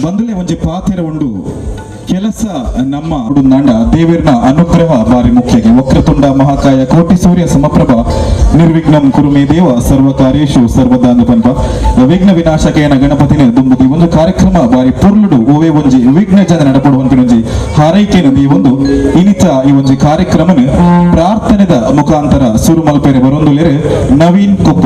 ಬಂದಲೇ ಒಂಜಿ ಪಾತೆರ ಉಂಡು ಕೆಲಸ ನಮ್ಮ ನಾಂಡ ದೇವೇರ್ನ ಅನುಗ್ರಹ ಬಾರಿ ಮುಖ್ಯಗೆ ವಕ್ರತುಂಡ ಮಹಾಕಾಯ ಕೋಟಿ ಸೂರ್ಯ ಸಮಪ್ರಭ ನಿರ್ವಿಘ್ನಂ ಕುರುಮೇ ದೇವ ಸರ್ವಕಾರ್ಯೇಷು ಸರ್ವದಾ ಪನ್ಪ ವಿಘ್ನ ವಿನಾಶಕೇನ ಗಣಪತಿನ ದುಂಬುದಿ ಒಂದು ಕಾರ್ಯಕ್ರಮ ಬಾರಿ ಪುರ್ಲುಡು ಓವೇ ಒಂಜಿ ವಿಘ್ನ ಜನ ನಡಪಡುವಂತೆ ಹಾರೈಕೆನು ಈ ಒಂದು ಇನಿತ ಈ ಒಂಜಿ ಕಾರ್ಯಕ್ರಮನ ಪ್ರಾರ್ಥನೆದ ಮುಖಾಂತರ ಸುರು ಮಲ್ಪೆರೆ ಬರೊಂದುಲೆರೆ ನವೀನ್ ಕೊಪ್ಪ.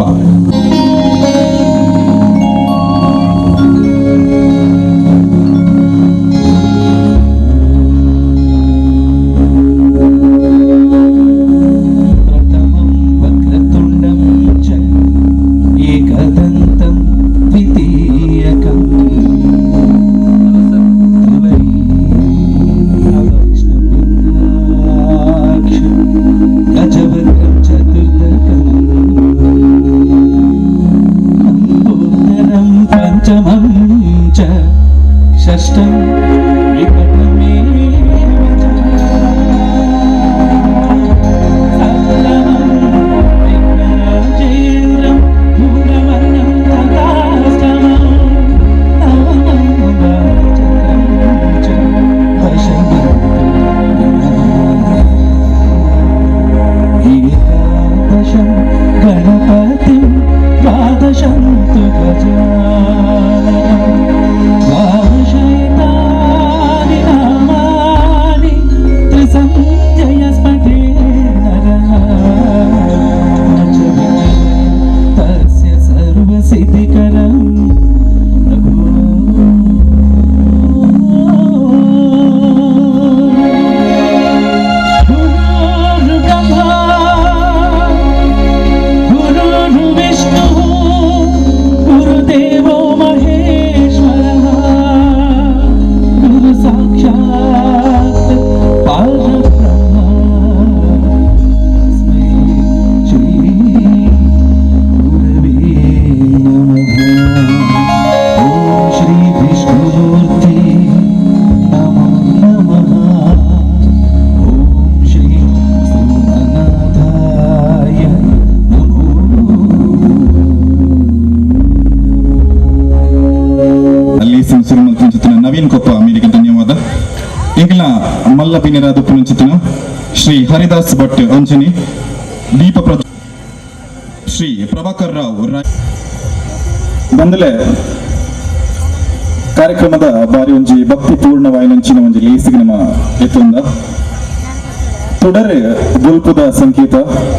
ನವೀನ್ ಕೊಪ್ಪ ಮೇರಿಗೆ ಧನ್ಯವಾದ. ಈಗಿನ ಮಲ್ಲಬಿನಿರಾದ ಪುನಚಿತನ ಶ್ರೀ ಹರಿದಾಸ್ ಭಟ್ ಅಂಜನಿ ದೀಪ ಶ್ರೀ ಪ್ರಭಾಕರ್ ರಾವ್ ಬಂದಲೆ ಕಾರ್ಯಕ್ರಮದ ಬಾರಿ ಒಂಜಿ ಭಕ್ತಿ ಪೂರ್ಣವಾಯಿನಂಚಿನ ಒಂಜಿ ಲೇಸಿಗೆ ನಮ್ಮ ಎತ್ತುಂದ ತುಡರ್ ಗುಲ್ಪುದ ಸಂಗೀತ,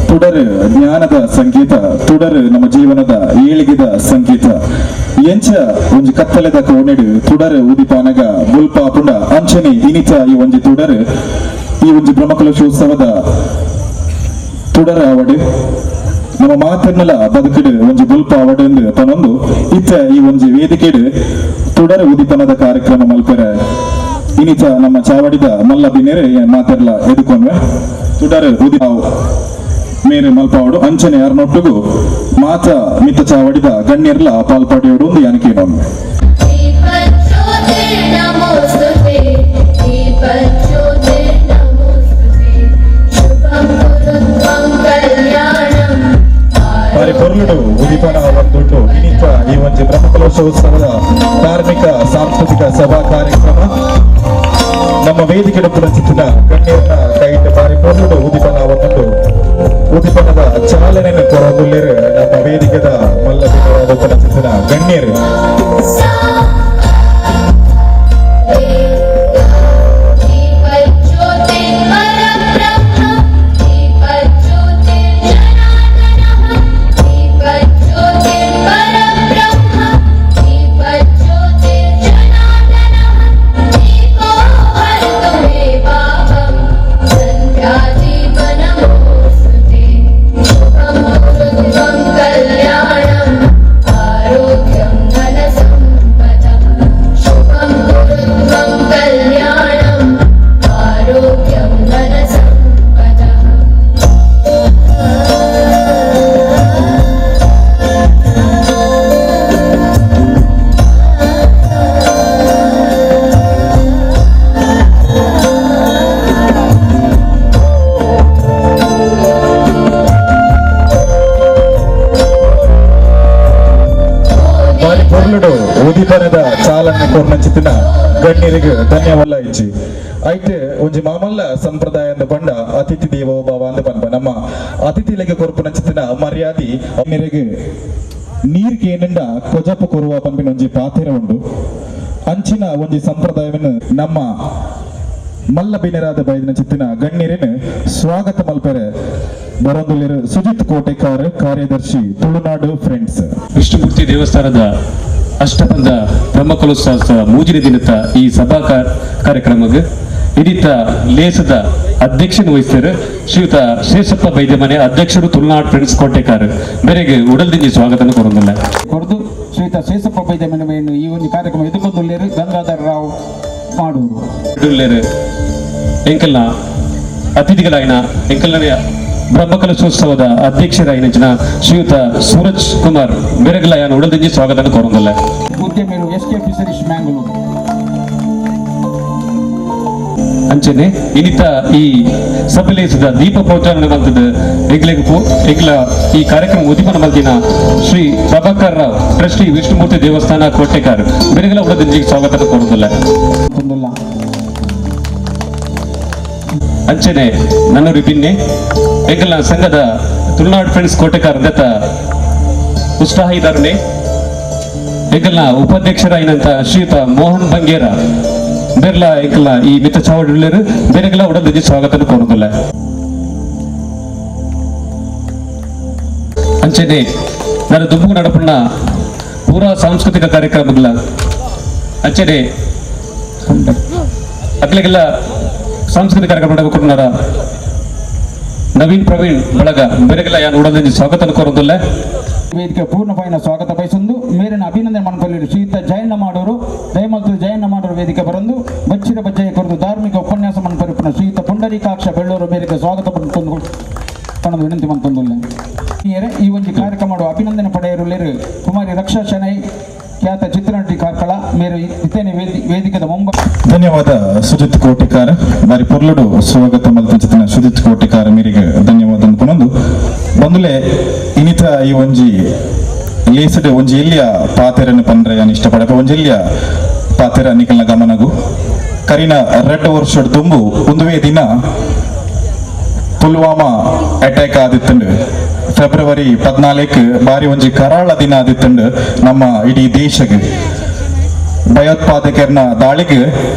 ತುಡರ್ ಜ್ಞಾನದ ಸಂಗೀತ, ತುಡರ್ ನಮ್ಮ ಜೀವನದ ಏಳಿಗೆದ ಸಂಗೀತ ಎಂಚ ಒಂಜಿ ಕತ್ತಲೆದ ಕೋಣೆಡು ತುಡರ್ ಉದಿಪಾನಗ ಬುಲ್ಪ ಪುಂಡ ಅಂಚನೆ ಇನಿತ ಈ ಒಂಜಿ ತುಡರ್ ಈ ಒಂಜಿ ಬ್ರಹ್ಮಕಲಶೋತ್ಸವದ ತುಡರ್ ಆವಡು ನಮ್ಮ ಮಾತರ್ನಲ ಬದುಕಿಡು ಒಂಜಿ ಬುಲ್ಪ ಆವಡು ಪನೊಂದು ಇತ್ತ ಈ ಒಂಜಿ ವೇದಿಕೆಡು ತುಡರ್ ಉದಿಪನದ ಕಾರ್ಯಕ್ರಮ ಮಲ್ಪೆರೆ ಇನಿತ ನಮ್ಮ ಚಾವಡಿದ ಮಲ್ಲ ಬಿನೆರೆ ಮಾತೆರ್ಲ ಎದುಕೊಂಡ್ವೆ ತುಡರ್ ಉದಿ ಮೇರೆ ಮಲ್ಪಾವಡು ಅಂಚನೆ ಯಾರನೊಟ್ಟಿಗೂ ಮಾತ ಮಿತ ಚಾವಡಿದ ಗಣ್ಯರ್ಲ ಪಾಲ್ಪಾಡಿಯೋಡು ಒಂದು ಯಾನಕೆ ಬಂದ್ವೆ. ಬಾರಿ ಪೊರ್ಲುಡು ಉದಿಪನ ಒಂದುಂಟು ಇನಿತ ಈ ಒಂಜಿ ಬ್ರಹ್ಮಕಲಶೋತ್ಸವದ ಧಾರ್ಮಿಕ ಸಾಂಸ್ಕೃತಿಕ ಸಭಾ ಕಾರ್ಯಕ್ರಮ ನಮ್ಮ ವೇದಿಕೆ ಪುನಚಿತ್ತಿನ ಗಣ್ಯರ್ನ ಕೈಯಿಂದ ಬಾರಿ ಪೊರ್ಲುಡು ಉದಿಪನ ಒಂದುಂಟು ಉದಿಪನದ ಚಾಲನೆಯನ್ನು ಕೊರೊಂದುಲ್ಲೆರೆ ನಮ್ಮ ವೇದಿಕೆದ ಮಲ್ಲಬಿನಿರಾದ ಪುನಚಿತ್ತಿನ ಗಣ್ಯರು ಗಣ್ಯರಿಗೆ ಧನ್ಯವಾದ ಇಚ್ಚಿ ಐತೆ ಒಂಜಿ ಮಾಮಲ್ಲ ಸಂಪ್ರದಾಯದ ಬಂಡ ಅತಿಥಿ ದೇವೋ ಭವ ಅಂತ ಪನ್ಪ ನಮ್ಮ ಅತಿಥಿಗಳಿಗೆ ಕೊರಪು ನಂಚಿನ ಮರ್ಯಾದೆ ಮೇರೆಗೆ ನೀರ್ಗೆ ಏನಿಂದ ಕೊಜಪ ಕೊರುವ ಪಂಪಿನ ಒಂಜಿ ಪಾತೆರ ಉಂಡು ಅಂಚಿನ ಒಂಜಿ ಸಂಪ್ರದಾಯವನ್ನು ನಮ್ಮ ಮಲ್ಲ ಬಿನೆರಾದ ಬೈದಿನ ಚಿತ್ತಿನ ಗಣ್ಯರೇನು ಸ್ವಾಗತ ಮಲ್ಪೆರೆ ಬರೋದುಲ್ಲಿರು ಸುಜಿತ್ ಕೋಟೆಕಾರ್ ಕಾರ್ಯದರ್ಶಿ ತುಳುನಾಡು ಫ್ರೆಂಡ್ಸ್ ವಿಷ್ಣುಮೂರ್ತಿ ದೇವಸ್ಥಾನದ ಅಷ್ಟಬಂಧ ಬ್ರಹ್ಮಕಲೋತ್ಸವ ಮೂಜಿನ ದಿನದ ಈ ಸಭಾ ಕಾರ್ಯಕ್ರಮಕ್ಕೆ ಇದೀತ ಲೇಸದ ಅಧ್ಯಕ್ಷನ ವಹಿಸ್ತಾರೆ ಶ್ರೀಯುತ ಶೇಷಪ್ಪ ಬೈದ್ಯಮನೆ ಅಧ್ಯಕ್ಷರು ತುಳುನಾಡು ಫ್ರೆಂಡ್ಸ್ ಕೋಟೆಕಾರ್ ಮೇರೆಗೆ ಉಡಲ್ದಿಂಜಿ ಸ್ವಾಗತ ಕೊರೊಂದಿಲ್ಲ ಕೊರದು ಶ್ರೀಯುತ ಶೇಷಪ್ಪ ಬೈದ್ಯಮನೆ ಈ ಒಂದು ಕಾರ್ಯಕ್ರಮ ಎದುಕೊಂಡುಳ್ಳೇರು ಗಂಗಾಧರ್ ರಾವ್ ಮಾಡೂರು ಎಂಕಲ್ನ ಅತಿಥಿಗಳಾಗಿನ ಎಂಕಲ್ನ ಬ್ರಹ್ಮಕಲಶೋತ್ಸವದ ಅಧ್ಯಕ್ಷರಾಗಿನ ಶ್ರೀಯುತ ಸೂರಜ್ ಕುಮಾರ್ ಬೆರಗಲಾಯನ ಉಡಲ್ದಿಂಜಿ ಸ್ವಾಗತ ಕೊರೊಂದಿಲ್ಲ ಉದ್ಯಮಿರು ಎಸ್.ಕೆ. ಫಿಶರೀಸ್ ಮ್ಯಾಂಗ್ಳೂರು ಅಂಚನೆ ಇನ್ನಿತ ಈ ಸಭೆಲೇಸಿದ ದೀಪ ಪ್ರೋತ್ಸಾಹನ ಮಲ್ತದ ಎಂಗ್ಲ ಈ ಕಾರ್ಯಕ್ರಮ ಉದ್ಯಮನ ಮಲ್ತಿನ ಶ್ರೀ ಪ್ರಭಾಕರ್ ರಾವ್ ಟ್ರಸ್ಟಿ ವಿಷ್ಣುಮೂರ್ತಿ ದೇವಸ್ಥಾನ ಕೋಟೆಕಾರ್ ಬೆರಗಲ ಉಡಲ್ದಿಂಜಿಗೆ ಸ್ವಾಗತ ಕೊರೊಂದಿಲ್ಲ ಅಂಚನೆ ನನ್ನೂರು ಬಿನ್ನೆ ಎಂಗಲ್ನ ಸಂಘದ ತುಳುನಾಡು ಫ್ರೆಂಡ್ಸ್ ಕೋಟೆಕಾರ್ ದತ್ತ ಉತ್ಸಾಹಿದಾರನೆ ಎಂಗಲ್ನ ಉಪಾಧ್ಯಕ್ಷರಾಗಿನಂತ ಶ್ರೀಯುತ ಮೋಹನ್ ಬಂಗೇರ ಬೇರ್ಲ ಎಂಕಲ್ನ ಈ ಮಿತ ಚಾವಡಿಳ್ಳರು ಬೇರೆಗೆಲ್ಲ ಉಡಲ್ದಿಂಜಿ ಸ್ವಾಗತ ಕೊರೊಂದಿಲ್ಲ ಅಂಚನೆ ನನ್ನ ದುಂಬುಗು ನಡಪಣ್ಣ ಪೂರಾ ಸಾಂಸ್ಕೃತಿಕ ಕಾರ್ಯಕ್ರಮಗಳ ಅಂಚನೆ ಅಗ್ಲೆಗೆಲ್ಲ ಸಾಂಸ್ಕೃತಿಕ ಕಾರ್ಯಕ್ರಮ ಕೊಟ್ಟನಾರ ನವೀನ್ ಪ್ರವೀಣ್ ಬಳಗ ಬೇರೆಗೆಲ್ಲ ಯಾರು ಉಡಲ್ದಿಂಜಿ ಸ್ವಾಗತ ಕೊರೊಂದಿಲ್ಲ ವೇದಿಕೆ ಪೂರ್ಣಪಾಯಿನ ಸ್ವಾಗತ ಬಯಸೊಂದು ಮೇರಿನ ಅಭಿನಂದನೆ ಮನಪಲ್ಲಿ ಶ್ರೀಯುತ ಜಯಣ್ಣ ಮಾಡೋರು ದಯಮಲ್ತು ಜಯಣ್ಣ ಮಾಡೋರು ವೇದಿಕೆ ಬರಂದು ಬಚ್ಚಿರ ಬಜ್ಜೆಯ ಕೊರದು ಧಾರ್ಮಿಕ ಉಪನ್ಯಾಸ ಮನಪರಿಪುನ ಶ್ರೀಯುತ ಪುಂಡರೀಕಾಕ್ಷ ಬೆಳ್ಳೂರು ಮೇರೆಗೆ ಸ್ವಾಗತ ಪಡೆದು ವಿನಂತಿ ಮಂತೊಂದುಲ್ಲ ಈ ಒಂದು ಕಾರ್ಯಕ್ರಮ ಮಾಡುವ ಅಭಿನಂದನೆ ಪಡೆಯರುಳ್ಳೇರು ಕುಮಾರಿ ರಕ್ಷಾ ಶೆಣೈ ಖ್ಯಾತ ಚಿತ್ರನಟಿ ಕಾರ್ಕಳ ಮೇರು ಇತೇನೆ ವೇದಿಕೆದ ಧನ್ಯವಾದ ಸುಜಿತ್ ಕೋಟೆಕಾರ್ ಬಾರಿ ಪೊರ್ಲುಡು ಸ್ವಾಗತ ಮಲ್ತಿನ ಸುಜಿತ್ ಕೋಟೆಕಾರ್ ಮೇರಿಗೆ ಧನ್ಯವಾದ ಅನ್ಕೊಂಡು ಬಂದುಲೆ ಇನ್ನಿತ ಈ ಒಂಜಿ ಲೇಸಡ್ ಒಂಜಿ ಎಲ್ಲಿಯ ಪಾತೆರನ್ನು ಪಂಡ್ರೆ ನಾನು ಇಷ್ಟಪಡಕ ಒಂಜಿ ಎಲ್ಲಿಯ ಪಾತೆರ ನಿಕಲ್ನ ಗಮನಗು ಕರಿನ 2 ವರ್ಷದ ತುಂಬು ಒಂದುವೇ ದಿನ ಪುಲ್ವಾಮಾ ಅಟ್ಯಾಕ್ ಆದಿತ್ತಂಡು ಫೆಬ್ರವರಿ 14 ಬಾರಿ ಒಂಜಿ ಕರಾಳ ದಿನ ಆದಿತ್ತಂಡು ನಮ್ಮ ಇಡೀ ದೇಶಕ್ಕೆ ಭಯೋತ್ಪಾದಕರನ ದಾಳಿಗೆ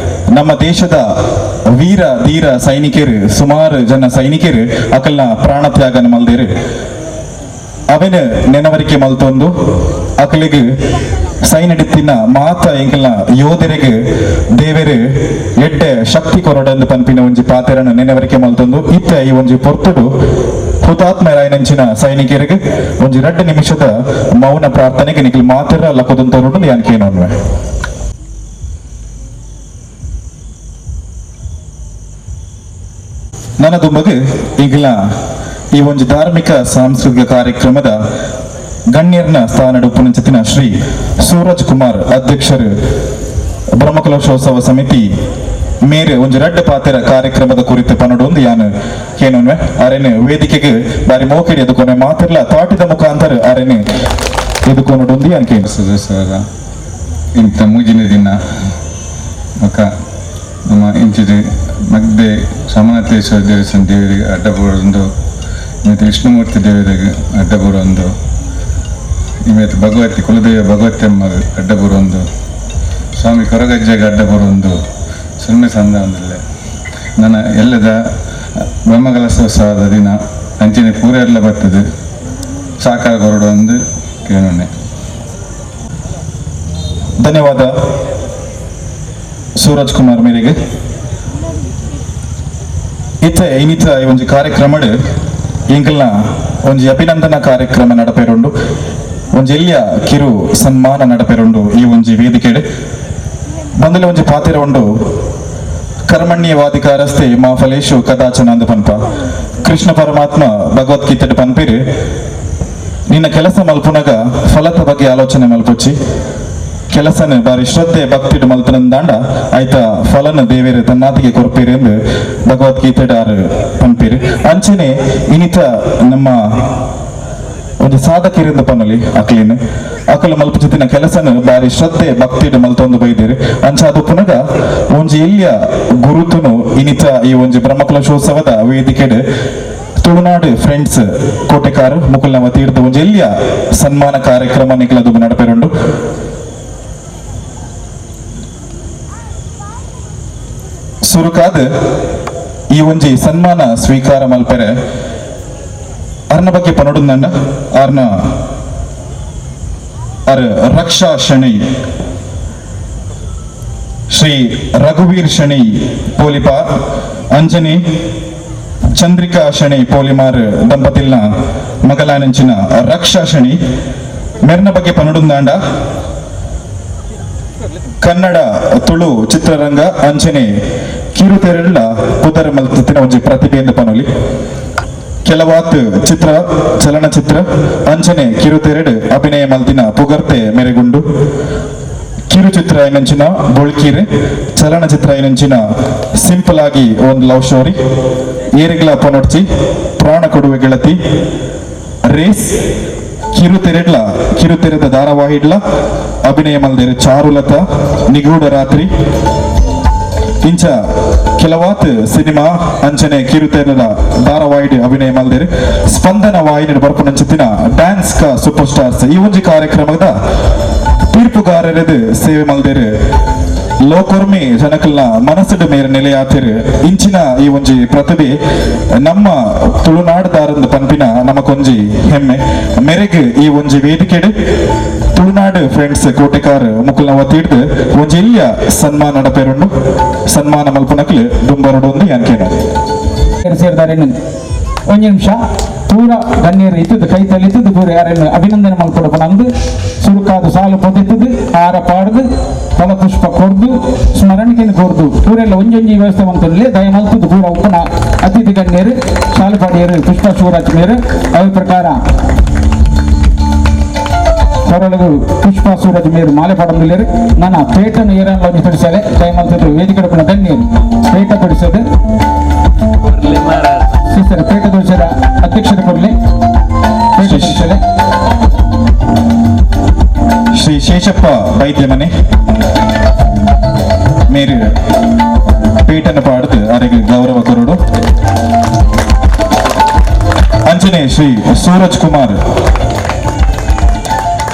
ನಮ್ಮ ದೇಶದ ವೀರ ಧೀರ ಸೈನಿಕರು ಸುಮಾರು ಜನ ಸೈನಿಕರು ಅಕಲ್ನ ಪ್ರಾಣ ತ್ಯಾಗನ ಮಲ್ದೇರು ಅವನ ನೆನವರಿಕೆ ಮಲ್ತೊಂದು ಅಕಲಿಗೆ ಸೈನಡಿತ್ತಿನ ಮಾತ ಎಂಕಲ್ನ ಯೋಧರಿಗೆ ದೇವರು ಎಡ್ಡೆ ಶಕ್ತಿ ಕೊರಡಂದು ಪಂಪಿನ ಒಂಜಿ ಪಾತೆರನ ನೆನವರಿಕೆ ಮಲ್ತೊಂದು ಇತ್ತ ಈ ಒಂಜಿ ಪೊರ್ತುಡು ಹುತಾತ್ಮರಾಯನಂಚಿನ ಸೈನಿಕರಿಗೆ ಒಂಜಿ 2 ನಿಮಿಷದ ಮೌನ ಪ್ರಾರ್ಥನೆಗೆ ನಿಖಿಲ್ ಮಾತೆರ ಲಕ್ಕದಂತವರು ಯಾನ್ಕೇನೋನ್ವೆ ನನ್ನ ದುಂಬಗೆ ಈಗಲ ಈ ಒಂದು ಧಾರ್ಮಿಕ ಸಾಂಸ್ಕೃತಿಕ ಕಾರ್ಯಕ್ರಮದ ಗಣ್ಯರ್ನ ಸ್ಥಾನದ ಉಪನಿಚಿತಿನ ಶ್ರೀ ಸೂರಜ್ ಕುಮಾರ್ ಅಧ್ಯಕ್ಷರು ಬ್ರಹ್ಮಕಲಶೋತ್ಸವ ಸಮಿತಿ ಮೇರೆ ಒಂದು 2 ಪಾತೆರ ಕಾರ್ಯಕ್ರಮದ ಕುರಿತು ಪನ್ನಡೊಂದು ಯಾನು ಏನೊನ್ವೆ ಅರೆನೆ ವೇದಿಕೆಗೆ ಬಾರಿ ಮೋಕೆಡಿ ಎದುಕೊನೆ ಮಾತಿರ್ಲ ತಾಟಿದ ಮುಖಾಂತರ ಅರೆನೆ ಎದುಕೊನಡೊಂದು ಯಾನು ಕೇಳಿಸ್ತದೆ ಇಂಥ ಮೂಜಿನ ದಿನ ಮಕ್ಕ ನಮ್ಮ ಇಂಚಿದು ಮಗ್ದೆ ಸಮಾನತೇಶ್ವರ ದೇವಸ್ಥಾನ ದೇವರಿಗೆ ಅಡ್ಡ ಬರೋದು ಇವತ್ತು ವಿಷ್ಣುಮೂರ್ತಿ ದೇವರಿಗೆ ಅಡ್ಡ ಬರೋದು ಇವತ್ತು ಭಗವತಿ ಕುಲದೇವ ಭಗವತಿ ಅಮ್ಮಗೆ ಅಡ್ಡ ಬರೋದು ಸ್ವಾಮಿ ಕೊರಗಜ್ಜೆಗೆ ಅಡ್ಡ ಬರೋದು ಸುಮ್ಮನೆ ಸಂದ ಒಂದಿಲ್ಲ ನನ್ನ ಎಲ್ಲದ ಬ್ರಹ್ಮಕಲಶೋತ್ಸವದ ದಿನ ಅಂಚಿನ ಪೂರ ಎಲ್ಲ ಬರ್ತದೆ ಸಾಕಾರ ಹೊರಡೊಂದು ಕೇಳೋಣೆ ಧನ್ಯವಾದ ಸೂರಜ್ ಕುಮಾರ್ ಮೇರೆಗೆ ಇನ್ನಿತ ಈ ಒಂದು ಕಾರ್ಯಕ್ರಮ ಎಂಕಲ್ನ ಒಂಜಿ ಅಭಿನಂದನಾ ಕಾರ್ಯಕ್ರಮ ನಡಪೆರುಂಡು ಒಂಜಿ ಎಲ್ಲಿಯ ಕಿರು ಸನ್ಮಾನ ನಡಪೆರುಂಡು ಈ ಒಂಜಿ ವೇದಿಕೆಡೆ ಬಂದಲೆ ಒಂಜಿ ಪಾತೆರ ಉಂಡು ಕರ್ಮಣ್ಯವಾಧಿಕಾರಸ್ತೆ ಮಾ ಫಲೇಶು ಕದಾಚನ ಅಂದು ಪನ್ಪ ಕೃಷ್ಣ ಪರಮಾತ್ಮ ಭಗವದ್ಗೀತೆ ಪನ್ಪೇರು ನಿನ್ನ ಕೆಲಸ ಮಲ್ಪುನಗ ಫಲದ ಬಗ್ಗೆ ಆಲೋಚನೆ ಮಲ್ಪೊಚ್ಚಿ ಕೆಲಸನ ಬಾರಿ ಶ್ರದ್ಧೆ ಭಕ್ತಿ ಮಲ್ಪನಂದಾಂಡ ಆಯ್ತ ಫಲನ ದೇವೇರು ತನ್ನಾತಿಗೆ ಕೊರ್ಪೇರು ಎಂದು ಭಗವದ್ಗೀತೆ ಪನ್ಪೇರು ಅಂಚನೆ ಇನ್ನಿತ ನಮ್ಮ ಒಂದು ಸಾಧಕಿರಿಂದ ಪನ್ನಲಿ ಅಕಲ ಮಲ್ಪುಚಿತ್ತಿನ ಕೆಲಸನ ಬಾರಿ ಶ್ರದ್ಧೆ ಭಕ್ತಿಡ್ ಮಲ್ತೊಂದು ಬೈದಿರಿ ಅಂಚಾದು ಪುನಗ ಒಂಜಿ ಎಲ್ಲಿಯ ಗುರುತುನು ಇನಿತ ಈ ಒಂಜಿ ಬ್ರಹ್ಮಕಲಶೋತ್ಸವದ ವೇದಿಕೆಡ್ ತುಳುನಾಡು ಫ್ರೆಂಡ್ಸ್ ಕೋಟೆಕಾರ್ ಮುಕುಲ್ನವ ತೀರ್ಥ ಒಂಜಿ ಎಲ್ಲಿಯ ಸನ್ಮಾನ ಕಾರ್ಯಕ್ರಮ ನಿಖಲದು ನಡಪೆರುಂಡು ಸುರುಕಾದ ಈ ಒಂಜಿ ಸನ್ಮಾನ ಸ್ವೀಕಾರ ಮಲ್ಪೆರೆ ಅರ್ನ ಬಗ್ಗೆ ಪನೊಡುಂದಂಡ ಅರ್ನ ರಕ್ಷಾ ಶಣೈ ಶ್ರೀ ರಘುವೀರ್ ಶಣೈ ಪೋಲಿಪಾರ್ ಅಂಜನಿ ಚಂದ್ರಿಕಾ ಶಣೈ ಪೋಲಿಮಾರ್ ದಂಪತಿಲ್ನ ಮಗಲಾನಂಚಿನ ರಕ್ಷಾ ಶಣೈ ಮೆರ್ನ ಬಗ್ಗೆ ಪನೊಡುಂದಾಂಡ ಕನ್ನಡ ತುಳು ಚಿತ್ರರಂಗ ಅಂಚನೆ ಕಿರುತೆರೆಲ್ಲ ಪುದರ್ ಮಲ್ತಿನ ಒಂಜಿ ಪ್ರತಿಭೆಯಿಂದ ಪನೊಲಿ ಕೆಲವಾತ್ ಚಿತ್ರ ಚಲನಚಿತ್ರ ಅಂಚನೆ ಕಿರುತೆರೆಡ್ ಅಭಿನಯ ಮಲ್ತಿನ ಪುಗರ್ತೆ ಮೆರೆಗುಂಡು ಕಿರುಚಿತ್ರ ಐನಂಚಿನ ಬೊಳ್ಕೀರೆ ಚಲನಚಿತ್ರ ಐನಂಚಿನ ಸಿಂಪಲ್ ಆಗಿ ಒಂದು ಲವ್ ಸ್ಟೋರಿ ಏರಿಗ್ಲ ಪೊನೊಡ್ಚಿ ಪ್ರಾಣ ಕೊಡುವೆ ಗೆಳತಿ ರೇಸ್ ಕಿರುತೆರೆದ ಧಾರಾವಾಹಿಡ್ಲ ಅಭಿನಯ ಮಲ್ದೇರು ಚಾರುಲತ ನಿಗೂಢ ರಾತ್ರಿ ಇಂಚ ಕೆಲವಾತ್ ಸಿನಿಮಾ ಅಂಚನೆ ಕಿರುತೆರೆದ ಧಾರಾವಾಹಿಡ್ ಅಭಿನಯ ಮಲ್ದೇರು ಸ್ಪಂದನ ವಾಹಿನಿ ಬರ್ಪುನಂಚಿತ್ತಿನ ಡ್ಯಾನ್ಸ್ ಕ ಸೂಪರ್ ಸ್ಟಾರ್ಸ್ ಈ ಒಂಜಿ ಕಾರ್ಯಕ್ರಮದ ತೀರ್ಪುಗಾರರದು ಸೇವೆ ಮಲ್ದೇರು ಲೋಕರ್ಮಿ ಜನಕಲ್ನ ಮನಸ್ಸದ ಮೇಲೆ ನೆಲೆಯಾತಿರು ಇಂಚಿನ ಈ ಒಂಜಿ ಪ್ರತಿಭೆ ನಮ್ಮ ತುಳುನಾಡುದಾರಂದ ಪಂಪಿನ ನಮಕೊಂಜಿ ಹೆಮ್ಮೆ ಮೆರೆಗ್ ಈ ಒಂಜಿ ವೇದಿಕೆಡ್ ತುಳುನಾಡು ಫ್ರೆಂಡ್ಸ್ ಕೋಟೆಕಾರ್ ಮುಕುಲ್ನವ ತೀರ್ದು ಒಂಜಿ ಇಲ್ಲಿಯ ಸನ್ಮಾನ ನಡಪೆರುಂಡು ಸನ್ಮಾನ ಮಲ್ಪನಕ್ಲು ಡುಂಬರುಡು ಒಂದು ಯಾನ್ಕೇನ ಸೇರಿದ್ದಾರೆ ಒಂದು ನಿಮಿಷ ಪೂರ ಗಣ್ಯರು ಇದ್ದದ್ದು ಕೈ ತಲಿದ್ದದ್ದು ಪೂರ ಯಾರನ್ನು ಅಭಿನಂದನೆ ಮಾಡ್ಕೊಡಪ್ಪ ನಮ್ದು ಸುರುಕಾದ ಸಾಲು ಪೊದಿದ್ದದು ಹಾರ ಪಾಡ್ದು ಫಲಪುಷ್ಪ ಕೊಡ್ದು ಸ್ಮರಣಿಕೆಯನ್ನು ಕೊಡ್ದು ಪೂರೆಲ್ಲ ಒಂಜೊಂಜಿ ವ್ಯವಸ್ಥೆ ಮಂತಲ್ಲಿ ದಯ ಮಲ್ತದ್ದು ಪೂರ ಉಪ್ಪನ ಅತಿಥಿ ಗಣ್ಯರು ಶಾಲು ಪಾಡಿಯರು ಪುಷ್ಪ ಶಿವರಾಜ್ ಮೇರು ಅದ್ರ ಪ್ರಕಾರ ಹೊರಳಗು ಪುಷ್ಪ ಸೂರಜ್ ಮೇರು ಮಾಲೆ ಪಡಂದಿಲ್ಲರು ನನ್ನ ಪೇಟನ್ನು ಏರನ್ನು ಒಂದು ಪಡಿಸಲೆ ದಯ ಮಲ್ತದ್ದು ವೇದಿಕೆ ಗಣ್ಯರು ಪೇಟ ಪಡಿಸೋದು ಸರ್ ಪೇಟ ದೋಷದ ಅಧ್ಯಕ್ಷರ ಕೊಡ್ಲಿ ಶ್ರೀ ಶೇಷಪ್ಪ ವೈದ್ಯ ಮನೆ ಮೇರು ಪೇಟನ್ನು ಪಾಡ್ದು ಅವರಿಗೆ ಗೌರವ ಕೊರಡು ಅಂಚನೆ ಶ್ರೀ ಸೂರಜ್ ಕುಮಾರ್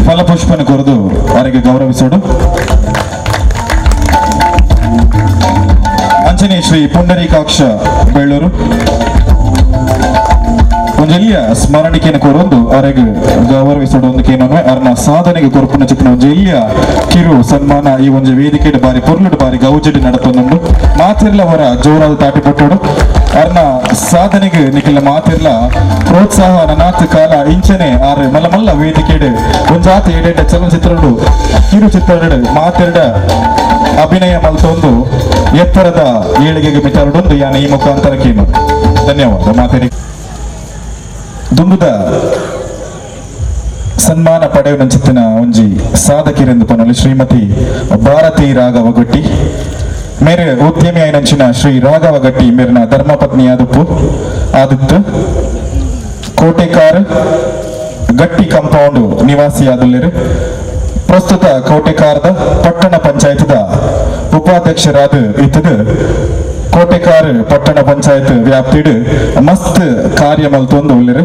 ಫಲಪುಷ್ಪನ ಕೊರದು ಅವರಿಗೆ ಗೌರವಿಸೋಡು ಅಂಚನೆ ಶ್ರೀ ಪುಂಡರೀಕಾಕ್ಷ ಬೆಳ್ಳೂರು ಒಂಜೆಲ್ಲಿಯ ಸ್ಮರಣಿಕೆಯನ್ನು ಕೊರೊಂದು ಅವರಿಗೆ ಗೌರವಿಸೋಡು ಒಂದು ಕೇನೊಮ್ಮೆ ಅವ್ರನ್ನ ಸಾಧನೆಗೆ ಕೊರಪುನ ಚಿತ್ರ ಒಂಜೆಲ್ಲಿಯ ಕಿರು ಸನ್ಮಾನ ಈ ಒಂದು ವೇದಿಕೆ ಬಾರಿ ಪೊರ್ಲುಡು ಬಾರಿ ಗೌಜಡಿ ನಡಪೊಂದುಂಡು ಮಾತಿರ್ಲ ಅವರ ಜೋರಾದ ತಾಟಿ ಪೊಟ್ಟೋಡು ಅವ್ರನ್ನ ಸಾಧನೆಗೆ ನಿಖಿಲ ಮಾತಿರ್ಲ ಪ್ರೋತ್ಸಾಹ ನನಾತ್ ಕಾಲ ಇಂಚನೆ ಆರ್ ಮಲ್ಲ ಮಲ್ಲ ವೇದಿಕೆಡ್ ಒಂಜಾತ ಏಡೆಡ ಚಲನಚಿತ್ರಡು ಕಿರು ಚಿತ್ರಡ್ ಮಾತಿರ್ಡ ಅಭಿನಯ ಮಲ್ತೊಂದು ಎತ್ತರದ ಏಳಿಗೆಗೆ ಮಿತಾರಡೊಂದು ಯಾನ ಈ ಮುಖಾಂತರಕ್ಕೇನು ಧನ್ಯವಾದ ಮಾತರಿ ದುಂಬುದ ಸನ್ಮಾನ ಪಡೆಯುವ ಚಿತ್ತಿನ ಒಂಜಿ ಸಾಧಕಿರೆಂದು ಪನಲು ಶ್ರೀಮತಿ ಭಾರತಿ ರಾಘವ ಗಟ್ಟಿ ಮೇರೆ ಉದ್ಯಮಿ ಆಯ್ನಂಚಿನ ಶ್ರೀ ರಾಘವ ಗಟ್ಟಿ ಮೇರಿನ ಧರ್ಮಪತ್ನಿ ಆದಿತ್ತು ಕೋಟೆಕಾರ್ ಗಟ್ಟಿ ಕಾಂಪೌಂಡ್ ನಿವಾಸಿಯಾದಲ್ಲಿರು ಪ್ರಸ್ತುತ ಕೋಟೆಕಾರದ ಪಟ್ಟಣ ಪಂಚಾಯತ್ದ ಉಪಾಧ್ಯಕ್ಷರಾದ ಇತ್ತದ ಕೋಟೆಕಾರ್ ಪಟ್ಟಣ ಪಂಚಾಯತ್ ವ್ಯಾಪ್ತಿಡ್ ಮಸ್ತ್ ಕಾರ್ಯ ಮಲ್ತೊಂದು ಉಳ್ಳರು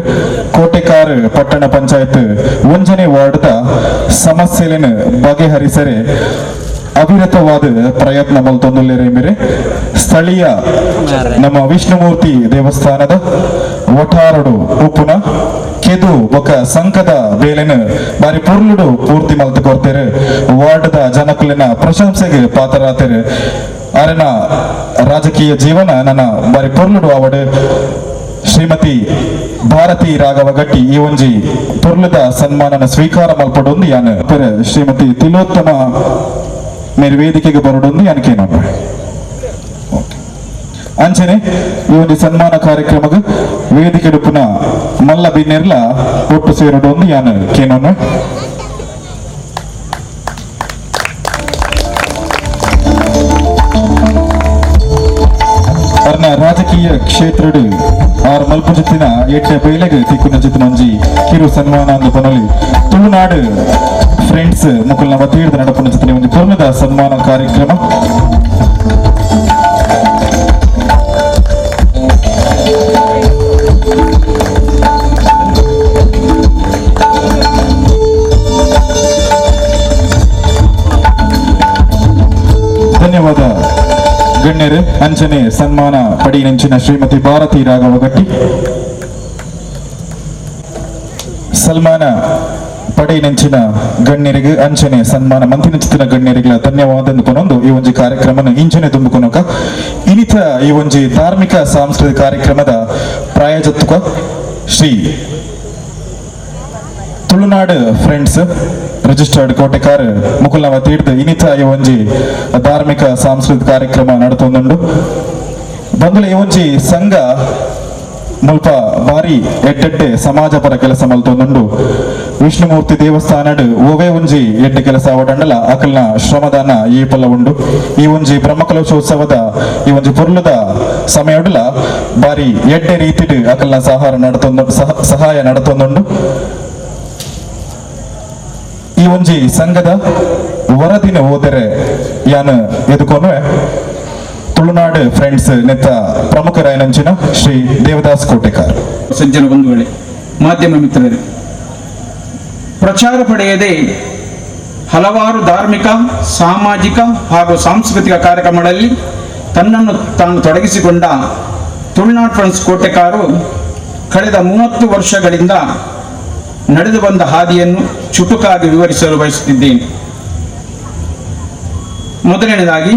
ಕೋಟೆಕಾರ್ ಪಟ್ಟಣ ಪಂಚಾಯತ್ ಒಂಜನೇ ವಾರ್ಡ್ದ ಸಮಸ್ಯೆలను ಬಗೆಹರಿಸರೆ ಅವಿರತವಾದ ಪ್ರಯತ್ನ ಮಲ್ತೊಂದುಲ್ಲೆರೆ ಮೇರೆ ಸ್ಥಳೀಯ ನಮ್ಮ ವಿಷ್ಣುಮೂರ್ತಿ ದೇವಸ್ಥಾನದ ಒಠಾರಡು ಉಪ್ಪುನ ಕೆದು ಬೊಕ ಸಂಕದ ಬೇಲೆನ ಬಾರಿ ಪೊರ್ಲುಡು ಪೂರ್ತಿ ಮಲ್ತು ಕೊಡ್ತೇರೆ ವಾರ್ಡ್ದ ಜನಕುಲಿನ ಪ್ರಶಂಸೆಗೆ ಪಾತ್ರರಾತೇರೆ ಅರನ ರಾಜಕೀಯ ಜೀವನ ನನ್ನ ಬಾರಿ ಪೊರ್ಲುಡು ಅವಡು ಶ್ರೀಮತಿ ಭಾರತಿ ರಾಘವ ಗಟ್ಟಿ ಈ ಒಂಜಿ ಪೊರ್ಲುದ ಸನ್ಮಾನನ ಸ್ವೀಕಾರ ಮಲ್ಪಡೊಂದು ಯಾನ್ ಶ್ರೀಮತಿ ತಿಲೋತ್ತಮ ಮೇರೆ ವೇದಿಕೆಗೆ ಬರೋಡೊಂದು ಯಾನಕೇನ ಅಂಚನೆ ಈ ಒಂದು ಸನ್ಮಾನ ಕಾರ್ಯಕ್ರಮಗ ವೇದಿಕೆ ಡುಪ್ಪುನ ಮಲ್ಲ ಬಿನ್ನೆರ್ಲ ಒಟ್ಟು ಸೇರೋಡೊಂದು ಯಾನ್ ಕೇನೋನ ರಾಜಕೀಯ ಕ್ಷೇತ್ರಡು ಆರ್ ಮಲ್ಪ ಜೊತ್ತಿನ ಏಟ್ಲೆ ಬೈಲೆಗೆ ತಿಕ್ಕುನ ಜೊತ್ತಿನ ಒಂಜಿ ಕಿರು ಸನ್ಮಾನ ಅಂದು ಪನೊಲಿ ತುಳುನಾಡು ಫ್ರೆಂಡ್ಸ್ ಮುಕುಲ್ ನಮ್ಮ ತೀರ್ದ ನಡಪನ ಜೊತೆ ಒಂದು ಪೂರ್ಣದ ಸನ್ಮಾನ ಕಾರ್ಯಕ್ರಮ. ಧನ್ಯವಾದ ಗಣ್ಯರು. ಅಂಚನೆ ಸನ್ಮಾನ ಪಡಿಯಂಚಿನ ಶ್ರೀಮತಿ ಭಾರತಿ ರಾಘವ ಗಟ್ಟಿ. ಸನ್ಮಾನ ಪಡೆಯಿನಂಚಿನ ಗಣ್ಯರಿಗೆ ಅಂಚನೆ ಸನ್ಮಾನ ಮಂತಿನ ಗಣ್ಯರಿಗೆ ಧನ್ಯವಾದ ಅಂದ್ಕೊಂಡು ಈ ಒಂದು ಕಾರ್ಯಕ್ರಮ ಇಂಚನೆ ತುಂಬಿಕೊನಕ ಇನಿತ ಈ ಒಂದು ಧಾರ್ಮಿಕ ಸಾಂಸ್ಕೃತಿಕ ಕಾರ್ಯಕ್ರಮದ ಪ್ರಾಯೋಜಕ ಶ್ರೀ ತುಳುನಾಡು ಫ್ರೆಂಡ್ಸ್ ರಿಜಿಸ್ಟರ್ಡ್ ಕೋಟೆಕಾರ ಮುಕುಲ್ನವ ತೀರ್ಥ ಇನಿತ ಈ ಒಂಜಿ ಧಾರ್ಮಿಕ ಸಾಂಸ್ಕೃತಿಕ ಕಾರ್ಯಕ್ರಮ ನಡತೊಂದುಂಡು ಬಂದುಲ ಈ ಒಂಜಿ ಸಂಘ ಮುಲ್ಪ ಬಾರಿ ಎಡ್ಡೆಡ್ಡೆ ಸಮಾಜ ಪರ ಕೆಲಸ ಮಲ್ತೊಂದುಂಡು. ವಿಷ್ಣುಮೂರ್ತಿ ದೇವಸ್ಥಾನಡ್ ಓವೇ ಒಂಜಿ ಎಡ್ಡೆ ಕೆಲಸ ಅವಡಂಡಲ ಅಕಲ್ನ ಶ್ರಮದಾನ ಈ ಪಲ್ಲ ಉಂಡು. ಈ ಒಂಜಿ ಬ್ರಹ್ಮಕಲಶೋತ್ಸವದ ಈ ಒಂಜಿ ಪೊರ್ಲುದ ಸಮಯಡುಲ ಬಾರಿ ಎಡ್ಡೆ ರೀತಿಡ್ ಅಕಲ್ನ ಸಹಾಯ ನಡತೊಂದುಂಡು. ಈ ಒಂಜಿ ಸಂಘದ ವರದಿನ ಹೋದರೆ ಯಾನು ಎದುಕೊನ್ವೆ ತುಳುನಾಡು ಫ್ರೆಂಡ್ಸ್ ನೆತ್ತ ಪ್ರಮುಖರಾಯನಂಚಿನ ಶ್ರೀ ದೇವದಾಸ್ ಕೋಟೆಕಾರ್. ಸಜ್ಜನ ಬಂಧುಗಳೇ, ಮಾಧ್ಯಮ ಮಿತ್ರರೇ, ಪ್ರಚಾರ ಪಡೆಯದೆ ಹಲವಾರು ಧಾರ್ಮಿಕ, ಸಾಮಾಜಿಕ ಹಾಗೂ ಸಾಂಸ್ಕೃತಿಕ ಕಾರ್ಯಕ್ರಮಗಳಲ್ಲಿ ತನ್ನನ್ನು ತಾನು ತೊಡಗಿಸಿಕೊಂಡ ತುಳುನಾಡು ಫ್ರೆಂಡ್ಸ್ ಕೋಟೆಕಾರು ಕಳೆದ 30 ವರ್ಷಗಳಿಂದ ನಡೆದು ಬಂದ ಹಾದಿಯನ್ನು ಚುಟುಕಾಗಿ ವಿವರಿಸಲು ಬಯಸುತ್ತಿದ್ದೇನೆ. ಮೊದಲನೇದಾಗಿ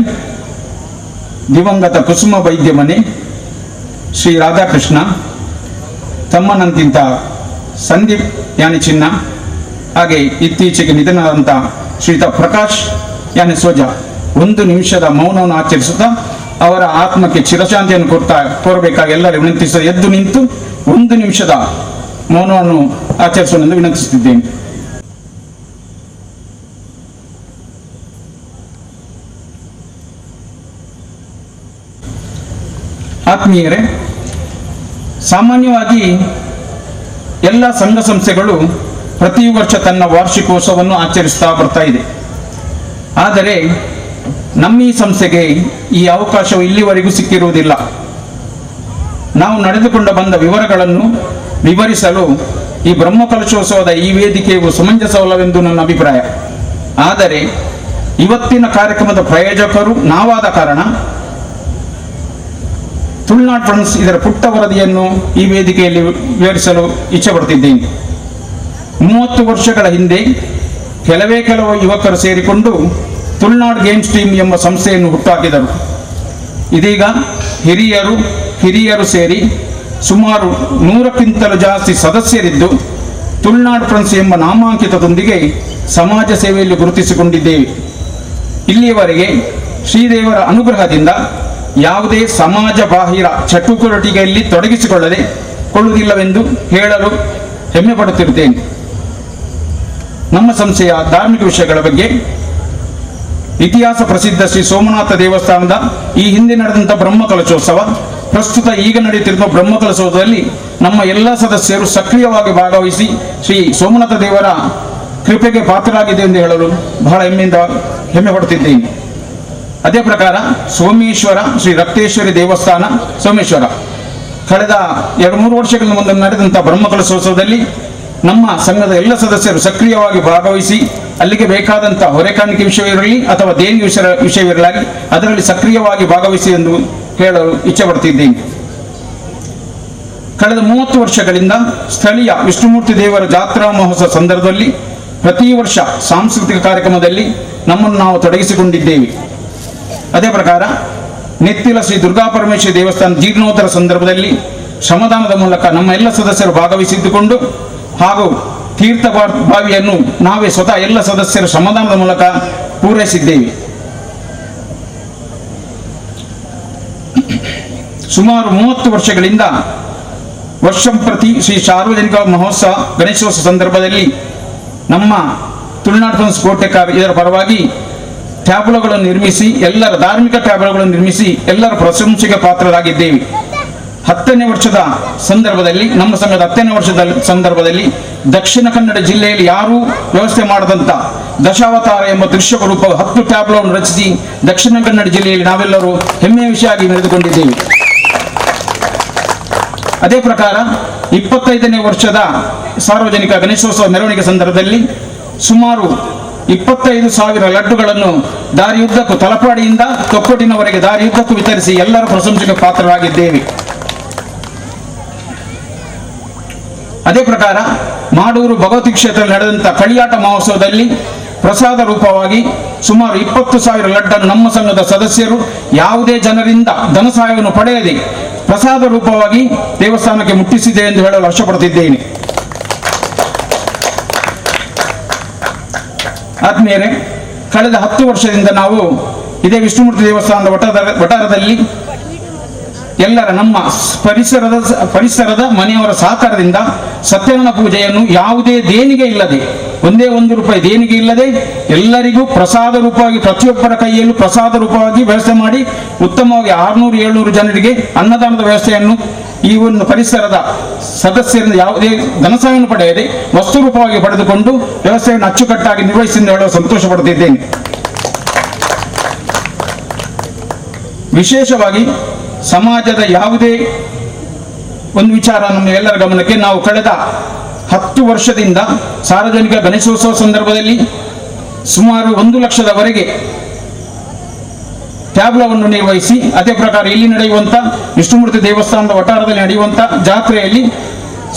ದಿವಂಗತ ಕುಸುಮ ವೈದ್ಯ ಮನೆ ಶ್ರೀ ರಾಧಾಕೃಷ್ಣ, ತಮ್ಮನಂತಿಂತ ಸಂದೀಪ್ ಯಾನಿ ಚಿನ್ನ, ಹಾಗೆ ಇತ್ತೀಚೆಗೆ ನಿಧನರಾದಂಥ ಶ್ರೀಯುತ ಪ್ರಕಾಶ್ ಯಾನಿ ಸೋಜಾ 1 ನಿಮಿಷದ ಮೌನವನ್ನು ಆಚರಿಸುತ್ತಾ ಅವರ ಆತ್ಮಕ್ಕೆ ಚಿರಶಾಂತಿಯನ್ನು ಕೋರಬೇಕಾಗಿ ಎಲ್ಲರೂ ವಿನಂತಿಸ ಎದ್ದು ನಿಂತು 1 ನಿಮಿಷದ ಮೌನವನ್ನು ಆಚರಿಸುವಂತೆ ವಿನಂತಿಸುತ್ತಿದ್ದೇನೆ. ಆತ್ಮೀಯರೇ, ಸಾಮಾನ್ಯವಾಗಿ ಎಲ್ಲ ಸಂಘ ಸಂಸ್ಥೆಗಳು ಪ್ರತಿ ವರ್ಷ ತನ್ನ ವಾರ್ಷಿಕೋತ್ಸವವನ್ನು ಆಚರಿಸ್ತಾ ಬರ್ತಾ ಇದೆ. ಆದರೆ ನಮ್ಮ ಈ ಸಂಸ್ಥೆಗೆ ಈ ಅವಕಾಶವು ಇಲ್ಲಿವರೆಗೂ ಸಿಕ್ಕಿರುವುದಿಲ್ಲ. ನಾವು ನಡೆದುಕೊಂಡು ಬಂದ ವಿವರಗಳನ್ನು ವಿವರಿಸಲು ಈ ಬ್ರಹ್ಮಕಲಶೋತ್ಸವದ ಈ ವೇದಿಕೆಯು ಸಮಂಜಸವಲ್ಲವೆಂದು ನನ್ನ ಅಭಿಪ್ರಾಯ. ಆದರೆ ಇವತ್ತಿನ ಕಾರ್ಯಕ್ರಮದ ಪ್ರಾಯೋಜಕರು ನಾವಾದ ಕಾರಣ ತುಳುನಾಡು ಫ್ರೆಂಡ್ಸ್ ಇದರ ಪುಟ್ಟ ವರದಿಯನ್ನು ಈ ವೇದಿಕೆಯಲ್ಲಿ ವಿವರಿಸಲು ಇಚ್ಛೆ ಪಡ್ತಿದ್ದೇನೆ. 30 ವರ್ಷಗಳ ಹಿಂದೆ ಕೆಲವು ಯುವಕರು ಸೇರಿಕೊಂಡು ತುಳುನಾಡು ಗೇಮ್ಸ್ ಟೀಮ್ ಎಂಬ ಸಂಸ್ಥೆಯನ್ನು ಹುಟ್ಟುಹಾಕಿದರು. ಇದೀಗ ಹಿರಿಯರು ಸೇರಿ ಸುಮಾರು 100ಕ್ಕಿಂತಲೂ ಜಾಸ್ತಿ ಸದಸ್ಯರಿದ್ದು ತುಳುನಾಡು ಫ್ರೆಂಡ್ಸ್ ಎಂಬ ನಾಮಾಂಕಿತದೊಂದಿಗೆ ಸಮಾಜ ಸೇವೆಯಲ್ಲಿ ಗುರುತಿಸಿಕೊಂಡಿದ್ದೇವೆ. ಇಲ್ಲಿಯವರೆಗೆ ಶ್ರೀದೇವರ ಅನುಗ್ರಹದಿಂದ ಯಾವುದೇ ಸಮಾಜ ಬಾಹಿರ ಚಟುವಟಿಕೆಯಲ್ಲಿ ತೊಡಗಿಸಿಕೊಳ್ಳುವುದಿಲ್ಲವೆಂದು ಹೇಳಲು ಹೆಮ್ಮೆ ಪಡುತ್ತಿರುತ್ತೇನೆ. ನಮ್ಮ ಸಂಸ್ಥೆಯ ಧಾರ್ಮಿಕ ವಿಷಯಗಳ ಬಗ್ಗೆ ಇತಿಹಾಸ ಪ್ರಸಿದ್ಧ ಶ್ರೀ ಸೋಮನಾಥ ದೇವಸ್ಥಾನದ ಈ ಹಿಂದೆ ನಡೆದಂಥ ಬ್ರಹ್ಮಕಲಶೋತ್ಸವ, ಪ್ರಸ್ತುತ ಈಗ ನಡೆಯುತ್ತಿರುವ ಬ್ರಹ್ಮಕಲಶೋತ್ಸವದಲ್ಲಿ ನಮ್ಮ ಎಲ್ಲ ಸದಸ್ಯರು ಸಕ್ರಿಯವಾಗಿ ಭಾಗವಹಿಸಿ ಶ್ರೀ ಸೋಮನಾಥ ದೇವರ ಕೃಪೆಗೆ ಪಾತ್ರರಾಗಿದೆ ಎಂದು ಹೇಳಲು ಬಹಳ ಹೆಮ್ಮೆ ಪಡುತ್ತಿದ್ದೇನೆ. ಅದೇ ಪ್ರಕಾರ ಸೋಮೇಶ್ವರ ಶ್ರೀ ರಕ್ತೇಶ್ವರಿ ದೇವಸ್ಥಾನ ಸೋಮೇಶ್ವರ ಕಳೆದ 2-3 ವರ್ಷಗಳ ಮುಂದೆ ನಡೆದಂಥ ಬ್ರಹ್ಮಕಲಶೋತ್ಸವದಲ್ಲಿ ನಮ್ಮ ಸಂಘದ ಎಲ್ಲ ಸದಸ್ಯರು ಸಕ್ರಿಯವಾಗಿ ಭಾಗವಹಿಸಿ ಅಲ್ಲಿಗೆ ಬೇಕಾದಂಥ ಹೊರೆಕಾಣಿಕೆ ವಿಷಯವಿರಲಿ ಅಥವಾ ದೇಣಿಗೆ ವಿಷಯವಿರಲಿ ಅದರಲ್ಲಿ ಸಕ್ರಿಯವಾಗಿ ಭಾಗವಹಿಸಿ ಎಂದು ಹೇಳಲು ಇಚ್ಛೆ ಪಡ್ತಿದ್ದೇನೆ. ಕಳೆದ 30 ವರ್ಷಗಳಿಂದ ಸ್ಥಳೀಯ ವಿಷ್ಣುಮೂರ್ತಿ ದೇವರ ಜಾತ್ರಾ ಮಹೋತ್ಸವ ಸಂದರ್ಭದಲ್ಲಿ ಪ್ರತಿ ವರ್ಷ ಸಾಂಸ್ಕೃತಿಕ ಕಾರ್ಯಕ್ರಮದಲ್ಲಿ ನಮ್ಮನ್ನು ನಾವು ತೊಡಗಿಸಿಕೊಂಡಿದ್ದೇವೆ. ಅದೇ ಪ್ರಕಾರ ನೆತ್ತಿಲ ಶ್ರೀ ದುರ್ಗಾಪರಮೇಶ್ವರಿ ದೇವಸ್ಥಾನ ಜೀರ್ಣೋತ್ತರ ಸಂದರ್ಭದಲ್ಲಿ ಶ್ರಮದಾನದ ಮೂಲಕ ನಮ್ಮ ಎಲ್ಲ ಸದಸ್ಯರು ಭಾಗವಹಿಸಿದ್ದುಕೊಂಡು ಹಾಗೂ ತೀರ್ಥ ಬಾವಿಯನ್ನು ನಾವೇ ಸ್ವತಃ ಎಲ್ಲ ಸದಸ್ಯರು ಶ್ರಮದಾನದ ಮೂಲಕ ಪೂರೈಸಿದ್ದೇವೆ. ಸುಮಾರು 30 ವರ್ಷಗಳಿಂದ ವರ್ಷಂಪ್ರತಿ ಶ್ರೀ ಸಾರ್ವಜನಿಕ ಮಹೋತ್ಸವ ಗಣೇಶೋತ್ಸವ ಸಂದರ್ಭದಲ್ಲಿ ನಮ್ಮ ತುಳುನಾಡು ಫ್ರೆಂಡ್ಸ್ ಕೋಟೆಕಾರ್ ಇದರ ಪರವಾಗಿ ಟ್ಯಾಬ್ಲೋಗಳನ್ನು ನಿರ್ಮಿಸಿ ಎಲ್ಲರ ಧಾರ್ಮಿಕ ಟ್ಯಾಬ್ಲೋಗಳನ್ನು ನಿರ್ಮಿಸಿ ಎಲ್ಲರ ಪ್ರಶಂಸೆಗೆ ಪಾತ್ರರಾಗಿದ್ದೇವೆ. 10ನೇ ವರ್ಷದ ಸಂದರ್ಭದಲ್ಲಿ, ನಮ್ಮ ಸಂಘದ 10ನೇ ವರ್ಷದ ಸಂದರ್ಭದಲ್ಲಿ ದಕ್ಷಿಣ ಕನ್ನಡ ಜಿಲ್ಲೆಯಲ್ಲಿ ಯಾರೂ ವ್ಯವಸ್ಥೆ ಮಾಡದಂತ ದಶಾವತಾರ ಎಂಬ ದೃಶ್ಯ ರೂಪ 10 ಟ್ಯಾಬ್ಲೋವನ್ನು ರಚಿಸಿ ದಕ್ಷಿಣ ಕನ್ನಡ ಜಿಲ್ಲೆಯಲ್ಲಿ ನಾವೆಲ್ಲರೂ ಹೆಮ್ಮೆಯ ವಿಷಯವಾಗಿ ನಡೆದುಕೊಂಡಿದ್ದೇವೆ. ಅದೇ ಪ್ರಕಾರ 25ನೇ ವರ್ಷದ ಸಾರ್ವಜನಿಕ ಗಣೇಶೋತ್ಸವ ಮೆರವಣಿಗೆ ಸಂದರ್ಭದಲ್ಲಿ ಸುಮಾರು 25,000 ಲಡ್ಡುಗಳನ್ನು ದಾರಿಯುದ್ದಕ್ಕೂ, ತಲಪಾಡಿಯಿಂದ ತೊಕ್ಕೊಟ್ಟಿನವರೆಗೆ ದಾರಿಯುದ್ದಕ್ಕೂ ವಿತರಿಸಿ ಎಲ್ಲರ ಪ್ರಶಂಸೆಗೆ ಪಾತ್ರರಾಗಿದ್ದೇವೆ. ಅದೇ ಪ್ರಕಾರ ಮಾಡೂರು ಭಗವತಿ ಕ್ಷೇತ್ರದಲ್ಲಿ ನಡೆದಂಥ ಕಳಿಯಾಟ ಮಹೋತ್ಸವದಲ್ಲಿ ಪ್ರಸಾದ ರೂಪವಾಗಿ ಸುಮಾರು 20,000 ಲಡ್ಡನ್ನು ನಮ್ಮ ಸಂಘದ ಸದಸ್ಯರು ಯಾವುದೇ ಜನರಿಂದ ಧನ ಸಹಾಯವನ್ನು ಪಡೆಯದೆ ಪ್ರಸಾದ ರೂಪವಾಗಿ ದೇವಸ್ಥಾನಕ್ಕೆ ಮುಟ್ಟಿಸಿದೆ ಎಂದು ಹೇಳಲು ಹರ್ಷಪಡುತ್ತಿದ್ದೇನೆ. ಆದ್ಮೇಲೆ ಕಳೆದ 10 ವರ್ಷದಿಂದ ನಾವು ಇದೇ ವಿಷ್ಣುಮೂರ್ತಿ ದೇವಸ್ಥಾನದ ವಠಾರದಲ್ಲಿ ಎಲ್ಲರ ನಮ್ಮ ಪರಿಸರದ ಮನೆಯವರ ಸಹಕಾರದಿಂದ ಸತ್ಯನಾರಾಯಣ ಪೂಜೆಯನ್ನು ಯಾವುದೇ ದೇಣಿಗೆ ಇಲ್ಲದೆ, ಒಂದೇ 1 ರೂಪಾಯಿ ದೇಣಿಗೆ ಇಲ್ಲದೆ ಎಲ್ಲರಿಗೂ ಪ್ರಸಾದ ರೂಪವಾಗಿ, ಪ್ರತಿಯೊಬ್ಬರ ಕೈಯಲ್ಲೂ ಪ್ರಸಾದ ರೂಪವಾಗಿ ವ್ಯವಸ್ಥೆ ಮಾಡಿ ಉತ್ತಮವಾಗಿ 600-700 ಜನರಿಗೆ ಅನ್ನದಾನದ ವ್ಯವಸ್ಥೆಯನ್ನು ಈ ಒಂದು ಪರಿಸರದ ಸದಸ್ಯರಿಂದ ಯಾವುದೇ ಧನಸಹಾಯವನ್ನು ಪಡೆಯದೆ ವಸ್ತು ರೂಪವಾಗಿ ಪಡೆದುಕೊಂಡು ವ್ಯವಸ್ಥೆಯನ್ನು ಅಚ್ಚುಕಟ್ಟಾಗಿ ನಿರ್ವಹಿಸಿದ ಹೇಳಲು ಸಂತೋಷ ಪಡುತ್ತಿದ್ದೇನೆ. ವಿಶೇಷವಾಗಿ ಸಮಾಜದ ಯಾವುದೇ ಒಂದು ವಿಚಾರ ನಮ್ಮ ಎಲ್ಲರ ಗಮನಕ್ಕೆ, ನಾವು ಕಳೆದ 10 ವರ್ಷದಿಂದ ಸಾರ್ವಜನಿಕ ಗಣೇಶೋತ್ಸವ ಸಂದರ್ಭದಲ್ಲಿ ಸುಮಾರು 1 ಲಕ್ಷದವರೆಗೆ ಟ್ಯಾಬ್ಲೋವನ್ನು ನಿರ್ವಹಿಸಿ, ಅದೇ ಪ್ರಕಾರ ಇಲ್ಲಿ ನಡೆಯುವಂಥ ವಿಷ್ಣುಮೂರ್ತಿ ದೇವಸ್ಥಾನದ ವಠಾರದಲ್ಲಿ ನಡೆಯುವಂಥ ಜಾತ್ರೆಯಲ್ಲಿ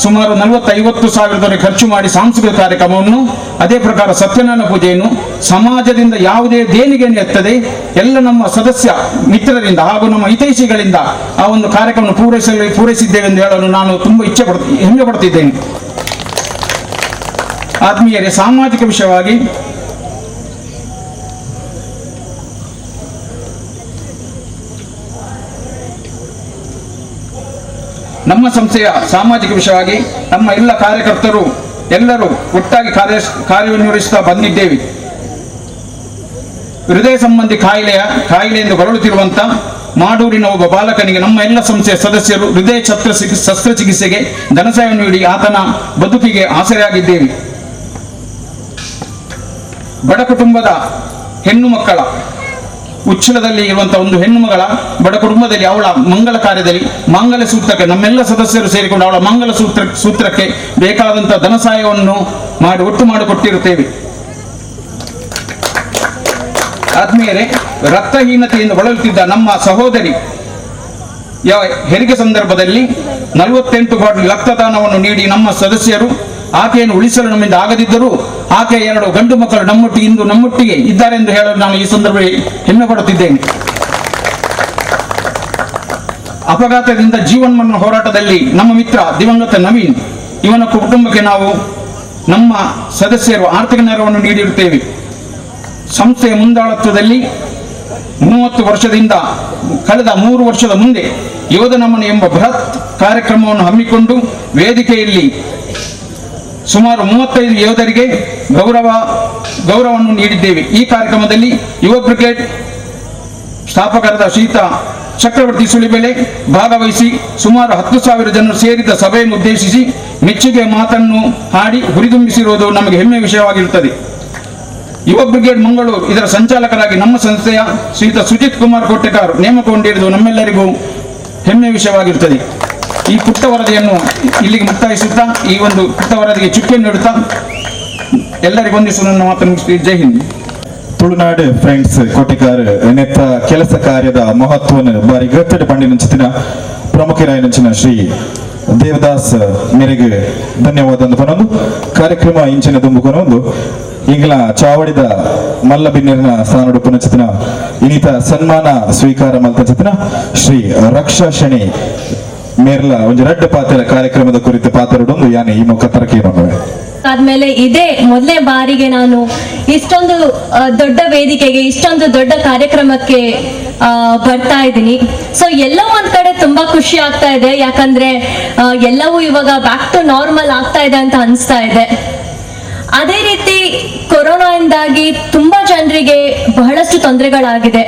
ಸುಮಾರು 40-50 ಸಾವಿರದವರೆಗೆ ಖರ್ಚು ಮಾಡಿ ಸಾಂಸ್ಕೃತಿಕ ಕಾರ್ಯಕ್ರಮವನ್ನು, ಅದೇ ಪ್ರಕಾರ ಸತ್ಯನಾರಾಯಣ ಪೂಜೆಯನ್ನು ಸಮಾಜದಿಂದ ಯಾವುದೇ ದೇಣಿಗೆಯನ್ನು ಎತ್ತದೆ ಎಲ್ಲ ನಮ್ಮ ಸದಸ್ಯ ಮಿತ್ರರಿಂದ ಹಾಗೂ ನಮ್ಮ ಹಿತೈಷಿಗಳಿಂದ ಆ ಒಂದು ಕಾರ್ಯಕ್ರಮ ಪೂರೈಸಿದ್ದೇವೆ ಎಂದು ಹೇಳಲು ನಾನು ತುಂಬ ಹೆಮ್ಮೆ ಪಡ್ತಿದ್ದೇನೆ. ಆತ್ಮೀಯರೇ, ಸಾಮಾಜಿಕ ವಿಷಯವಾಗಿ ನಮ್ಮ ಸಂಸ್ಥೆಯ ಸಾಮಾಜಿಕ ವಿಷಯವಾಗಿ ನಮ್ಮ ಎಲ್ಲ ಕಾರ್ಯಕರ್ತರು ಎಲ್ಲರೂ ಒಟ್ಟಾಗಿ ಕಾರ್ಯನಿರ್ವಹಿಸುತ್ತಾ ಬಂದಿದ್ದೇವೆ. ಹೃದಯ ಸಂಬಂಧಿ ಕಾಯಿಲೆಯಿಂದ ಬಳಲುತ್ತಿರುವಂತ ಮಾಡೂರಿನ ಒಬ್ಬ ಬಾಲಕನಿಗೆ ನಮ್ಮ ಎಲ್ಲ ಸಂಸ್ಥೆಯ ಸದಸ್ಯರು ಹೃದಯ ಶಸ್ತ್ರಚಿಕಿತ್ಸೆಗೆ ಧನಸಹಾಯವನ್ನು ನೀಡಿ ಆತನ ಬದುಕಿಗೆ ಆಸರೆಯಾಗಿದ್ದೇವೆ. ಬಡ ಕುಟುಂಬದ ಹೆಣ್ಣು ಮಕ್ಕಳ ಉಚ್ಛಲದಲ್ಲಿ ಇರುವಂತಹ ಒಂದು ಹೆಣ್ಣು ಮಗಳ ಬಡ ಕುಟುಂಬದಲ್ಲಿ ಅವಳ ಮಂಗಲ ಕಾರ್ಯದಲ್ಲಿ ಮಂಗಲ ಸೂತ್ರಕ್ಕೆ ನಮ್ಮೆಲ್ಲ ಸದಸ್ಯರು ಸೇರಿಕೊಂಡು ಅವಳ ಮಂಗಲ ಸೂತ್ರಕ್ಕೆ ಬೇಕಾದಂತಹ ಧನ ಸಹಾಯವನ್ನು ಒಟ್ಟು ಮಾಡಿಕೊಟ್ಟಿರುತ್ತೇವೆ. ಆದ್ಮೇಲೆ ರಕ್ತಹೀನತೆಯಿಂದ ಬಳಲುತ್ತಿದ್ದ ನಮ್ಮ ಸಹೋದರಿ ಹೆರಿಗೆ ಸಂದರ್ಭದಲ್ಲಿ 48 ಬಾಟಲ್ ರಕ್ತದಾನವನ್ನು ನೀಡಿ ನಮ್ಮ ಸದಸ್ಯರು ಆಕೆಯನ್ನು ಉಳಿಸಲು ನಮ್ಮಿಂದ ಆಗದಿದ್ದರೂ ಆಕೆಯ 2 ಗಂಡು ಮಕ್ಕಳು ನಮ್ಮೊಟ್ಟಿಗೆ ಇದ್ದಾರೆ ಎಂದು ಹೇಳಲು ನಾನು ಈ ಸಂದರ್ಭದಲ್ಲಿ ಹೆಮ್ಮೆ ಪಡುತ್ತಿದ್ದೇನೆ. ಅಪಘಾತದಿಂದ ಜೀವನ್ಮರಣ ಹೋರಾಟದಲ್ಲಿ ನಮ್ಮ ಮಿತ್ರ ದಿವಂಗತ ನವೀನ್ ಇವನ ಕುಟುಂಬಕ್ಕೆ ನಾವು ನಮ್ಮ ಸದಸ್ಯರು ಆರ್ಥಿಕ ನೆರವನ್ನು ನೀಡಿರುತ್ತೇವೆ. ಸಂಸ್ಥೆಯ ಮುಂದಾಳತ್ವದಲ್ಲಿ 30 ವರ್ಷದಿಂದ ಕಳೆದ 3 ವರ್ಷದ ಮುಂದೆ ಯೋಧ ನಮನ ಎಂಬ ಬೃಹತ್ ಕಾರ್ಯಕ್ರಮವನ್ನು ಹಮ್ಮಿಕೊಂಡು ವೇದಿಕೆಯಲ್ಲಿ ಸುಮಾರು 35 ಯೋಧರಿಗೆ ಗೌರವವನ್ನು ನೀಡಿದ್ದೇವೆ. ಈ ಕಾರ್ಯಕ್ರಮದಲ್ಲಿ ಯುವ ಬ್ರಿಗೇಡ್ ಸ್ಥಾಪಕರಾದ ಶ್ರೀಯುತ ಚಕ್ರವರ್ತಿ ಸುಳಿಬೆಲೆ ಭಾಗವಹಿಸಿ ಸುಮಾರು 10,000 ಜನರು ಸೇರಿದ ಸಭೆಯನ್ನು ಉದ್ದೇಶಿಸಿ ಮೆಚ್ಚುಗೆ ಮಾತನ್ನು ಹಾಡಿ ಹುರಿದುಂಬಿಸಿರುವುದು ನಮಗೆ ಹೆಮ್ಮೆಯ ವಿಷಯವಾಗಿರುತ್ತದೆ. ಯುವ ಬ್ರಿಗೇಡ್ ಮಂಗಳೂರು ಇದರ ಸಂಚಾಲಕರಾಗಿ ನಮ್ಮ ಸಂಸ್ಥೆಯ ಶ್ರೀಯುತ ಸುಜಿತ್ ಕುಮಾರ್ ಕೋಟೆಕಾರ್ ನೇಮಕಗೊಂಡಿರುವುದು ನಮ್ಮೆಲ್ಲರಿಗೂ ಹೆಮ್ಮೆಯ ವಿಷಯವಾಗಿರುತ್ತದೆ. ಈ ಪುಟ್ಟ ವರದಿಯನ್ನು ಇಲ್ಲಿಗೆ ಮುಕ್ತಾಯಿಸುತ್ತಾ ಈ ಒಂದು ಪುಟ್ಟ ವರದಿಗೆ ಚುಕ್ಕೆಯನ್ನು ನೀಡುತ್ತಾ ಎಲ್ಲರಿಗೂ ಒಂದಿಷ್ಟು ನನ್ನ ಮಾತನ್ನು ಮುಗಿಸ್ತೀವಿ. ಜೈ ಹಿಂದ್. ತುಳುನಾಡು ಫ್ರೆಂಡ್ಸ್ ಕೋಟಿಕಾರ್ ನೆತ್ತ ಕೆಲಸ ಕಾರ್ಯದ ಮಹತ್ವವನ್ನು ಬಾರಿ ಗತ್ತಡೆ ಪಂಡಿನ ಪ್ರಮುಖರಾಯನಂಚಿನ ಶ್ರೀ ದೇವದಾಸ್ ಮೇರೆಗೆ ಧನ್ಯವಾದ ಪನೊಂದು ಕಾರ್ಯಕ್ರಮ ಇಂಚಿನ ದುಂಬುಕೊನೊಂದು ಇಂಗ್ಲ ಚಾವಡಿದ ಮಲ್ಲಬಿನ್ನೆರಿನ ಸ್ಥಾನಡು ಪುನಚಿತನ ಇನ್ನಿತ ಸನ್ಮಾನ ಸ್ವೀಕಾರ ಮಲ್ತಚಿತನ ಶ್ರೀ ರಕ್ಷಾ ಶಣಿ ಮೇರ್ಲ ಒಂದು ರಡ್ಡ ಪಾತ್ರ ಕಾರ್ಯಕ್ರಮದ ಕುರಿತು ಪಾತ್ರಡೊಂದು ಯಾನೆ ಈ ಮುಖತರಕ್ಕೆ ಆದ್ಮೇಲೆ ಇದೇ ಮೊದಲನೇ ಬಾರಿಗೆ ನಾನು ಇಷ್ಟೊಂದು ದೊಡ್ಡ ವೇದಿಕೆಗೆ ಇಷ್ಟೊಂದು ದೊಡ್ಡ ಕಾರ್ಯಕ್ರಮಕ್ಕೆ ಬರ್ತಾ ಇದ್ದೀನಿ. ಸೊ ಎಲ್ಲೋ ಒಂದ್ ಕಡೆ ತುಂಬಾ ಖುಷಿ ಆಗ್ತಾ ಇದೆ, ಯಾಕಂದ್ರೆ ಎಲ್ಲವೂ ಇವಾಗ ಬ್ಯಾಕ್ ಟು ನಾರ್ಮಲ್ ಆಗ್ತಾ ಇದೆ ಅಂತ ಅನಿಸ್ತಾ ಇದೆ. ಅದೇ ರೀತಿ ಕೊರೋನಾದಿಂದಾಗಿ ತುಂಬಾ ಜನರಿಗೆ ಬಹಳಷ್ಟು ತೊಂದರೆಗಳಾಗಿದೆ.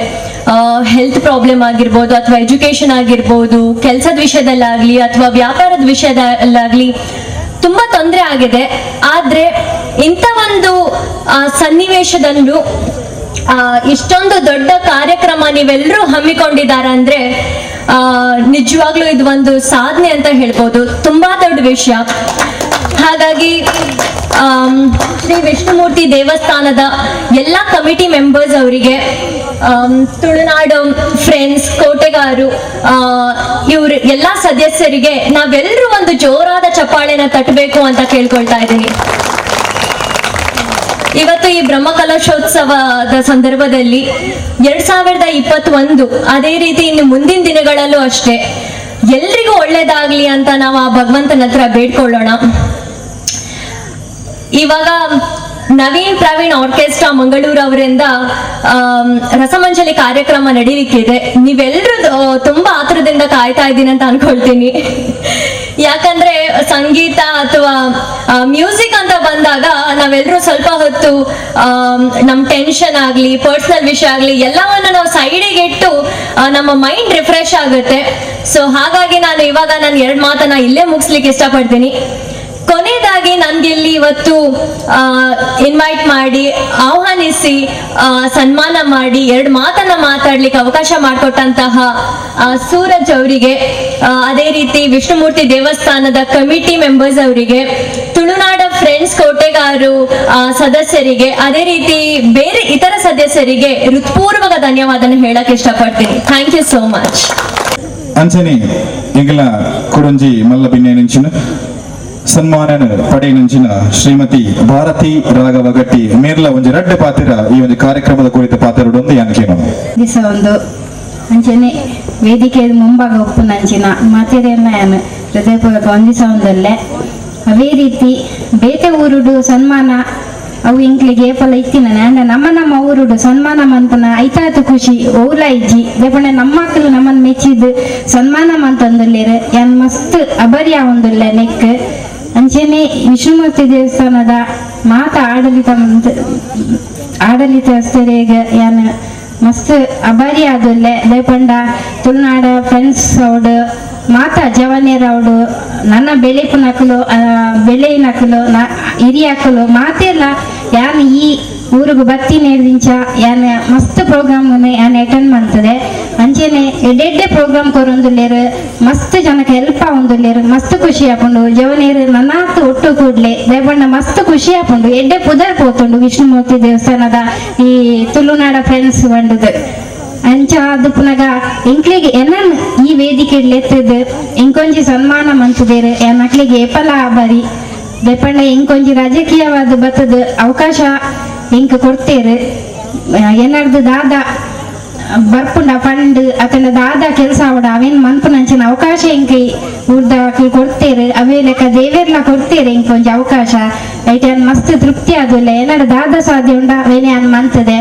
ಹೆಲ್ತ್ ಪ್ರಾಬ್ಲಮ್ ಆಗಿರ್ಬೋದು ಅಥವಾ ಎಜುಕೇಶನ್ ಆಗಿರ್ಬೋದು, ಕೆಲಸದ ವಿಷಯದಲ್ಲಾಗ್ಲಿ ಅಥವಾ ವ್ಯಾಪಾರದ ವಿಷಯದಲ್ಲಾಗ್ಲಿ ತುಂಬಾ ತೊಂದರೆ ಆಗಿದೆ. ಆದ್ರೆ ಇಂಥ ಒಂದು ಸನ್ನಿವೇಶದಲ್ಲೂ ಇಷ್ಟೊಂದು ದೊಡ್ಡ ಕಾರ್ಯಕ್ರಮ ನೀವೆಲ್ಲರೂ ಹಮ್ಮಿಕೊಂಡಿದ್ದಾರೆ ಅಂದ್ರೆ ನಿಜವಾಗ್ಲೂ ಇದು ಒಂದು ಸಾಧನೆ ಅಂತ ಹೇಳ್ಬೋದು, ತುಂಬಾ ದೊಡ್ಡ ವಿಷಯ. ಹಾಗಾಗಿ ಶ್ರೀ ವಿಷ್ಣುಮೂರ್ತಿ ದೇವಸ್ಥಾನದ ಎಲ್ಲ ಕಮಿಟಿ ಮೆಂಬರ್ಸ್ ಅವರಿಗೆ, ತುಳುನಾಡು ಫ್ರೆಂಡ್ಸ್, ಕೋಟೆಗಾರು, ಇವ್ರ ಎಲ್ಲ ಸದಸ್ಯರಿಗೆ ನಾವೆಲ್ಲರೂ ಒಂದು ಜೋರಾದ ಚಪ್ಪಾಳೆನ ತಟ್ಟಬೇಕು ಅಂತ ಕೇಳ್ಕೊಳ್ತಾ ಇದ್ದೀನಿ. ಇವತ್ತು ಈ ಬ್ರಹ್ಮಕಲಶೋತ್ಸವದ ಸಂದರ್ಭದಲ್ಲಿ 2021 ಅದೇ ರೀತಿ ಇನ್ನು ಮುಂದಿನ ದಿನಗಳಲ್ಲೂ ಅಷ್ಟೇ ಎಲ್ರಿಗೂ ಒಳ್ಳೇದಾಗ್ಲಿ ಅಂತ ನಾವು ಆ ಭಗವಂತನ ಹತ್ರ ಬೇಡ್ಕೊಳ್ಳೋಣ. ಇವಾಗ ನವೀನ್ ಪ್ರವೀಣ್ ಆರ್ಕೆಸ್ಟ್ರಾ ಮಂಗಳೂರು ಅವರಿಂದ ರಸಮಂಜಲಿ ಕಾರ್ಯಕ್ರಮ ನಡೀಲಿಕ್ಕಿದೆ. ನೀವೆಲ್ಲರೂ ತುಂಬಾ ಆತುರದಿಂದ ಕಾಯ್ತಾ ಇದ್ದೀನಿ ಅಂತ ಅನ್ಕೊಳ್ತೀನಿ. ಯಾಕಂದ್ರೆ ಸಂಗೀತ ಅಥವಾ ಮ್ಯೂಸಿಕ್ ಅಂತ ಬಂದಾಗ ನಾವೆಲ್ಲರೂ ಸ್ವಲ್ಪ ಹೊತ್ತು ನಮ್ಮ ಟೆನ್ಷನ್ ಆಗ್ಲಿ, ಪರ್ಸನಲ್ ವಿಷಯ ಆಗ್ಲಿ ಎಲ್ಲವನ್ನ ನಾವು ಸೈಡಿಗೆ ಇಟ್ಟು ನಮ್ಮ ಮೈಂಡ್ ರಿಫ್ರೆಶ್ ಆಗುತ್ತೆ. ಸೊ ಹಾಗಾಗಿ ನಾನು ಇವಾಗ ನಾನು 2 ಮಾತನ್ನ ಇಲ್ಲೇ ಮುಗಿಸ್ಲಿಕ್ಕೆ ಇಷ್ಟಪಡ್ತೀನಿ. ಕೊನೆಯದಾಗಿ ನನ್ಗೆ ಇಲ್ಲಿ ಇವತ್ತು ಇನ್ವೈಟ್ ಮಾಡಿ ಆಹ್ವಾನಿಸಿ ಸನ್ಮಾನ ಮಾಡಿ 2 ಮಾತನ್ನ ಮಾತಾಡ್ಲಿಕ್ಕೆ ಅವಕಾಶ ಮಾಡಿಕೊಟ್ಟಂತಹ ಸೂರಜ್ ಅವರಿಗೆ, ಅದೇ ರೀತಿ ವಿಷ್ಣುಮೂರ್ತಿ ದೇವಸ್ಥಾನದ ಕಮಿಟಿ ಮೆಂಬರ್ಸ್ ಅವರಿಗೆ, ತುಳುನಾಡ ಫ್ರೆಂಡ್ಸ್ ಕೋಟೆಗಾರು ಸದಸ್ಯರಿಗೆ, ಅದೇ ರೀತಿ ಬೇರೆ ಇತರ ಸದಸ್ಯರಿಗೆ ಹೃತ್ಪೂರ್ವಕ ಧನ್ಯವಾದನ ಹೇಳಕ್ ಇಷ್ಟಪಡ್ತೀನಿ. Thank you so much. ಅಂಚನೆ ಎಂಗಲ ಕೊಡಂಜಿ ಮಲ್ಲ ಬಿನ್ನೆ ನೆಂಚಿನ ಸನ್ಮಾನ ಪಡೆ ನೆಂಚಿನ ಶ್ರೀಮತಿ ಭಾರತಿ ರಾಘವ ಗಟ್ಟಿ ಮೇರ್ಲ ಒಂಜಿ ರಡ್ಡ ಪಾತ್ರ ಈ ಒಂದು ಕಾರ್ಯಕ್ರಮದ ಕುರಿತ ಪಾತ್ರಡೊಂದು ಯಾನ್ಕೇನು ದಿವಸ ಒಂದು ಅಂಚನೆ ವೇದಿಕೆ ಮುಂಭಾಗ ಉಪ್ಪು ನಂಚಿನ ಮಾತೆರೆಯನ್ನ ನಾನು ಹೃದಯಪೂರ್ವಕ ಒಂದಿಸೊಂದಲ್ಲೇ. ಅವೇ ರೀತಿ ಬೇತೆ ಊರುಡು ಸನ್ಮಾನ ಅವು ಇಂಕ್ಲಿಗೆ ಏಪಲ ಇತ್ತಿನ ಅಂಡ ನಮ್ಮ ಊರುಡು ಸನ್ಮಾನ ಮಂತನ ಐತಾತು ಖುಷಿ ಓಲ ಇಜ್ಜಿ ದೇಪಂಡ ನಮ್ಮ ಮಕ್ಕಳು ನಮ್ಮನ್ನು ಮೆಚ್ಚಿದ್ದು ಸನ್ಮಾನ ಮಂತಂದುಲ್ಲೇರು ಯಾನ್ ಮಸ್ತ್ ಅಬರ್ಯ ಒಂದುಲ್ಲೆ ನೆಕ್ ಅಂಚೆನೆ ವಿಷ್ಣುಮೂರ್ತಿ ದೇವಸ್ಥಾನದ ಆಡಳಿತಸ್ಥರಿಗೆ ಯಾನ್ ಮಸ್ತ್ ಅಬಾರಿ ಆದುಲ್ಲೆ ದೇಪಂಡ ತುಳುನಾಡ ಫ್ರೆಂಡ್ಸ್ ಅವಡು ಮಾತಾ ಜವನೇರವಡು ನನ್ನ ಬೆಳೆಪು ನಕಲು ಬೆಳೆಯಿನಕಲು ಹಿರಿಯಕಲು ಮಾತೆಲ್ಲ ಯಾನ್ ಈ ಊರಿಗೆ ಬತ್ತಿ ನೇರ್ದಿಂಚ ಯಾನ್ ಮಸ್ತ್ ಪ್ರೋಗ್ರಾಮ್ ಯಾನ್ ಅಟೆಂಡ್ ಮಾಡ್ತದೆ. ಅಂಚೆನೆ ಎಡ್ಡೆ ಪ್ರೋಗ್ರಾಮ್ ಕೊರೊಂದುಲ್ಲೇರು ಮಸ್ತ್ ಜನಕ್ಕೆ ಹೆಲ್ಪ್ ಆವೊಂದುಲ್ಲೇರು ಮಸ್ತ್ ಖುಷಿ ಆಪುಂಡು. ಜವನೇರು ನನ್ನಾತು ಒಟ್ಟು ಕೂಡ್ಲೆ ದೇವಣ್ಣ ಮಸ್ತ್ ಖುಷಿ ಆಪುಂಡು. ಎಡ್ಡೆ ಪುದರ್ ಪೋತುಂಡು ವಿಷ್ಣುಮೂರ್ತಿ ದೇವಸ್ಥಾನದ ಈ ತುಳುನಾಡ ಫ್ರೆಂಡ್ಸ್ ಬಂಡುದು ಅಂಚ ಅದು ಪುನಗ ಇಂಕ್ಲಿಗೆ ಏನನ್ ಈ ವೇದಿಕೆ ಎತ್ತದು ಇಂಕೊಂಜಿ ಸನ್ಮಾನ ಮಂತದೇರು ಮಕ್ಳಿಗೆ ಏಪಲ ಬರಿ ದೇಪಂಡ ಇಂಕೊಂಜಿ ರಾಜಕೀಯವಾದ ಬತ್ತದ ಅವಕಾಶ ಇಂಕ ಕೊಡ್ತೇರು. ಏನಾರ್ದು ದಾದ ಬರ್ಪುಂಡ ಫಂಡ್ ಅತನ ದಾದ ಕೆಲಸ ಅವಡ ಅವೇನ್ ಮನ್ಪುನಂಚಿನ ಅವಕಾಶ ಇಂಕಿ ಊರ್ದ ಕೊಡ್ತೇರು. ಅವೇ ಲೆಕ್ಕ ದೇವೇರ್ಲ ಕೊಡ್ತೇರು ಇಂಕೊಂಜಿ ಅವಕಾಶ ಐತೆ ಅನ್ ಮಸ್ತ್ ತೃಪ್ತಿ ಆದುಲ್ಲ. ಏನಾರ ದಾದ ಸಾಧ್ಯ ಉಂಡ ಅವೇನೆ ಅನ್ ಮಂತದೆ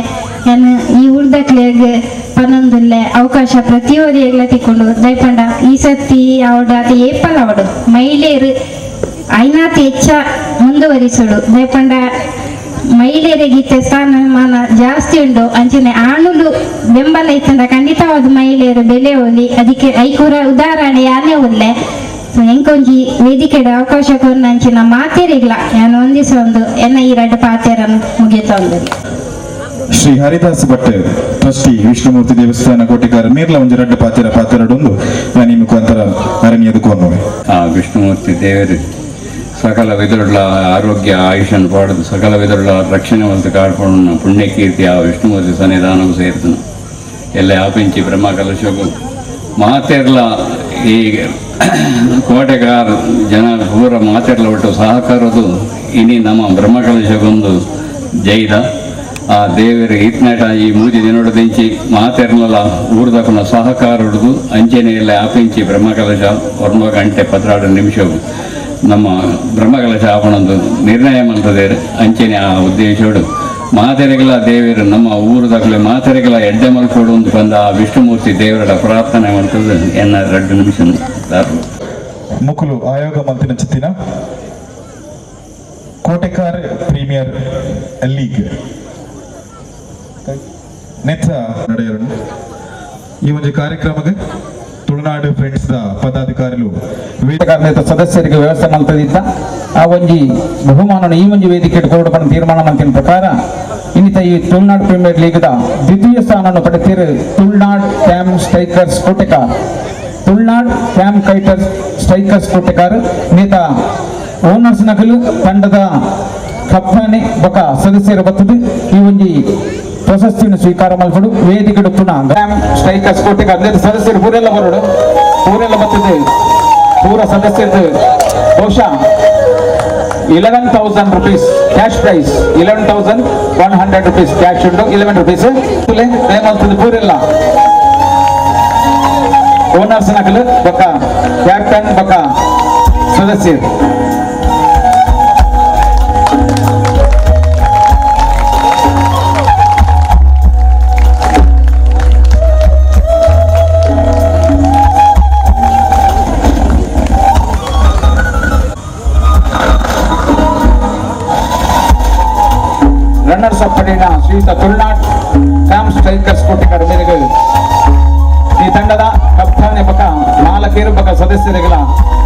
ಏನ್ ಈ ಊರ್ದಕ್ಲೆಗ್ ಪನ್ನೊಂದುಲ್ಲೆ ಅವಕಾಶ ಪ್ರತಿಯೊರಿಯೆಲ್ಲ ತಿಕ್ಕೊಂಡು ದಯಪಂಡ ಈ ಸತಿ ಅವಡ ಅದು ಏಪಲ್ ಅವಡು ಮಹಿಳೆಯರು ಐನಾತಿ ಹೆಚ್ಚ ಮುಂದುವರಿಸುಡು ದಯಪಂಡ ಮಹಿಳೆಯರಿಗಿತ್ತೆ ಸ್ಥಾನಮಾನ ಜಾಸ್ತಿ ಉಂಡು. ಅಂಚನೆ ಆಣುಲು ಬೆಂಬಲ ಇತ್ತಂದ ಖಂಡಿತವಾದ ಮಹಿಳೆಯರು ಬೆಲೆ ಹೋಲಿ ಅದಕ್ಕೆ ಐಕೂರ ಉದಾಹರಣೆ ಯಾನೇ ಒಲ್ಲೆ ಎಂಕೊಂಜಿ ವೇದಿಕೆಡ ಅವಕಾಶ ಕೊನ್ನ ಅಂಚಿನ ಮಾತೇರಿಗ್ಲ ನಾನು ಒಂದಿಸ ಒಂದು ಎನ್ನ ಈ 2 ಪಾತೆರನ್ನು ಮುಗಿತಾ ಒಂದಿಲ್ಲ. ಶ್ರೀ ಹರಿದಾಸ್ ಭಟ್ ಟ್ರಸ್ಟಿ ವಿಷ್ಣುಮೂರ್ತಿ ದೇವಸ್ಥಾನ ಕೋಟೆಗಾರ ಮೇರ್ಲ ಒಂಜಿ ರಡ್ಡ ಪಾತೆರಡೊಂದು ನಾನು ಈ ಮುಖಾಂತರ ಅರಣ್ಯದಕ್ಕೂ ಅನ್ನುವೆ. ವಿಷ್ಣುಮೂರ್ತಿ ದೇವರು ಸಕಲ ವಿಧುಳ್ಳ ಆರೋಗ್ಯ ಆಯುಷನ್ನು ಪಾಡದು ಸಕಲ ವಿಧುಳ್ಳ ರಕ್ಷಣೆ ಒಂದು ಕಾಡ್ಕೊಂಡು ಪುಣ್ಯಕೀರ್ತಿ ಆ ವಿಷ್ಣುಮೂರ್ತಿ ಸನ್ನಿಧಾನವು ಸೇರ್ತನು ಎಲ್ಲ ಆಪಿಂಚಿ ಬ್ರಹ್ಮಕಲಶವು ಮಾತೆರ್ಲ ಈ ಕೋಟೆಗಾರ ಜನ ಪೂರ ಮಾತೆರ್ಲ ಒಟ್ಟು ಸಹಕಾರದು ಇನಿ ನಮ್ಮ ಬ್ರಹ್ಮಕಲಶಗೊಂದು ಜೈದ ಆ ದೇವರ ಇತ್ನಾಟ ಈ ಮೂಜಿ ದಿನೊಡದಿಂಚಿ ಮಾತೆರ್ನಲ್ಲ ಊರ್ದಕ್ಕನ ಸಹಕಾರ ಹಿಡಿದು ಅಂಚೆನೆಯಲ್ಲ ಆಪಿಂಚಿ ಬ್ರಹ್ಮಕಲಶ 1 ಗಂಟೆ 16 ನಿಮಿಷವು ನಮ್ಮ ಬ್ರಹ್ಮಕಲಶ ಆಪಣೊಂದು ನಿರ್ಣಯ ಮಂತದೇರು ಅಂಚೆನೆ ಆ ಉದ್ದೇಶೋಡು ಮಾತೆರೆಗಳ ದೇವರು ನಮ್ಮ ಊರದಾಗಲೇ ಮಾತೆರೆಗಳ ಎಡ್ಡೆ ಮಲ್ಕೋಡು ಒಂದು ಬಂದ ಆ ವಿಷ್ಣುಮೂರ್ತಿ ದೇವರ ಪ್ರಾರ್ಥನೆ ಮಾಡ್ತದೆ ಎನ್ನ 2 ನಿಮಿಷ ಮುಕುಲು ಆಯೋಗ ಮಂತಿನ ಚಿತ್ತಿನ ಕೋಟೆಕಾರ್ ಪ್ರೀಮಿಯರ್ ಲೀಗ್ ನೆತ್ತ ನಡೆಯರು ಈ ಒಂದು ಕಾರ್ಯಕ್ರಮಕ್ಕೆ ತುಳುನಾಡು ಫ್ರೆಂಡ್ಸ್ ದ ಪದಾಧಿಕಾರಿಗಳು ಸದಸ್ಯರಿಗೆ ವ್ಯವಸ್ಥೆ ಮಾಡ್ತದಿದ್ದ ಆ ಒಂಜಿ ಬಹುಮಾನ ಈ ಒಂಜಿ ವೇದಿಕೆ ಕೊರಡು ತೀರ್ಮಾನ ಮಾಡ್ತಿನ ಪ್ರಕಾರ ಇನ್ನಿತ ಈ ತುಳುನಾಡು ಪ್ರೀಮಿಯರ್ ಲೀಗ್ ದ ದ್ವಿತೀಯ ಸ್ಥಾನವನ್ನು ಪಡೆದಿರು ತುಳುನಾಡ್ ಕ್ಯಾಮ್ ಸ್ಟ್ರೈಕರ್ಸ್ ಕೋಟೆಕಾರ್. ತುಳುನಾಡ್ ಕ್ಯಾಮ್ ಕೈಟರ್ಸ್ ಸ್ಟ್ರೈಕರ್ಸ್ ಕೋಟೆಕಾರ್ ನೇತ ಓನರ್ಸ್ ನಕಲು ತಂಡದ ಕಪ್ತಾನೆ ಬಕ ಸದಸ್ಯರು ಬರ್ತದೆ ಈ ಒಂಜಿ ಪ್ರಶಸ್ತಿಯನ್ನು ಸ್ವೀಕಾರ ಮಾಡ್ಕೊಂಡು ವೇದಿಕೆ ಪುನಃ ಕ್ಯಾಮ್ ಸ್ಟ್ರೈಕರ್ಸ್ ಕೋಟೆಕಾರ್ ಸದಸ್ಯರು ಪೂರೆಲ್ಲ ಬರೋಡು ಪೂರೆಲ್ಲ ಬರ್ತದೆ ಪೂರ ಸದಸ್ಯರದು ಬಹುಶಃ 11,000 rupees cash prize 11,100 rupees cash ಉಂಟು 11 rupees ಏನಾಗ್ತದೆ ಪೂರೆಲ್ಲ ಓನರ್ಸ್ ನಕಲು ಬಕ ಕ್ಯಾಪ್ಟನ್ ಬಕ ಸದಸ್ಯರು ರನ್ನರ್ಸ್ ಅಪ್ ಪಡೆದ ಶ್ರೀಯುತ ತುಳುನಾಡ್ ಕ್ಯಾಮ್ ಸ್ಟ್ರೈಕರ್ಸ್ ಕೋಟೆಕಾರ ಮೇರೆಗೆ ಈ ತಂಡದ ಕಪ್ತಾನೆ ಬಕ 4 ಬಕ ಸದಸ್ಯರುಗಳ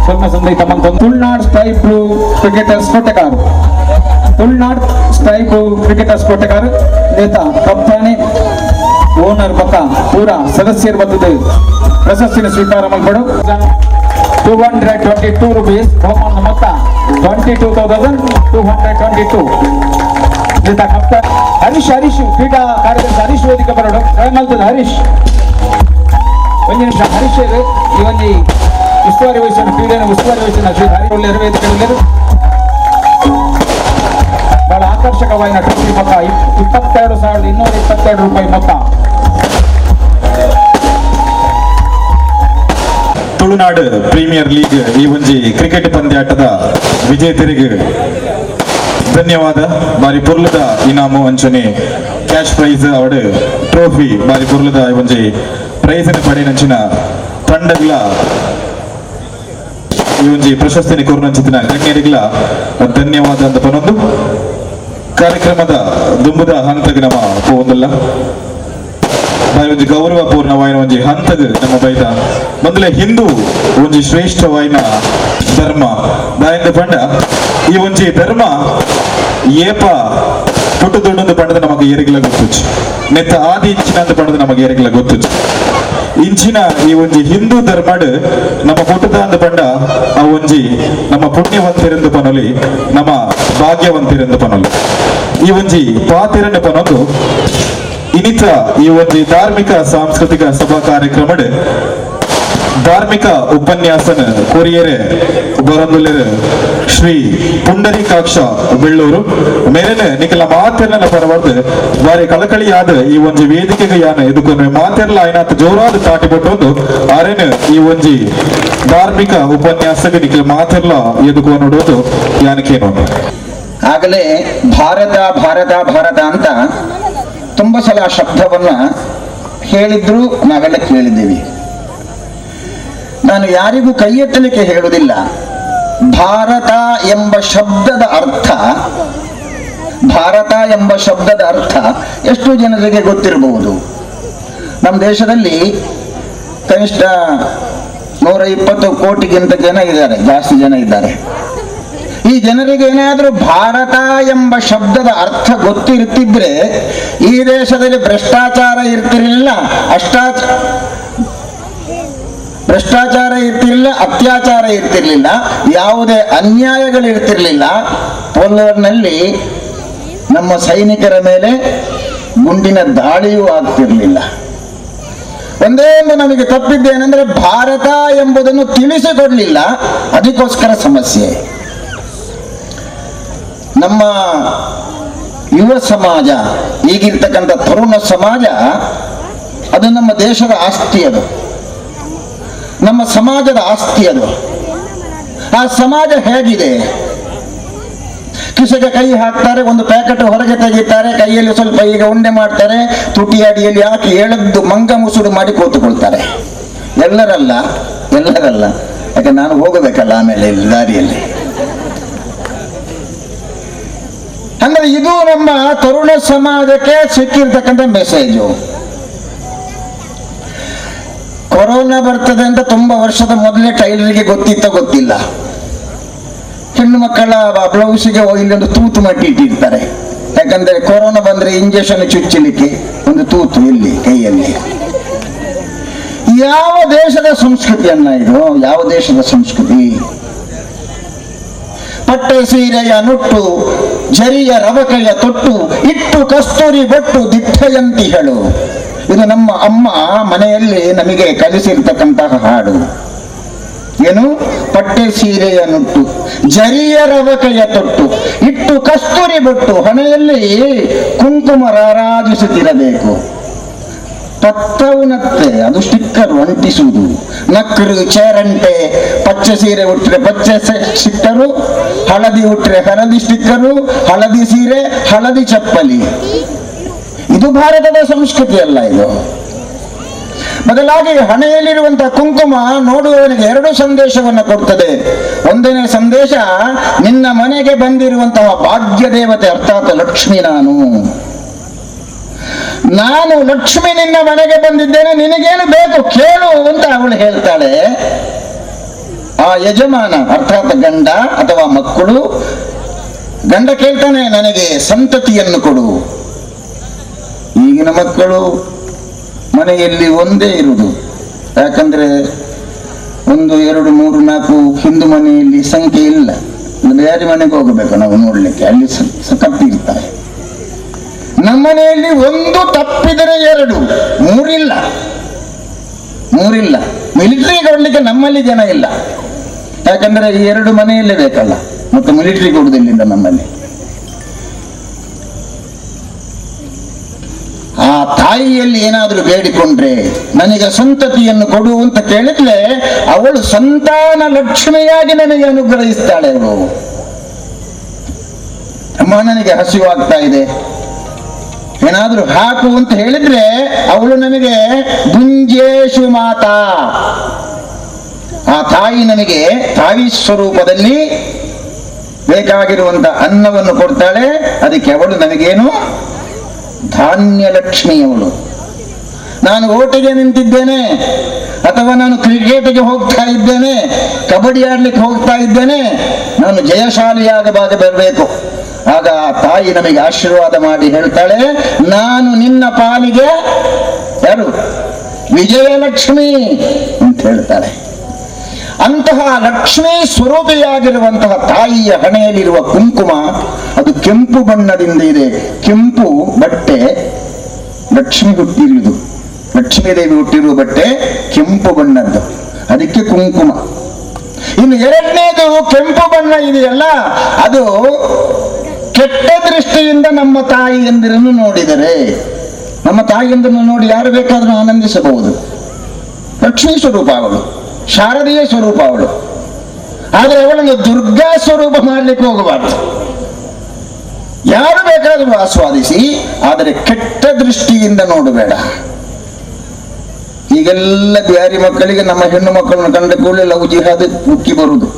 ಸೊನ್ನೆ ಸಂದೈ ತಮ್ಮ Tulunad sky blue cricketers Kotekar Tulunad sky blue cricketers Kotekar ನೇತ ಕಪ್ತಾನೆ ಓನರ್ ಬಕ ಪೂರ ಸದಸ್ಯರು ಬಂದಿದೆ ಪ್ರಶಸ್ತಿನ ಸ್ವೀಕಾರ ಮಾಡ್ಕೊಡು 222 rupees ಬಹುಮಾನ ಮೊತ್ತ 22,222 ನೇತ ಕಪ್ತಾನ್ ಹರೀಶ್ ಕ್ರೀಡಾ ಕಾರ್ಯದರ್ಶಿ ಹರೀಶ್ ವೇದಿಕೆ ಬರೋಡು ಮಲ್ತದ ಹರೀಶ್ ಒಂದು ನಿಮಿಷ ಹರೀಶ್ ಈ ಒಂದು ಉಸ್ತುವಾರಿ ವಹಿಸಿದ ಕ್ರೀಡೆಯನ್ನು ಉಸ್ತುವಾರಿ ವಹಿಸಿದ ಶ್ರೀ ಹರಿಒಳ್ಳೆಯರು ವೇದಿಕೆ ಬಹಳ ಆಕರ್ಷಕವಾದ ಟ್ರೋಫಿ ಮೊತ್ತ 22,222 ರೂಪಾಯಿ ಮೊತ್ತ. ತುಳುನಾಡು ಪ್ರೀಮಿಯರ್ ಲೀಗ್ ಈ ಒಂಜಿ ಕ್ರಿಕೆಟ್ ಪಂದ್ಯಾಟದ ವಿಜೇತರಿಗೆ ಧನ್ಯವಾದ. ಬಾರಿ ಪುರ್ಲದ ಇನಾಮು ಅಂಚನೆ ಕ್ಯಾಶ್ ಪ್ರೈಸ್ ಅವಡ್ ಟ್ರೋಫಿ ಬಾರಿ ಪುರ್ಲದ ಒಂಜಿ ಪ್ರೈಸ್ ಪಡೆಯಂಚಿನ ತಂಡಗಳ ಈ ಒಂಜಿ ಪ್ರಶಸ್ತಿನಿ ಕೊರನಂಚಿನ ಗಣ್ಯರಿಗಳ ಧನ್ಯವಾದ ಅಂತ ಪನೊಂದು ಕಾರ್ಯಕ್ರಮದ ದುಂಬುದ ಹಂತಗೆ ನಮ್ಮ ಹೋಗಲ್ಲ ಬಾರಿ ಒಂಜಿ ಗೌರವಪೂರ್ಣವಾಯಿನ ಒಂಜಿ ಹಂತಗ್ ನಮ್ಮ ಬೈದ ಮೊದಲೇ ಹಿಂದೂ ಒಂಜಿ ಶ್ರೇಷ್ಠವಾಯಿನ ಧರ್ಮ ದಾಯಿಂದ ಪಂಡ ಈ ಒಂಜಿ ಧರ್ಮ ಏಪ ಪುಟ್ಟು ದುಡ್ಡು ಪಂಡದ ನಮಗೆ ಏರಿಗಿಲ್ಲ ಗೊತ್ತುಚ್ಚು ನೆತ್ತ ಆದಿ ಇಂಚಿನ ಅಂತ ಪಂಡದ ನಮಗೆ ಏರಿಗಿಲ್ಲ ಗೊತ್ತುಚ್ಚು ಇಂಚಿನ ಈ ಒಂಜಿ ಹಿಂದೂ ಧರ್ಮಡ್ ನಮ್ಮ ಪುಟ್ಟದ ಅಂದ ಪಂಡ ಆ ಒಂಜಿ ನಮ್ಮ ಪುಣ್ಯವಂತಿರಂದು ಪನೊಲಿ ನಮ್ಮ ಭಾಗ್ಯವಂತಿರಂದು ಪನೊಲಿ ಈ ಒಂಜಿ ಪಾತಿರನ್ನು ಪನೊಂದು ಇನ್ನಿತ ಈ ಒಂಜಿ ಧಾರ್ಮಿಕ ಸಾಂಸ್ಕೃತಿಕ ಸಭಾ ಕಾರ್ಯಕ್ರಮಡ್ ಧಾರ್ಮಿಕ ಉಪನ್ಯಾಸನ ಕೊರಿಯರೆ ಬರಂದುಲ್ಲೆರ್ ಶ್ರೀ ಪುಂಡರೀಕಾಕ್ಷ ಬೆಳ್ಳೂರು ಮೇರೆನೆ ನಿಖಲ ಮಾತೆರ್ನ ಪರವರ್ದು ಬಾರಿ ಕಳಕಳಿಯಾದ ಈ ಒಂಜಿ ವೇದಿಕೆಗೆ ಯಾನ ಎದುಕೊಂಡು ಮಾತೆರ್ಲ ಆಯ್ನಾತ್ ಜೋರಾದ ತಾಟಿ ಬಿಟ್ಟೊಂದು ಅರೆನ್ ಈ ಒಂಜಿ ಧಾರ್ಮಿಕ ಉಪನ್ಯಾಸಕ್ಕೆ ನಿಖಲ ಮಾತೆರ್ಲ ಎದುಕೋ ನೋಡೋದು ಯಾನಕ್ಕೇನು ಆಗಲೇ ಭಾರತ ಭಾರತ ಭಾರತ ಅಂತ ತುಂಬ ಸಲ ಆ ಶಬ್ದವನ್ನ ಹೇಳಿದ್ರು ನಾವೆಲ್ಲ ಕೇಳಿದ್ದೀವಿ. ನಾನು ಯಾರಿಗೂ ಕೈ ಎತ್ತಲಿಕ್ಕೆ ಹೇಳುವುದಿಲ್ಲ. ಭಾರತ ಎಂಬ ಶಬ್ದದ ಅರ್ಥ ಎಷ್ಟು ಜನರಿಗೆ ಗೊತ್ತಿರಬಹುದು. ನಮ್ಮ ದೇಶದಲ್ಲಿ ಕನಿಷ್ಠ 120 ಕೋಟಿಗಿಂತ ಜನ ಇದ್ದಾರೆ, ಜಾಸ್ತಿ ಜನ ಇದ್ದಾರೆ. ಈ ಜನರಿಗೆ ಏನಾದರೂ ಭಾರತ ಎಂಬ ಶಬ್ದದ ಅರ್ಥ ಗೊತ್ತಿರ್ತಿದ್ರೆ ಈ ದೇಶದಲ್ಲಿ ಭ್ರಷ್ಟಾಚಾರ ಇರ್ತಿರ್ಲಿಲ್ಲ, ಅತ್ಯಾಚಾರ ಇರ್ತಿರ್ಲಿಲ್ಲ, ಯಾವುದೇ ಅನ್ಯಾಯಗಳು ಇರ್ತಿರ್ಲಿಲ್ಲ. ಪೋಲ್ನಲ್ಲಿ ನಮ್ಮ ಸೈನಿಕರ ಮೇಲೆ ಗುಂಡಿನ ದಾಳಿಯೂ ಆಗ್ತಿರ್ಲಿಲ್ಲ. ಒಂದೇ ಒಂದು ನಮಗೆ ತಪ್ಪಿದ್ದೇನೆಂದ್ರೆ ಭಾರತ ಎಂಬುದನ್ನು ತಿಳಿಸಿಕೊಡ್ಲಿಲ್ಲ, ಅದಕ್ಕೋಸ್ಕರ ಸಮಸ್ಯೆ. ನಮ್ಮ ಯುವ ಸಮಾಜ, ಈಗಿರ್ತಕ್ಕಂಥ ತರುಣ ಸಮಾಜ, ಅದು ನಮ್ಮ ದೇಶದ ಆಸ್ತಿ, ಅದು ನಮ್ಮ ಸಮಾಜದ ಆಸ್ತಿ. ಅದು ಆ ಸಮಾಜ ಹೇಗಿದೆ? ಕಿಸೆಗೆ ಕೈ ಹಾಕ್ತಾರೆ, ಒಂದು ಪ್ಯಾಕೆಟ್ ಹೊರಗೆ ತೆಗಿತಾರೆ, ಕೈಯಲ್ಲಿ ಸ್ವಲ್ಪ ಈಗ ಉಂಡೆ ಮಾಡ್ತಾರೆ, ತುಟಿ ಅಡಿಯಲ್ಲಿ ಹಾಕಿ ಎಳೆದು ಮಂಗ ಮುಸುಡು ಮಾಡಿ ಕೂತುಕೊಳ್ತಾರೆ. ಎಲ್ಲರಲ್ಲ, ಯಾಕೆ ನಾನು ಹೋಗಬೇಕಲ್ಲ ಆಮೇಲೆ ಇಲ್ಲಿ ದಾರಿಯಲ್ಲಿ. ಅಂದ್ರೆ ಇದು ನಮ್ಮ ತರುಣ ಸಮಾಜಕ್ಕೆ ಸಿಕ್ಕಿರ್ತಕ್ಕಂಥ ಮೆಸೇಜು. ಕೊರೋನಾ ಬರ್ತದೆ ಅಂತ ತುಂಬಾ ವರ್ಷದ ಮೊದಲೇ ಟೈಲರಿಗೆ ಗೊತ್ತಿಲ್ಲ. ಹೆಣ್ಣು ಮಕ್ಕಳ ಬ್ಲೌಸಿಗೆ ಇಲ್ಲೊಂದು ತೂತು ಮಟ್ಟಿ ಇಟ್ಟಿರ್ತಾರೆ. ಯಾಕಂದ್ರೆ ಕೊರೋನಾ ಬಂದ್ರೆ ಇಂಜೆಕ್ಷನ್ ಚುಚ್ಚಲಿಕ್ಕೆ ಒಂದು ತೂತು ಇಲ್ಲಿ ಕೈಯಲ್ಲಿ. ಯಾವ ದೇಶದ ಸಂಸ್ಕೃತಿಯನ್ನ ಇದು? ಯಾವ ದೇಶದ ಸಂಸ್ಕೃತಿ? ಪಟ್ಟೆ ಸೀರೆಯ ನುಟ್ಟು, ಜರಿಯ ರವಕೆಯ ತೊಟ್ಟು, ಇಟ್ಟು ಕಸ್ತೂರಿ ಬೊಟ್ಟು ದಿಟ್ಟಯಂತಿ ಹೇಳು. ಇದು ನಮ್ಮ ಅಮ್ಮ ಮನೆಯಲ್ಲಿ ನಮಗೆ ಕಲಿಸಿರ್ತಕ್ಕಂತಹ ಹಾಡು. ಏನು? ಪಟ್ಟೆ ಸೀರೆಯ ನುಟ್ಟು, ಜರಿಯ ರವಕೆಯ ತೊಟ್ಟು, ಇಟ್ಟು ಕಸ್ತೂರಿ ಬೊಟ್ಟು, ಹಣೆಯಲ್ಲಿ ಕುಂಕುಮ ರಾರಾಜಿಸುತ್ತಿರಬೇಕು. ಪತ್ತವನತ್ತೆ ಅದು ಸ್ಟಿಕ್ಕರ್ ಅಂಟಿಸುವುದು. ನಕ್ಕರು ಚೇರಂಟೆ, ಪಚ್ಚೆ ಸೀರೆ ಉಟ್ರೆ ಪಚ್ಚೆ ಸ್ಟಿಕ್ಕರು, ಹಳದಿ ಉಟ್ರೆ ಹಳದಿ ಸ್ಟಿಕ್ಕರು, ಹಳದಿ ಸೀರೆ ಹಳದಿ ಚಪ್ಪಲಿ. ಇದು ಭಾರತದ ಸಂಸ್ಕೃತಿ ಅಲ್ಲ ಇದು. ಬದಲಾಗಿ ಹಣೆಯಲ್ಲಿರುವಂತಹ ಕುಂಕುಮ ನೋಡುವವನಿಗೆ ಎರಡು ಸಂದೇಶವನ್ನು ಕೊಡ್ತದೆ. ಒಂದನೇ ಸಂದೇಶ, ನಿನ್ನ ಮನೆಗೆ ಬಂದಿರುವಂತಹ ಭಾಗ್ಯ ದೇವತೆ ಅರ್ಥಾತ್ ಲಕ್ಷ್ಮಿ ನಾನು ಲಕ್ಷ್ಮಿ ನಿನ್ನ ಮನೆಗೆ ಬಂದಿದ್ದೇನೆ, ನಿನಗೇನು ಬೇಕು ಕೇಳು ಅಂತ ಅವಳು ಹೇಳ್ತಾಳೆ. ಆ ಯಜಮಾನ ಅರ್ಥಾತ್ ಗಂಡ ಅಥವಾ ಮಕ್ಕಳು, ಗಂಡ ಕೇಳ್ತಾನೆ ನನಗೆ ಸಂತತಿಯನ್ನು ಕೊಡು. ಈಗಿನ ಮಕ್ಕಳು ಮನೆಯಲ್ಲಿ ಒಂದೇ ಇರುವುದು. ಯಾಕಂದ್ರೆ 1, 2, 3, 4 ಹಿಂದೂ ಮನೆಯಲ್ಲಿ ಸಂಖ್ಯೆ ಇಲ್ಲ. ಬೇರೆ ಮನೆಗೆ ಹೋಗಬೇಕು ನಾವು ನೋಡ್ಲಿಕ್ಕೆ, ಅಲ್ಲಿ ಕಪ್ಪಿರ್ತಾರೆ. ನಮ್ಮನೆಯಲ್ಲಿ 1 ತಪ್ಪಿದರೆ 2, 3 ಇಲ್ಲ. ಮಿಲಿಟರಿ ಕೊಡ್ಲಿಕ್ಕೆ ನಮ್ಮಲ್ಲಿ ಜನ ಇಲ್ಲ. ಯಾಕಂದ್ರೆ ಈ 2 ಮನೆಯಲ್ಲೇ ಬೇಕಲ್ಲ, ಮತ್ತೆ ಮಿಲಿಟರಿ ಕೊಡುವುದಿಲ್ಲ ನಮ್ಮಲ್ಲಿ. ಆ ತಾಯಿಯಲ್ಲಿ ಏನಾದರೂ ಬೇಡಿಕೊಂಡ್ರೆ ನನಗೆ ಸಂತತಿಯನ್ನು ಕೊಡು ಅಂತ ಕೇಳಿದ್ರೆ ಅವಳು ಸಂತಾನ ಲಕ್ಷ್ಮಿಯಾಗಿ ನನಗೆ ಅನುಗ್ರಹಿಸ್ತಾಳೆ. ಅವಳು ಅಮ್ಮ ನನಗೆ ಹಸಿವಾಗ್ತಾ ಇದೆ, ಏನಾದ್ರೂ ಹಾಕು ಅಂತ ಹೇಳಿದ್ರೆ ಅವಳು ನನಗೆ ಗುಂಜೇಶು ಮಾತಾ, ಆ ತಾಯಿ ನನಗೆ ತಾಯಿ ಸ್ವರೂಪದಲ್ಲಿ ಬೇಕಾಗಿರುವಂತ ಅನ್ನವನ್ನು ಕೊಡ್ತಾಳೆ. ಅದಕ್ಕೆ ಅವಳು ನನಗೇನು ಧಾನ್ಯ ಲಕ್ಷ್ಮಿಯವಳು. ನಾನು ಓಟಿಗೆ ನಿಂತಿದ್ದೇನೆ, ಅಥವಾ ನಾನು ಕ್ರಿಕೆಟ್ಗೆ ಹೋಗ್ತಾ ಇದ್ದೇನೆ, ಕಬಡ್ಡಿ ಆಡ್ಲಿಕ್ಕೆ ಹೋಗ್ತಾ ಇದ್ದೇನೆ, ನಾನು ಜಯಶಾಲಿಯಾಗಬಾಗ ಬರಬೇಕು. ಆಗ ಆ ತಾಯಿ ನಮಗೆ ಆಶೀರ್ವಾದ ಮಾಡಿ ಹೇಳ್ತಾಳೆ, ನಾನು ನಿನ್ನ ಪಾಲಿಗೆ ಯಾರು ವಿಜಯಲಕ್ಷ್ಮಿ ಅಂತ ಹೇಳ್ತಾಳೆ. ಅಂತಹ ಲಕ್ಷ್ಮೀ ಸ್ವರೂಪಿಯಾಗಿರುವಂತಹ ತಾಯಿಯ ಹಣೆಯಲ್ಲಿರುವ ಕುಂಕುಮ ಅದು ಕೆಂಪು ಬಣ್ಣದಿಂದ ಇದೆ. ಕೆಂಪು ಬಟ್ಟೆ ಲಕ್ಷ್ಮಿ ಹುಟ್ಟಿರುವುದು, ಲಕ್ಷ್ಮೀ ದೇವಿ ಹುಟ್ಟಿರುವ ಬಟ್ಟೆ ಕೆಂಪು ಬಣ್ಣದ್ದು, ಅದಕ್ಕೆ ಕುಂಕುಮ. ಇನ್ನು ಎರಡನೇದು ಕೆಂಪು ಬಣ್ಣ ಇದೆಯಲ್ಲ, ಅದು ಕೆಟ್ಟ ದೃಷ್ಟಿಯಿಂದ ನಮ್ಮ ತಾಯಿಯಂದಿರನ್ನು ನೋಡಿದರೆ, ನಮ್ಮ ತಾಯಿಯಂದಿರನ್ನು ನೋಡಿ ಯಾರು ಬೇಕಾದ್ರೂ ಆನಂದಿಸಬಹುದು. ಲಕ್ಷ್ಮೀ ಸ್ವರೂಪ ಅವಳು, ಶಾರದೀಯ ಸ್ವರೂಪ ಅವಳು. ಆದರೆ ಅವಳನ್ನು ದುರ್ಗಾ ಸ್ವರೂಪ ಮಾಡಲಿಕ್ಕೆ ಹೋಗಬಾರ್ದು. ಯಾರು ಬೇಕಾದರೂ ಆಸ್ವಾದಿಸಿ, ಆದರೆ ಕೆಟ್ಟ ದೃಷ್ಟಿಯಿಂದ ನೋಡಬೇಡ. ಈಗೆಲ್ಲ ಬ್ಯಾರಿ ಮಕ್ಕಳಿಗೆ ನಮ್ಮ ಹೆಣ್ಣು ಮಕ್ಕಳನ್ನು ಕಂಡ ಕೂಡಲೇ ಲವ್ ಜಿಹಾದ್ ಮುಕ್ಕಿ ಬರುವುದು.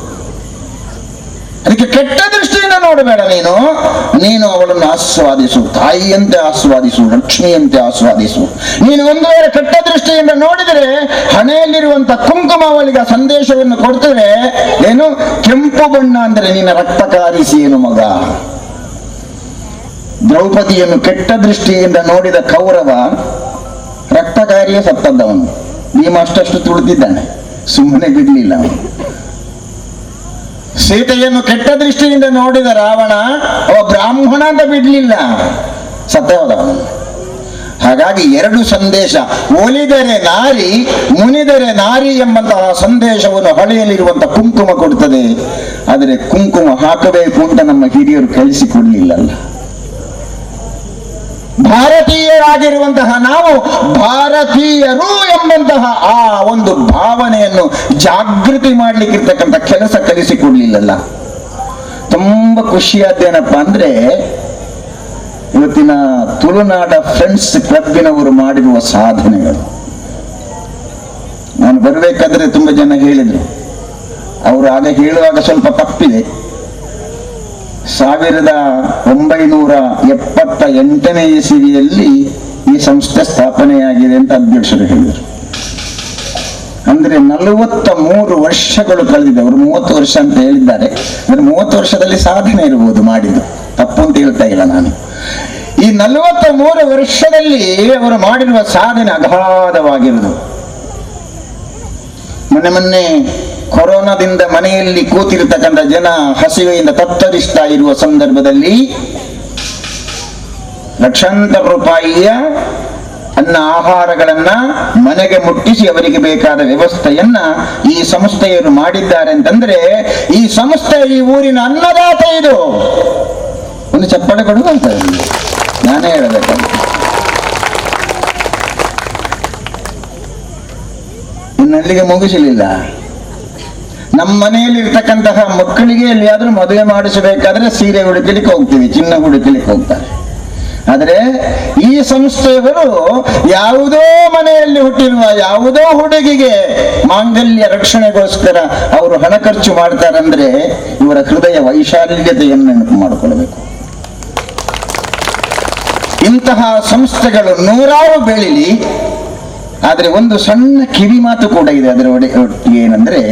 ಅದಕ್ಕೆ ಕೆಟ್ಟ ದೃಷ್ಟಿಯಿಂದ ನೋಡಬೇಡ. ನೀನು ಅವಳನ್ನು ಆಸ್ವಾದಿಸು, ತಾಯಿಯಂತೆ ಆಸ್ವಾದಿಸು, ಲಕ್ಷ್ಮಿಯಂತೆ ಆಸ್ವಾದಿಸು. ನೀನು ಒಂದು ವೇಳೆ ಕೆಟ್ಟ ದೃಷ್ಟಿಯಿಂದ ನೋಡಿದರೆ ಹಣೆಯಲ್ಲಿರುವಂತ ಕುಂಕುಮ ಅವಳಿಗೆ ಸಂದೇಶವನ್ನು ಕೊಡ್ತದೆ. ಏನು? ಕೆಂಪು ಬಣ್ಣ ಅಂದ್ರೆ ನಿನ್ನ ರಕ್ತ ಕಾರಿಸಿ ಏನು ಮಗ. ದ್ರೌಪದಿಯನ್ನು ಕೆಟ್ಟ ದೃಷ್ಟಿಯಿಂದ ನೋಡಿದ ಕೌರವ ರಕ್ತಕಾರಿಯೇ ಸತ್ತದ್ದವನು. ಭೀಮ ಅಷ್ಟು ತುಳಿದಿದ್ದಾನೆ, ಸುಮ್ಮನೆ ಬಿಡ್ಲಿಲ್ಲ ಅವನು. ಸೀತೆಯನ್ನು ಕೆಟ್ಟ ದೃಷ್ಟಿಯಿಂದ ನೋಡಿದ ರಾವಣ ಅವ ಬ್ರಾಹ್ಮಣ ಅಂತ ಬಿಡ್ಲಿಲ್ಲ, ಸತ್ತ ಹೋದವನು. ಹಾಗಾಗಿ ಎರಡು ಸಂದೇಶ, ಒಲಿದರೆ ನಾರಿ ಮುನಿದರೆ ನಾರಿ ಎಂಬಂತಹ ಸಂದೇಶವನ್ನು ಹಳೆಯಲ್ಲಿರುವಂತಹ ಕುಂಕುಮ ಕೊಡ್ತದೆ. ಆದರೆ ಕುಂಕುಮ ಹಾಕಬೇಕು ಅಂತ ನಮ್ಮ ಹಿರಿಯರು ಕಳಿಸಿಕೊಡ್ಲಿಲ್ಲಲ್ಲ. ಭಾರತೀಯರಾಗಿರುವಂತಹ ನಾವು ಭಾರತೀಯರು ಎಂಬಂತಹ ಆ ಒಂದು ಭಾವನೆಯನ್ನು ಜಾಗೃತಿ ಮಾಡ್ಲಿಕ್ಕಿರ್ತಕ್ಕಂಥ ಕೆಲಸ ಕಲಿಸಿಕೊಡ್ಲಿಲ್ಲಲ್ಲ. ತುಂಬಾ ಖುಷಿಯಾದ್ದೇನಪ್ಪ ಅಂದ್ರೆ ಇವತ್ತಿನ ತುಳುನಾಡ ಫ್ರೆಂಡ್ಸ್ ಕ್ಲಬ್ಬಿನವರು ಮಾಡಿರುವ ಸಾಧನೆಗಳು. ನಾನು ಬರಬೇಕಾದ್ರೆ ತುಂಬಾ ಜನ ಹೇಳಿದ್ರು, ಅವರು ಆಗ ಹೇಳುವಾಗ ಸ್ವಲ್ಪ ತಪ್ಪಿದೆ. 1978ನೇ ಇಸವಿಯಲ್ಲಿ ಈ ಸಂಸ್ಥೆ ಸ್ಥಾಪನೆಯಾಗಿದೆ ಅಂತ ಅಧ್ಯಕ್ಷರು ಹೇಳಿದರು. ಅಂದ್ರೆ 43 ವರ್ಷಗಳು ಕಳೆದಿದೆ. ಅವರು 30 ವರ್ಷ ಅಂತ ಹೇಳಿದ್ದಾರೆ, ಅಂದ್ರೆ 30 ವರ್ಷದಲ್ಲಿ ಸಾಧನೆ ಇರಬಹುದು ಮಾಡಿದ್ದು, ತಪ್ಪು ಅಂತ ಹೇಳ್ತಾ ಇಲ್ಲ ನಾನು. ಈ 43 ವರ್ಷದಲ್ಲಿ ಅವರು ಮಾಡಿರುವ ಸಾಧನೆ ಅಗಾಧವಾಗಿರುವುದು. ಮೊನ್ನೆ ಕೊರೋನಾದಿಂದ ಮನೆಯಲ್ಲಿ ಕೂತಿರತಕ್ಕಂಥ ಜನ ಹಸಿವೆಯಿಂದ ತತ್ತರಿಸ್ತಾ ಇರುವ ಸಂದರ್ಭದಲ್ಲಿ ಲಕ್ಷಾಂತರ ರೂಪಾಯಿಯ ಅನ್ನ ಆಹಾರಗಳನ್ನ ಮನೆಗೆ ಮುಟ್ಟಿಸಿ ಅವರಿಗೆ ಬೇಕಾದ ವ್ಯವಸ್ಥೆಯನ್ನ ಈ ಸಂಸ್ಥೆಯವರು ಮಾಡಿದ್ದಾರೆ ಅಂತಂದ್ರೆ ಈ ಸಂಸ್ಥೆ ಈ ಊರಿನ ಅನ್ನದಾತ. ಇದು ಒಂದು ಚಪ್ಪಾಳೆ ಕೊಡುವಂತ ನಾನೇ ಹೇಳಬೇಕಂತ. ಇನ್ನಲ್ಲಿಗೆ ಮುಗಿಸಲಿಲ್ಲ. ನಮ್ಮ ಮನೆಯಲ್ಲಿ ಇರ್ತಕ್ಕಂತಹ ಮಕ್ಕಳಿಗೆ ಎಲ್ಲಿಯಾದ್ರೂ ಮದುವೆ ಮಾಡಿಸಬೇಕಾದ್ರೆ ಸೀರೆ ಹುಡುಕಲಿಕ್ಕೆ ಹೋಗ್ತೀವಿ, ಚಿನ್ನ ಹುಡುಕಲಿಕ್ಕೆ ಹೋಗ್ತಾರೆ. ಆದರೆ ಈ ಸಂಸ್ಥೆಯವರು ಯಾವುದೋ ಮನೆಯಲ್ಲಿ ಹುಟ್ಟಿರುವ ಯಾವುದೋ ಹುಡುಗಿಗೆ ಮಾಂಗಲ್ಯ ರಕ್ಷಣೆಗೋಸ್ಕರ ಅವರು ಹಣ ಖರ್ಚು ಮಾಡ್ತಾರಂದ್ರೆ ಇವರ ಹೃದಯ ವೈಶಾಲ್ಯತೆಯನ್ನು ನೆನಪು ಮಾಡಿಕೊಳ್ಳಬೇಕು. ಇಂತಹ ಸಂಸ್ಥೆಗಳು ನೂರಾರು ಬೆಳಿಲಿ. ಆದರೆ ಒಂದು ಸಣ್ಣ ಕಿವಿ ಮಾತು ಕೂಡ ಇದೆ ಅದರ ಒಟ್ಟಿಗೆ, ಏನಂದ್ರೆ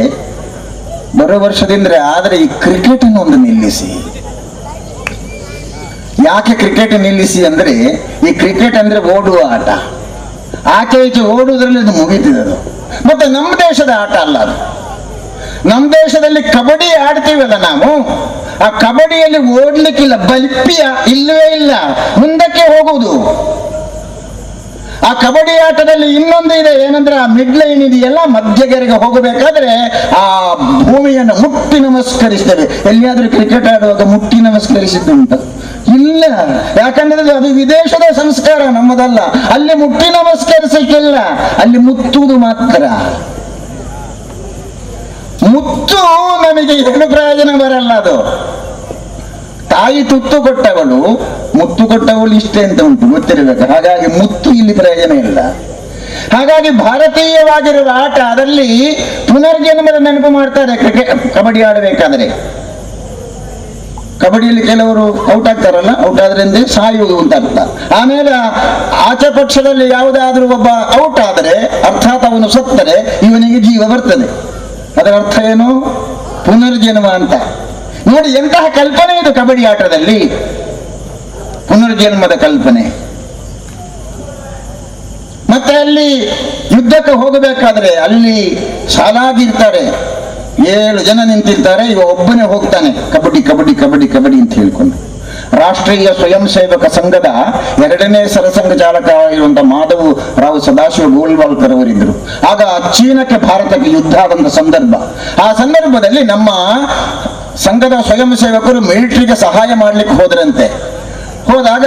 ಬರೋ ವರ್ಷದಿಂದ ಆದರೆ ಈ ಕ್ರಿಕೆಟ್ ಅನ್ನು ಒಂದು ನಿಲ್ಲಿಸಿ. ಯಾಕೆ ಕ್ರಿಕೆಟ್ ನಿಲ್ಲಿಸಿ ಅಂದ್ರೆ ಈ ಕ್ರಿಕೆಟ್ ಅಂದ್ರೆ ಓಡುವ ಆಟ, ಆಚೆ ಈಚೆ ಓಡುವುದರಲ್ಲಿ ಅದು ಮುಗಿತಿದೆ. ಮತ್ತೆ ನಮ್ಮ ದೇಶದ ಆಟ ಅಲ್ಲ ಅದು. ನಮ್ಮ ದೇಶದಲ್ಲಿ ಕಬಡ್ಡಿ ಆಡ್ತೀವಲ್ಲ ನಾವು, ಆ ಕಬಡ್ಡಿಯಲ್ಲಿ ಓಡ್ಲಿಕ್ಕಿಲ್ಲ, ಬಲ್ಪಿಯ ಇಲ್ಲವೇ ಇಲ್ಲ, ಮುಂದಕ್ಕೆ ಹೋಗುವುದು. ಆ ಕಬಡ್ಡಿ ಆಟದಲ್ಲಿ ಇನ್ನೊಂದು ಇದೆ, ಏನಂದ್ರೆ ಆ ಮಿಡ್ ಲೈನ್ ಇದೆಯಲ್ಲ, ಮಧ್ಯಗೆರೆಗೆ ಹೋಗಬೇಕಾದ್ರೆ ಆ ಭೂಮಿಯನ್ನು ಮುಟ್ಟಿ ನಮಸ್ಕರಿಸ್ತೇವೆ. ಎಲ್ಲಿಯಾದ್ರೂ ಕ್ರಿಕೆಟ್ ಆಡುವಾಗ ಮುಟ್ಟಿ ನಮಸ್ಕರಿಸಿದ್ದುಂಟು? ಇಲ್ಲ. ಯಾಕಂದ್ರೆ ಅದು ವಿದೇಶದ ಸಂಸ್ಕಾರ, ನಮ್ಮದಲ್ಲ. ಅಲ್ಲಿ ಮುಟ್ಟಿ ನಮಸ್ಕರಿಸಕ್ಕಿಲ್ಲ, ಅಲ್ಲಿ ಮುತ್ತುವುದು ಮಾತ್ರ. ಮುತ್ತು ನಮಗೆ ಏನು ಪ್ರಯೋಜನ ಬರಲ್ಲ. ಅದು ತಾಯಿ ತುತ್ತು ಕೊಟ್ಟವಳು, ಮುತ್ತು ಕೊಟ್ಟವಳು ಇಷ್ಟೇ ಅಂತ ಉಂಟು, ಗೊತ್ತಿರಬೇಕು. ಹಾಗಾಗಿ ಮುತ್ತು ಇಲ್ಲಿ ಪ್ರಯೋಜನ ಇಲ್ಲ. ಹಾಗಾಗಿ ಭಾರತೀಯವಾಗಿರುವ ಆಟ, ಅದರಲ್ಲಿ ಪುನರ್ಜನ್ಮದ ನೆನಪು ಮಾಡ್ತಾರೆ ಕಬಡ್ಡಿ ಆಡಬೇಕಾದ್ರೆ. ಕಬಡ್ಡಿಯಲ್ಲಿ ಕೆಲವರು ಔಟ್ ಆಗ್ತಾರಲ್ಲ, ಔಟ್ ಆದ್ರಿಂದ ಸಾಯುವುದು ಅಂತ ಅರ್ಥ. ಆಮೇಲೆ ಆಚೆ ಪಕ್ಷದಲ್ಲಿ ಯಾವುದಾದ್ರೂ ಒಬ್ಬ ಔಟ್ ಆದರೆ, ಅರ್ಥಾತ್ ಅವನು ಸತ್ತರೆ ಇವನಿಗೆ ಜೀವ ಬರ್ತದೆ. ಅದರ ಅರ್ಥ ಏನು? ಪುನರ್ಜನ್ಮ ಅಂತ. ನೋಡಿ ಎಂತಹ ಕಲ್ಪನೆ ಇದು ಕಬಡ್ಡಿ ಆಟದಲ್ಲಿ, ಪುನರ್ಜನ್ಮದ ಕಲ್ಪನೆ. ಮತ್ತೆ ಅಲ್ಲಿ ಯುದ್ಧಕ್ಕೆ ಹೋಗಬೇಕಾದ್ರೆ ಅಲ್ಲಿ ಸಾಲಾಗಿರ್ತಾರೆ, 7 ಜನ ನಿಂತಿರ್ತಾರೆ, ಇವ ಒಬ್ಬನೇ ಹೋಗ್ತಾನೆ ಕಬಡ್ಡಿ ಕಬಡ್ಡಿ ಕಬಡ್ಡಿ ಕಬಡ್ಡಿ ಅಂತ ಹೇಳ್ಕೊಂಡು. ರಾಷ್ಟ್ರೀಯ ಸ್ವಯಂ ಸೇವಕ ಸಂಘದ 2ನೇ ಸರಸಂಘ ಚಾಲಕ ಇರುವಂತಹ ಮಾಧವ್ ರಾವ್ ಸದಾಶಿವ ಗೋಲ್ವಾಲ್ಕರ್ ಅವರಿದ್ದರು. ಆಗ ಚೀನಕ್ಕೆ ಭಾರತಕ್ಕೆ ಯುದ್ಧ ಆದಂತ ಸಂದರ್ಭ. ಆ ಸಂದರ್ಭದಲ್ಲಿ ನಮ್ಮ ಸಂಘದ ಸ್ವಯಂ ಸೇವಕರು ಮಿಲಿಟರಿಗೆ ಸಹಾಯ ಮಾಡ್ಲಿಕ್ಕೆ ಹೋದ್ರಂತೆ. ಹೋದಾಗ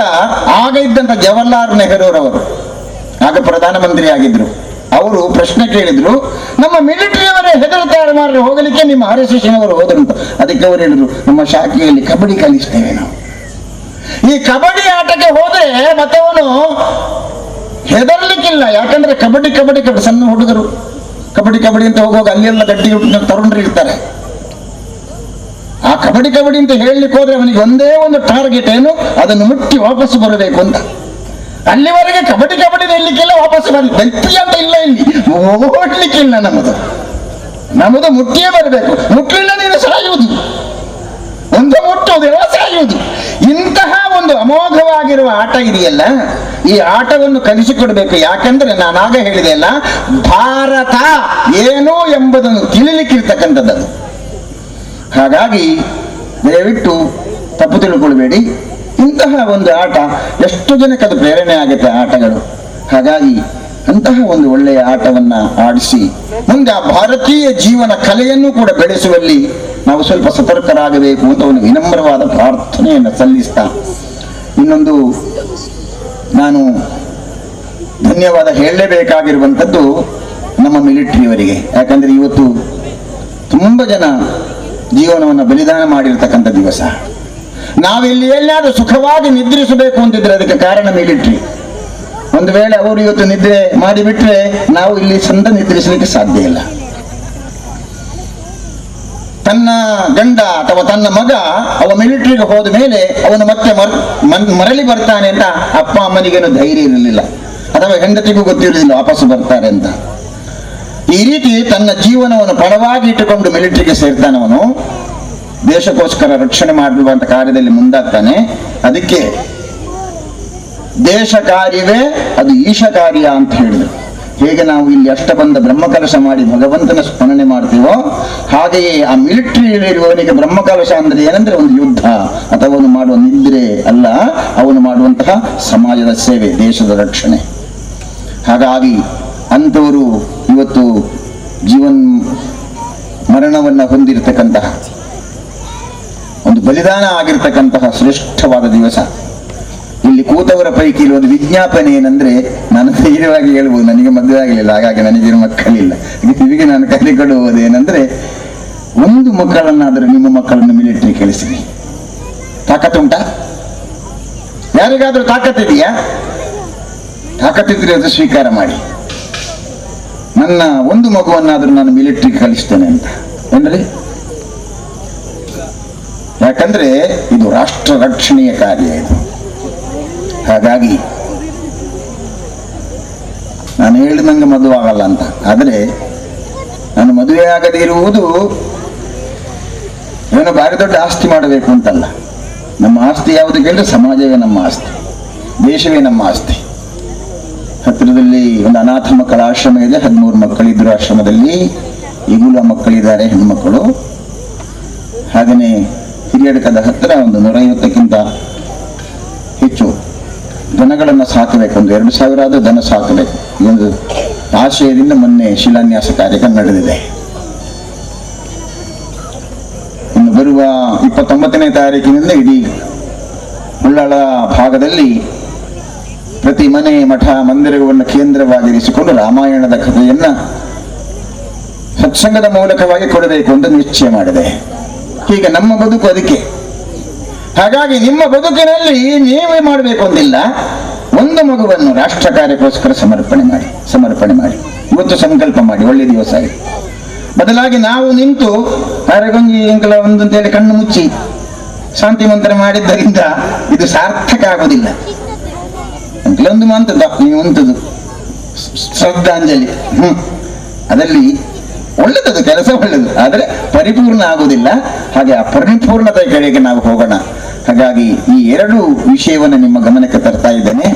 ಆಗ ಇದ್ದಂತ ಜವಾಹರ್ಲಾಲ್ ನೆಹರೂರವರು, ಆಗ ಪ್ರಧಾನಮಂತ್ರಿ ಆಗಿದ್ರು, ಅವರು ಪ್ರಶ್ನೆ ಕೇಳಿದ್ರು, ನಮ್ಮ ಮಿಲಿಟರಿಯವರೇ ಹೆದರ್ತಾರೆ ಮಾರ್ರೆ ಹೋಗಲಿಕ್ಕೆ, ನಿಮ್ಮ RSS ನವರು ಹೋದ್ರಂತ. ಅದಕ್ಕೆ ಅವರು ಹೇಳಿದ್ರು, ನಮ್ಮ ಶಾಖೆಯಲ್ಲಿ ಕಬಡ್ಡಿ ಕಲಿಸ್ತೇವೆ ನಾವು. ಈ ಕಬಡ್ಡಿ ಆಟಕ್ಕೆ ಹೋದ್ರೆ ಮತ್ತೆ ಅವನು ಹೆದರ್ಲಿಕ್ಕಿಲ್ಲ. ಯಾಕಂದ್ರೆ ಕಬಡ್ಡಿ ಕಬಡ್ಡಿ ಕಬಡ್ಡಿ, ಸಣ್ಣ ಹುಡುಗರು ಕಬಡ್ಡಿ ಕಬಡ್ಡಿ ಅಂತ ಹೋಗುವಾಗ ಅಲ್ಲೆಲ್ಲ ಗಡ್ಡಿ ತರುಣರು ಇರ್ತಾರೆ. ಆ ಕಬಡ್ಡಿ ಕಬಡ್ಡಿ ಅಂತ ಹೇಳಲಿಕ್ಕೆ ಹೋದ್ರೆ ಅವನಿಗೆ ಒಂದೇ ಒಂದು ಟಾರ್ಗೆಟ್ ಏನು, ಅದನ್ನು ಮುಟ್ಟಿ ವಾಪಸ್ ಬರಬೇಕು ಅಂತ. ಅಲ್ಲಿವರೆಗೆ ಕಬಡ್ಡಿ ಕಬಡ್ಡಿ ನಿಲ್ಲಿಕ್ಕಿಲ್ಲ, ವಾಪಸ್ ಬರಲಿ, ಬೆಲ್ಪಿ ಅಂತ ಇಲ್ಲ, ಇಲ್ಲಿ ಓಡ್ಲಿಕ್ಕಿಲ್ಲ. ನಮ್ಮದು ಮುಟ್ಟಿಯೇ ಬರಬೇಕು. ಮುಟ್ಲಿಲ್ಲ ನೀನು ಸಾಯುವುದು, ಒಂದು ಮುಟ್ಟುವುದಿಲ್ಲ, ಸಾಯುವುದು. ಇಂತಹ ಒಂದು ಅಮೋಘವಾಗಿರುವ ಆಟ ಇದೆಯಲ್ಲ, ಈ ಆಟವನ್ನು ಕಲಿಸಿಕೊಡ್ಬೇಕು. ಯಾಕಂದ್ರೆ ನಾನಾಗ ಹೇಳಿದೆ ಅಲ್ಲ, ಭಾರತ ಏನು ಎಂಬುದನ್ನು ತಿಳಿಲಿಕ್ಕಿರ್ತಕ್ಕಂಥದ್ದು. ಹಾಗಾಗಿ ದಯವಿಟ್ಟು ತಪ್ಪು ತಿಳ್ಕೊಳ್ಬೇಡಿ. ಇಂತಹ ಒಂದು ಆಟ ಎಷ್ಟು ಜನಕ್ಕೆ ಅದು ಪ್ರೇರಣೆ ಆಗುತ್ತೆ ಆಟಗಳು. ಹಾಗಾಗಿ ಅಂತಹ ಒಂದು ಒಳ್ಳೆಯ ಆಟವನ್ನ ಆಡಿಸಿ ಮುಂದೆ ಆ ಭಾರತೀಯ ಜೀವನ ಕಲೆಯನ್ನು ಕೂಡ ಬೆಳೆಸುವಲ್ಲಿ ನಾವು ಸ್ವಲ್ಪ ಸತರ್ಕರಾಗಬೇಕು ಅಂತ ಒಂದು ವಿನಮ್ರವಾದ ಪ್ರಾರ್ಥನೆಯನ್ನು ಸಲ್ಲಿಸ್ತಾ, ಇನ್ನೊಂದು ನಾನು ಧನ್ಯವಾದ ಹೇಳಲೇಬೇಕಾಗಿರುವಂಥದ್ದು ನಮ್ಮ ಮಿಲಿಟರಿಯವರಿಗೆ. ಯಾಕಂದ್ರೆ ಇವತ್ತು ತುಂಬ ಜನ ಜೀವನವನ್ನು ಬಲಿದಾನ ಮಾಡಿರ್ತಕ್ಕಂಥ ದಿವಸ. ನಾವಿಲ್ಲಿ ಎಲ್ಲಾದ್ರೂ ಸುಖವಾಗಿ ನಿದ್ರಿಸಬೇಕು ಅಂತಿದ್ರೆ ಅದಕ್ಕೆ ಕಾರಣ ಮಿಲಿಟರಿ. ಒಂದು ವೇಳೆ ಅವರು ಇವತ್ತು ನಿದ್ರೆ ಮಾಡಿಬಿಟ್ರೆ ನಾವು ಇಲ್ಲಿ ಚಂದ ನಿದ್ರಿಸಲಿಕ್ಕೆ ಸಾಧ್ಯ ಇಲ್ಲ. ತನ್ನ ಗಂಡ ಅಥವಾ ತನ್ನ ಮಗ ಅವ ಮಿಲಿಟರಿಗೆ ಹೋದ ಮೇಲೆ ಅವನು ಮತ್ತೆ ಮರಳಿ ಬರ್ತಾನೆ ಅಂತ ಅಪ್ಪ ಅಮ್ಮನಿಗೇನು ಧೈರ್ಯ ಇರಲಿಲ್ಲ, ಅಥವಾ ಹೆಂಡತಿಗೂ ಗೊತ್ತಿರಲಿಲ್ಲ ವಾಪಸ್ ಬರ್ತಾರೆ ಅಂತ. ಈ ರೀತಿ ತನ್ನ ಜೀವನವನ್ನು ಪಣವಾಗಿ ಇಟ್ಟುಕೊಂಡು ಮಿಲಿಟರಿಗೆ ಸೇರ್ತಾನವನು, ದೇಶಕ್ಕೋಸ್ಕರ ರಕ್ಷಣೆ ಮಾಡುವಂತ ಕಾರ್ಯದಲ್ಲಿ ಮುಂದಾಗ್ತಾನೆ. ಅದಕ್ಕೆ ದೇಶ ಕಾರ್ಯವೇ ಅದು ಈಶ ಕಾರ್ಯ ಅಂತ ಹೇಳಿದರು. ಹೇಗೆ ನಾವು ಇಲ್ಲಿ ಅಷ್ಟಬಂಧ ಬ್ರಹ್ಮಕಲಶ ಮಾಡಿ ಭಗವಂತನ ಸ್ಮರಣೆ ಮಾಡ್ತೀವೋ, ಹಾಗೆಯೇ ಆ ಮಿಲಿಟರಿಯಲ್ಲಿರುವವನಿಗೆ ಬ್ರಹ್ಮಕಲಶ ಅಂದ್ರೆ ಏನಂದ್ರೆ ಒಂದು ಯುದ್ಧ ಅಥವಾ ಅವನು ಮಾಡುವ ನಿದ್ರೆ ಅಲ್ಲ, ಅವನು ಮಾಡುವಂತಹ ಸಮಾಜದ ಸೇವೆ, ದೇಶದ ರಕ್ಷಣೆ. ಹಾಗಾಗಿ ಅಂಥವರು ಇವತ್ತು ಜೀವನ್ ಮರಣವನ್ನ ಹೊಂದಿರತಕ್ಕಂತಹ ಒಂದು ಬಲಿದಾನ ಆಗಿರ್ತಕ್ಕಂತಹ ಶ್ರೇಷ್ಠವಾದ ದಿವಸ. ಇಲ್ಲಿ ಕೂತವರ ಪೈಕಿ ಒಂದು ವಿಜ್ಞಾಪನೆ ಏನಂದ್ರೆ, ನಾನು ಧೈರ್ಯವಾಗಿ ಹೇಳ್ಬೋದು, ನನಗೆ ಮದುವೆ ಆಗಲಿಲ್ಲ, ಹಾಗಾಗಿ ನನಗೇನು ಮಕ್ಕಳಿಲ್ಲ. ನಿಮಗೆ ನಾನು ಕಲಿಕೊಡುವುದೇನೆಂದ್ರೆ, ಒಂದು ಮಕ್ಕಳನ್ನಾದರೂ ನಿಮ್ಮ ಮಕ್ಕಳನ್ನು ಮಿಲಿಟರಿ ಕಳಿಸಿರಿ. ತಾಕತ್ತುಂಟಾ? ಯಾರಿಗಾದ್ರೂ ತಾಕತ್ತಿದೆಯಾ? ತಾಕತ್ತಿದ್ರೆ ಅದು ಸ್ವೀಕಾರ ಮಾಡಿ. ನನ್ನ ಒಂದು ಮಗುವನ್ನಾದ್ರೂ ನಾನು ಮಿಲಿಟರಿ ಕಳಿಸ್ತೇನೆ ಅಂತ ಏನ್ರಿ? ಯಾಕಂದ್ರೆ ಇದು ರಾಷ್ಟ್ರ ರಕ್ಷಣೆಯ ಕಾರ್ಯ ಇದು. ಹಾಗಾಗಿ ನಾನು ಹೇಳಿದಂಗೆ ಮದುವೆ ಆಗಲ್ಲ ಅಂತ, ಆದರೆ ನಾನು ಮದುವೆ ಆಗದೇ ಇರುವುದು ಏನೋ ಭಾರಿ ದೊಡ್ಡ ಆಸ್ತಿ ಮಾಡಬೇಕು ಅಂತಲ್ಲ. ನಮ್ಮ ಆಸ್ತಿ ಯಾವುದು ಕೇಳಿದ್ರೆ ಸಮಾಜವೇ ನಮ್ಮ ಆಸ್ತಿ, ದೇಶವೇ ನಮ್ಮ ಆಸ್ತಿ. ಹತ್ತಿರದಲ್ಲಿ ಒಂದು ಅನಾಥ ಮಕ್ಕಳ ಆಶ್ರಮ ಇದೆ, 13 ಮಕ್ಕಳಿದ್ರು ಆಶ್ರಮದಲ್ಲಿ. ಈಗಲೂ ಆ ಮಕ್ಕಳಿದ್ದಾರೆ, ಹೆಣ್ಮಕ್ಕಳು. ಹಾಗೆಯೇ ಹಿರಿಯಡ್ಕದ ಹತ್ತಿರ ಒಂದು 150ಕ್ಕಿಂತ ಹೆಚ್ಚು ದನಗಳನ್ನು ಸಾಕಬೇಕು, ಒಂದು 2,000 ಆದರೂ ದನ ಸಾಕಬೇಕು. ಈ ಒಂದು ಆಶಯದಿಂದ ಮೊನ್ನೆ ಶಿಲಾನ್ಯಾಸ ಕಾರ್ಯಕ್ರಮ ನಡೆದಿದೆ. ಇನ್ನು ಬರುವ 29ನೇ ತಾರೀಕಿನಿಂದ ಇಡೀ ಉಳ್ಳಾಳ ಭಾಗದಲ್ಲಿ ಪ್ರತಿ ಮನೆ, ಮಠ, ಮಂದಿರವನ್ನು ಕೇಂದ್ರವಾಗಿರಿಸಿಕೊಂಡು ರಾಮಾಯಣದ ಕಥೆಯನ್ನ ಸತ್ಸಂಗದ ಮೂಲಕವಾಗಿ ಕೊಡಬೇಕು ಅಂತ ನಿಶ್ಚಯ ಮಾಡಿದೆ. ಹೀಗೆ ನಮ್ಮ ಬದುಕು ಅದಕ್ಕೆ. ಹಾಗಾಗಿ ನಿಮ್ಮ ಬದುಕಿನಲ್ಲಿ ನೀವೇ ಮಾಡಬೇಕು ಅಂದಿಲ್ಲ, ಒಂದು ಮಗುವನ್ನು ರಾಷ್ಟ್ರ ಕಾರ್ಯಕ್ಕೋಸ್ಕರ ಸಮರ್ಪಣೆ ಮಾಡಿ ಇವತ್ತು ಸಂಕಲ್ಪ ಮಾಡಿ. ಒಳ್ಳೆ ದಿವಸ ಆಗಿದೆ. ಬದಲಾಗಿ ನಾವು ನಿಂತು ಅರೆಗೊಂಜಿ ಎಂಕಲ ಒಂದು ಅಂತೇಳಿ ಕಣ್ಣು ಮುಚ್ಚಿ ಶಾಂತಿ ಮಂತ್ರ ಮಾಡಿದ್ದರಿಂದ ಇದು ಸಾರ್ಥಕ ಆಗುವುದಿಲ್ಲ. ಒಂದು ಮಂತದ ನೀವು ಅಂಥದ್ದು ಶ್ರದ್ಧಾಂಜಲಿ, ಅದರಲ್ಲಿ ಒಳ್ಳೆದದು, ಕೆಲಸ ಒಳ್ಳೆದು, ಆದರೆ ಪರಿಪೂರ್ಣ ಆಗುವುದಿಲ್ಲ. ಹಾಗೆ ಆ ಪರಿಪೂರ್ಣತೆಯ ಕಡೆಗೆ ನಾವು ಹೋಗೋಣ. ಹಾಗಾಗಿ ಈ 2 ವಿಷಯವನ್ನು ನಿಮ್ಮ ಗಮನಕ್ಕೆ ತರ್ತಾ ಇದ್ದೇನೆ.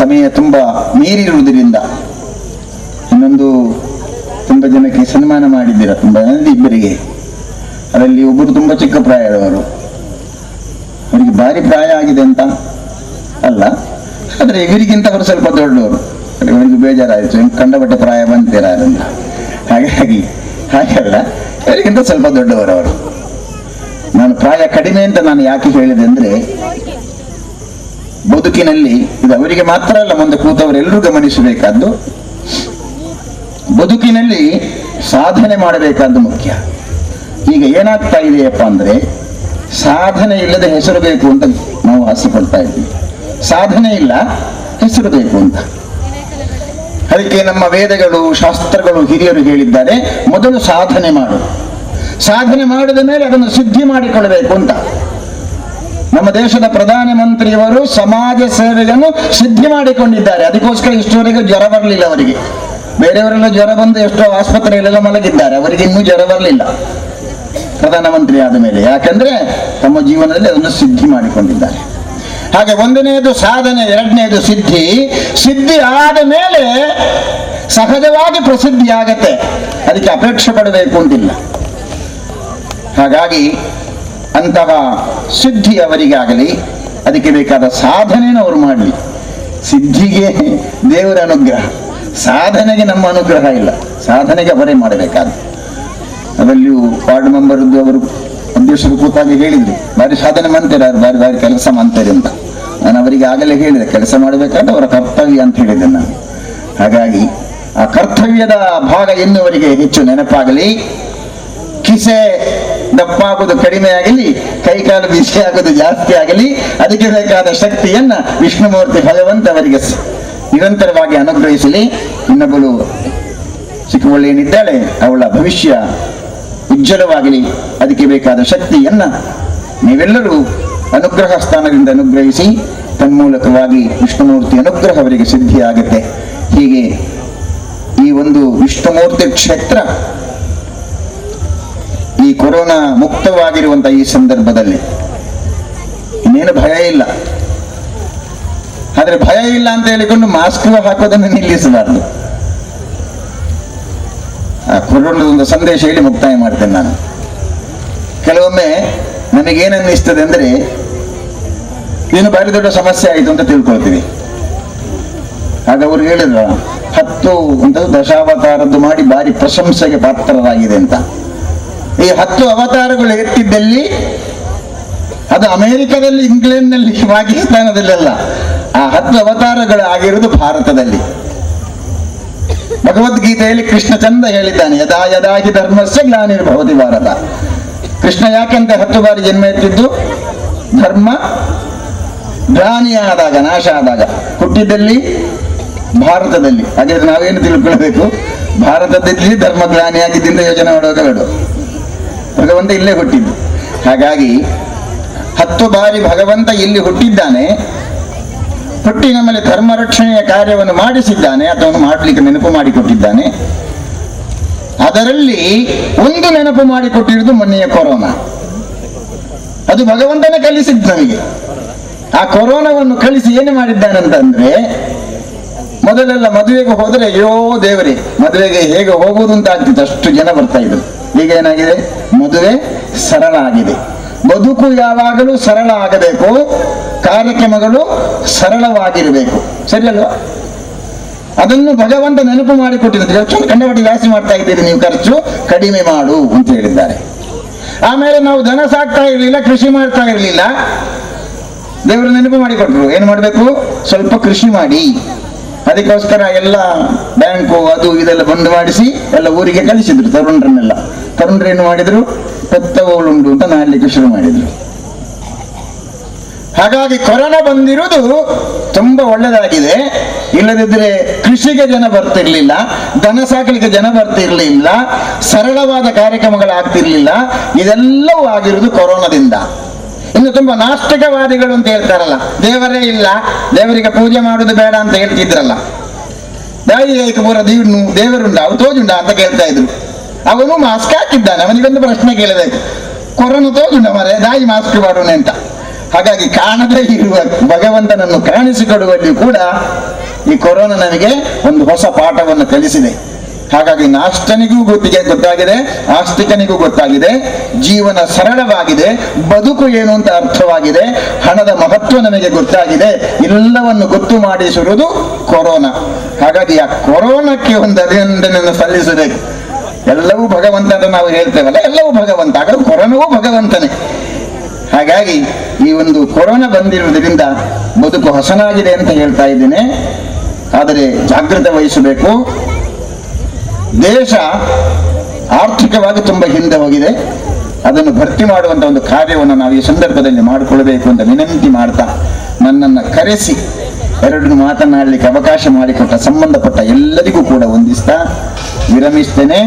ಸಮಯ ತುಂಬಾ ಮೀರಿರುವುದರಿಂದ ಇನ್ನೊಂದು ತುಂಬ ಜನಕ್ಕೆ ಸನ್ಮಾನ ಮಾಡಿದ್ದೀರ, ತುಂಬಾ ಇಬ್ಬರಿಗೆ. ಅದರಲ್ಲಿ ಒಬ್ಬರು ತುಂಬಾ ಚಿಕ್ಕ ಪ್ರಾಯದವರು, ಅವರಿಗೆ ಭಾರಿ ಪ್ರಾಯ ಆಗಿದೆ ಅಂತ ಅಲ್ಲ, ಆದರೆ ಇವರಿಗಿಂತ ಅವರು ಸ್ವಲ್ಪ ದೊಡ್ಡವರು. ಅವರಿಗೆ ಬೇಜಾರಾಯಿತು, ಕಂಡಪಟ್ಟ ಪ್ರಾಯ ಬಂತೀರಂತ. ಹಾಗಾಗಿ ಹಾಗೆಲ್ಲ ಅವರಿಗಿಂತ ಸ್ವಲ್ಪ ದೊಡ್ಡವರವರು. ನಾನು ಪ್ರಾಯ ಕಡಿಮೆ ಅಂತ ನಾನು ಯಾಕೆ ಹೇಳಿದೆ ಅಂದ್ರೆ, ಬದುಕಿನಲ್ಲಿ ಇದು ಅವರಿಗೆ ಮಾತ್ರ ಅಲ್ಲ, ಮುಂದೆ ಕೂತವರೆಲ್ಲರೂ ಗಮನಿಸಬೇಕಾದ್ದು, ಬದುಕಿನಲ್ಲಿ ಸಾಧನೆ ಮಾಡಬೇಕಾದ್ದು ಮುಖ್ಯ. ಈಗ ಏನಾಗ್ತಾ ಇದೆಯಪ್ಪ ಅಂದ್ರೆ, ಸಾಧನೆ ಇಲ್ಲದೆ ಹೆಸರು ಬೇಕು ಅಂತ ನಾವು ಆಸೆ ಪಡ್ತಾ ಇದ್ವಿ. ಸಾಧನೆ ಇಲ್ಲ, ಹೆಸರು ಬೇಕು ಅಂತ. ಅದಕ್ಕೆ ನಮ್ಮ ವೇದಗಳು, ಶಾಸ್ತ್ರಗಳು, ಹಿರಿಯರು ಹೇಳಿದ್ದಾರೆ, ಮೊದಲು ಸಾಧನೆ ಮಾಡು, ಸಾಧನೆ ಮಾಡಿದ ಮೇಲೆ ಅದನ್ನು ಸಿದ್ಧಿ ಮಾಡಿಕೊಳ್ಳಬೇಕು ಅಂತ. ನಮ್ಮ ದೇಶದ ಪ್ರಧಾನಮಂತ್ರಿಯವರು ಸಮಾಜ ಸೇವೆಯನ್ನು ಸಿದ್ಧಿ ಮಾಡಿಕೊಂಡಿದ್ದಾರೆ. ಅದಕ್ಕೋಸ್ಕರ ಇಷ್ಟವರೆಗೂ ಜ್ವರ ಬರಲಿಲ್ಲ ಅವರಿಗೆ. ಬೇರೆಯವರೆಲ್ಲ ಜ್ವರ ಬಂದು ಎಷ್ಟೋ ಆಸ್ಪತ್ರೆಯಲ್ಲೆಲ್ಲ ಮಲಗಿದ್ದಾರೆ, ಅವರಿಗೆ ಇನ್ನೂ ಜ್ವರ ಬರಲಿಲ್ಲ ಪ್ರಧಾನಮಂತ್ರಿ ಆದ ಮೇಲೆ. ಯಾಕಂದ್ರೆ ತಮ್ಮ ಜೀವನದಲ್ಲಿ ಅದನ್ನು ಸಿದ್ಧಿ ಮಾಡಿಕೊಂಡಿದ್ದಾರೆ. ಹಾಗೆ ಒಂದನೆಯದು ಸಾಧನೆ, ಎರಡನೆಯದು ಸಿದ್ಧಿ. ಸಿದ್ಧಿ ಆದ ಮೇಲೆ ಸಹಜವಾಗಿ ಪ್ರಸಿದ್ಧಿ ಆಗತ್ತೆ, ಅದಕ್ಕೆ ಅಪೇಕ್ಷೆ ಪಡಬೇಕು ಅಂತಿಲ್ಲ. ಹಾಗಾಗಿ ಅಂತಹ ಸಿದ್ಧಿ ಅವರಿಗಾಗಲಿ, ಅದಕ್ಕೆ ಬೇಕಾದ ಸಾಧನೆಯನ್ನು ಅವರು ಮಾಡಲಿ. ಸಿದ್ಧಿಗೆ ದೇವರ ಅನುಗ್ರಹ, ಸಾಧನೆಗೆ ನಮ್ಮ ಅನುಗ್ರಹ ಇಲ್ಲ. ಸಾಧನೆಗೆ ಅವರೇ ಮಾಡಬೇಕಾದ. ಅದರಲ್ಲಿಯೂ ವಾರ್ಡ್ ಮೆಂಬರ್ದು ಅವರು ಅಧ್ಯಕ್ಷರು ಕೂತಾಗಿ ಹೇಳಿದ್ರು, ಬಾರಿ ಸಾಧನೆ ಮಾಡ್ತಾರೆ, ಬಾರಿ ಬಾರಿ ಕೆಲಸ ಮಾಡ್ತಾರೆ ಅಂತ. ನಾನು ಅವರಿಗೆ ಆಗಲೇ ಹೇಳಿದೆ, ಕೆಲಸ ಮಾಡಬೇಕಾದ್ರೆ ಅವರ ಕರ್ತವ್ಯ ಅಂತ ಹೇಳಿದೆ ನಾನು. ಹಾಗಾಗಿ ಆ ಕರ್ತವ್ಯದ ಭಾಗ ಎನ್ನುವರಿಗೆ ಹೆಚ್ಚು ನೆನಪಾಗಲಿ. ಕಿಸೆ ದಪ್ಪಾಗುವುದು ಕಡಿಮೆ ಆಗಲಿ, ಕೈಕಾಲು ಬಿಸಿ ಆಗುವುದು ಜಾಸ್ತಿ ಆಗಲಿ, ಅದಕ್ಕೆ ಬೇಕಾದ ಶಕ್ತಿಯನ್ನ ವಿಷ್ಣುಮೂರ್ತಿ ಭಗವಂತ ಅವರಿಗೆ ನಿರಂತರವಾಗಿ ಅನುಗ್ರಹಿಸಲಿ. ಇನ್ನೊಬ್ಬಳು ಚಿಕ್ಕವಳೇನಿದ್ದಾಳೆ, ಅವಳ ಭವಿಷ್ಯ ಉಜ್ವಲವಾಗಲಿ, ಅದಕ್ಕೆ ಬೇಕಾದ ಶಕ್ತಿಯನ್ನ ನೀವೆಲ್ಲರೂ ಅನುಗ್ರಹ ಸ್ಥಾನದಿಂದ ಅನುಗ್ರಹಿಸಿ, ತನ್ಮೂಲಕವಾಗಿ ವಿಷ್ಣುಮೂರ್ತಿ ಅನುಗ್ರಹ ಅವರಿಗೆ ಸಿದ್ಧಿಯಾಗುತ್ತೆ. ಹೀಗೆ ಈ ಒಂದು ವಿಷ್ಣುಮೂರ್ತಿ ಕ್ಷೇತ್ರ ಈ ಕೊರೋನಾ ಮುಕ್ತವಾಗಿರುವಂತಹ ಈ ಸಂದರ್ಭದಲ್ಲಿ ಇನ್ನೇನು ಭಯ ಇಲ್ಲ. ಆದ್ರೆ ಭಯ ಇಲ್ಲ ಅಂತ ಹೇಳಿಕೊಂಡು ಮಾಸ್ಕ್ ಹಾಕೋದನ್ನು ನಿಲ್ಲಿಸಬಾರ್ದು. ಆ ಕೊರೋನಾದೊಂದು ಸಂದೇಶ ಹೇಳಿ ಮುಕ್ತಾಯ ಮಾಡ್ತೇನೆ ನಾನು. ಕೆಲವೊಮ್ಮೆ ನನಗೇನನ್ನಿಸ್ತದೆ ಅಂದ್ರೆ ಏನು ಭಾರಿ ದೊಡ್ಡ ಸಮಸ್ಯೆ ಆಯಿತು ಅಂತ ತಿಳ್ಕೊಳ್ತೀವಿ. ಆಗ ಅವ್ರು ಹೇಳಿದ್ರು 10 ಅಂತ ದಶಾವತಾರದ್ದು ಮಾಡಿ ಭಾರಿ ಪ್ರಶಂಸೆಗೆ ಪಾತ್ರರಾಗಿದೆ ಅಂತ. ಈ 10 ಅವತಾರಗಳು ಎತ್ತಿದ್ದಲ್ಲಿ ಅದು ಅಮೆರಿಕದಲ್ಲಿ, ಇಂಗ್ಲೆಂಡ್ನಲ್ಲಿ, ಪಾಕಿಸ್ತಾನದಲ್ಲೆಲ್ಲ. ಆ 10 ಅವತಾರಗಳು ಆಗಿರುವುದು ಭಾರತದಲ್ಲಿ. ಭಗವದ್ಗೀತೆಯಲ್ಲಿ ಕೃಷ್ಣ ಚಂದ ಹೇಳಿದ್ದಾನೆ, ಯದಾ ಯದಾ ಹಿ ಧರ್ಮಸ್ಯ ಗ್ಲಾನಿರ್ಭವತಿ ಭಾರತ. ಕೃಷ್ಣ ಯಾಕೆಂತ 10 ಬಾರಿ ಜನ್ಮ ಎತ್ತಿದ್ದು? ಧರ್ಮ ಗ್ಲಾನಿಯಾದಾಗ, ನಾಶ ಆದಾಗ. ಹುಟ್ಟಿದ್ದಲ್ಲಿ ಭಾರತದಲ್ಲಿ. ಹಾಗಾದ್ರೆ ನಾವೇನು ತಿಳ್ಕೊಳ್ಬೇಕು? ಭಾರತದಲ್ಲಿ ಧರ್ಮ ಗ್ಲಾನಿಯಾಗಿದ್ದರಿಂದ ಯೋಚನೆ ಮಾಡುವಾಗ ಬೇಡ, ಭಗವಂತ ಇಲ್ಲೇ ಹುಟ್ಟಿದ್ದು. ಹಾಗಾಗಿ 10 ಬಾರಿ ಭಗವಂತ ಇಲ್ಲಿ ಹುಟ್ಟಿದ್ದಾನೆ, ಹುಟ್ಟಿ ನಮ್ಮಲ್ಲಿ ಧರ್ಮ ರಕ್ಷಣೆಯ ಕಾರ್ಯವನ್ನು ಮಾಡಿಸಿದ್ದಾನೆ, ಅಥವಾ ಮಾಡಲಿಕ್ಕೆ ನೆನಪು ಮಾಡಿಕೊಟ್ಟಿದ್ದಾನೆ. ಅದರಲ್ಲಿ ಒಂದು ನೆನಪು ಮಾಡಿಕೊಟ್ಟಿರುವುದು ಮೊನ್ನೆಯ ಕೊರೋನಾ. ಅದು ಭಗವಂತನೇ ಕಲಿಸಿದ್ದು ನಮಗೆ. ಆ ಕೊರೋನಾವನ್ನು ಕಲಿಸಿ ಏನು ಮಾಡಿದ್ದಾನಂತಂದ್ರೆ, ಮೊದಲೆಲ್ಲ ಮದುವೆಗೆ ಹೋದರೆ ಅಯ್ಯೋ ದೇವರೇ ಮದುವೆಗೆ ಹೇಗೆ ಹೋಗುವುದು ಅಂತ ಆಗ್ತಿತ್ತು, ಅಷ್ಟು ಜನ ಬರ್ತಾ ಇದ್ರು. ಈಗ ಏನಾಗಿದೆ? ಮದುವೆ ಸರಳ ಆಗಿದೆ. ಬದುಕು ಯಾವಾಗಲೂ ಸರಳ ಆಗಬೇಕು, ಕಾರ್ಯಕ್ರಮಗಳು ಸರಳವಾಗಿರಬೇಕು. ಸರಿ ಅಲ್ವಾ? ಅದನ್ನು ಭಗವಂತ ನೆನಪು ಮಾಡಿಕೊಟ್ಟಿದ್ದಾರೆ. ಕಂಡಪಟ್ಟಿ ಜಾಸ್ತಿ ಮಾಡ್ತಾ ಇದ್ದೀರಿ ನೀವು, ಖರ್ಚು ಕಡಿಮೆ ಮಾಡು ಅಂತ ಹೇಳಿದ್ದಾರೆ. ಆಮೇಲೆ ನಾವು ದನ ಸಾಕ್ತಾ ಇರಲಿಲ್ಲ, ಕೃಷಿ ಮಾಡ್ತಾ ಇರಲಿಲ್ಲ, ದೇವರು ನೆನಪು ಮಾಡಿಕೊಟ್ರು. ಏನು ಮಾಡಬೇಕು? ಸ್ವಲ್ಪ ಕೃಷಿ ಮಾಡಿ. ಅದಕ್ಕೋಸ್ಕರ ಎಲ್ಲ ಬ್ಯಾಂಕು ಅದು ಇದೆಲ್ಲ ಬಂದ್ ಮಾಡಿಸಿ ಎಲ್ಲ ಊರಿಗೆ ಕಳಿಸಿದ್ರು ತರುಣರನ್ನೆಲ್ಲ. ತರುಣರು ಏನು ಮಾಡಿದ್ರು? ಪೆತ್ತವಳುಂಡು ಅಂತ ನಾಡಲಿಕ್ಕೆ ಶುರು ಮಾಡಿದ್ರು. ಹಾಗಾಗಿ ಕೊರೋನಾ ಬಂದಿರುವುದು ತುಂಬಾ ಒಳ್ಳೆದಾಗಿದೆ. ಇಲ್ಲದಿದ್ರೆ ಕೃಷಿಗೆ ಜನ ಬರ್ತಿರ್ಲಿಲ್ಲ, ದನ ಸಾಕಲಿಕ್ಕೆ ಜನ ಬರ್ತಿರ್ಲಿಲ್ಲ, ಸರಳವಾದ ಕಾರ್ಯಕ್ರಮಗಳಾಗ್ತಿರ್ಲಿಲ್ಲ. ಇದೆಲ್ಲವೂ ಆಗಿರುವುದು ಕೊರೋನಾದಿಂದ. ಇನ್ನು ತುಂಬಾ ನಾಸ್ತಿಕವಾದಿಗಳು ಅಂತ ಹೇಳ್ತಾರಲ್ಲ, ದೇವರೇ ಇಲ್ಲ, ದೇವರಿಗೆ ಪೂಜೆ ಮಾಡುದು ಬೇಡ ಅಂತ ಹೇಳ್ತಿದ್ರಲ್ಲ, ಪೂರ ದೇವರುಂಡ ಅವು ತೋಜುಂಡ ಅಂತ ಕೇಳ್ತಾ ಇದ್ರು. ಅವನು ಮಾಸ್ಕ್ ಹಾಕಿದ್ದಾನೆ. ಅವನಿಗೊಂದು ಪ್ರಶ್ನೆ ಕೇಳಬೇಕು, ಕೊರೋನಾ ತೋಜುಂಡ ಮರೆ ದಾಯಿ ಮಾಸ್ಕ್ ಮಾಡೋಣ ಅಂತ. ಹಾಗಾಗಿ ಕಾಣದೇ ಇರುವ ಭಗವಂತನನ್ನು ಕಾಣಿಸಿಕೊಡುವಲ್ಲಿ ಕೂಡ ಈ ಕೊರೋನಾ ನಮಗೆ ಒಂದು ಹೊಸ ಪಾಠವನ್ನು ಕಲಿಸಿದೆ. ಹಾಗಾಗಿ ನಾಸ್ತಿಕನಿಗೂ ಗೊತ್ತಾಗಿದೆ, ಆಸ್ತಿಕನಿಗೂ ಗೊತ್ತಾಗಿದೆ, ಜೀವನ ಸರಳವಾಗಿದೆ, ಬದುಕು ಏನು ಅಂತ ಅರ್ಥವಾಗಿದೆ, ಹಣದ ಮಹತ್ವ ನಮಗೆ ಗೊತ್ತಾಗಿದೆ. ಎಲ್ಲವನ್ನು ಗೊತ್ತು ಮಾಡಿಸಿರುವುದು ಕೊರೋನಾ. ಹಾಗಾಗಿ ಆ ಕೊರೋನಾಕ್ಕೆ ಒಂದು ಅಭಿನಂದನೆಯನ್ನು ಸಲ್ಲಿಸಬೇಕು. ಎಲ್ಲವೂ ಭಗವಂತ ಅಂತ ನಾವು ಹೇಳ್ತೇವಲ್ಲ, ಎಲ್ಲವೂ ಭಗವಂತ, ಹಾಗಾಗಿ ಕೊರೋನಾವೂ ಭಗವಂತನೇ. ಹಾಗಾಗಿ ಈ ಒಂದು ಕೊರೋನಾ ಬಂದಿರುವುದರಿಂದ ಬದುಕು ಹಸನಾಗಿದೆ ಅಂತ ಹೇಳ್ತಾ ಇದ್ದೇನೆ. ಆದರೆ ಜಾಗೃತೆ ವಹಿಸಬೇಕು. ದೇಶ ಆರ್ಥಿಕವಾಗಿ ತುಂಬಾ ಹಿಂದೆ ಹೋಗಿದೆ. ಅದನ್ನು ಭರ್ತಿ ಮಾಡುವಂತ ಒಂದು ಕಾರ್ಯವನ್ನು ನಾವು ಈ ಸಂದರ್ಭದಲ್ಲಿ ಮಾಡಿಕೊಳ್ಬೇಕು ಅಂತ ವಿನಂತಿ ಮಾಡ್ತಾ, ನನ್ನನ್ನು ಕರೆಸಿ 2 ಮಾತನಾಡಲಿಕ್ಕೆ ಅವಕಾಶ ಮಾಡಿಕೊಟ್ಟ ಸಂಬಂಧಪಟ್ಟ ಎಲ್ಲರಿಗೂ ಕೂಡ ವಂದಿಸ್ತಾ ವಿರಮಿಸ್ತೇನೆ.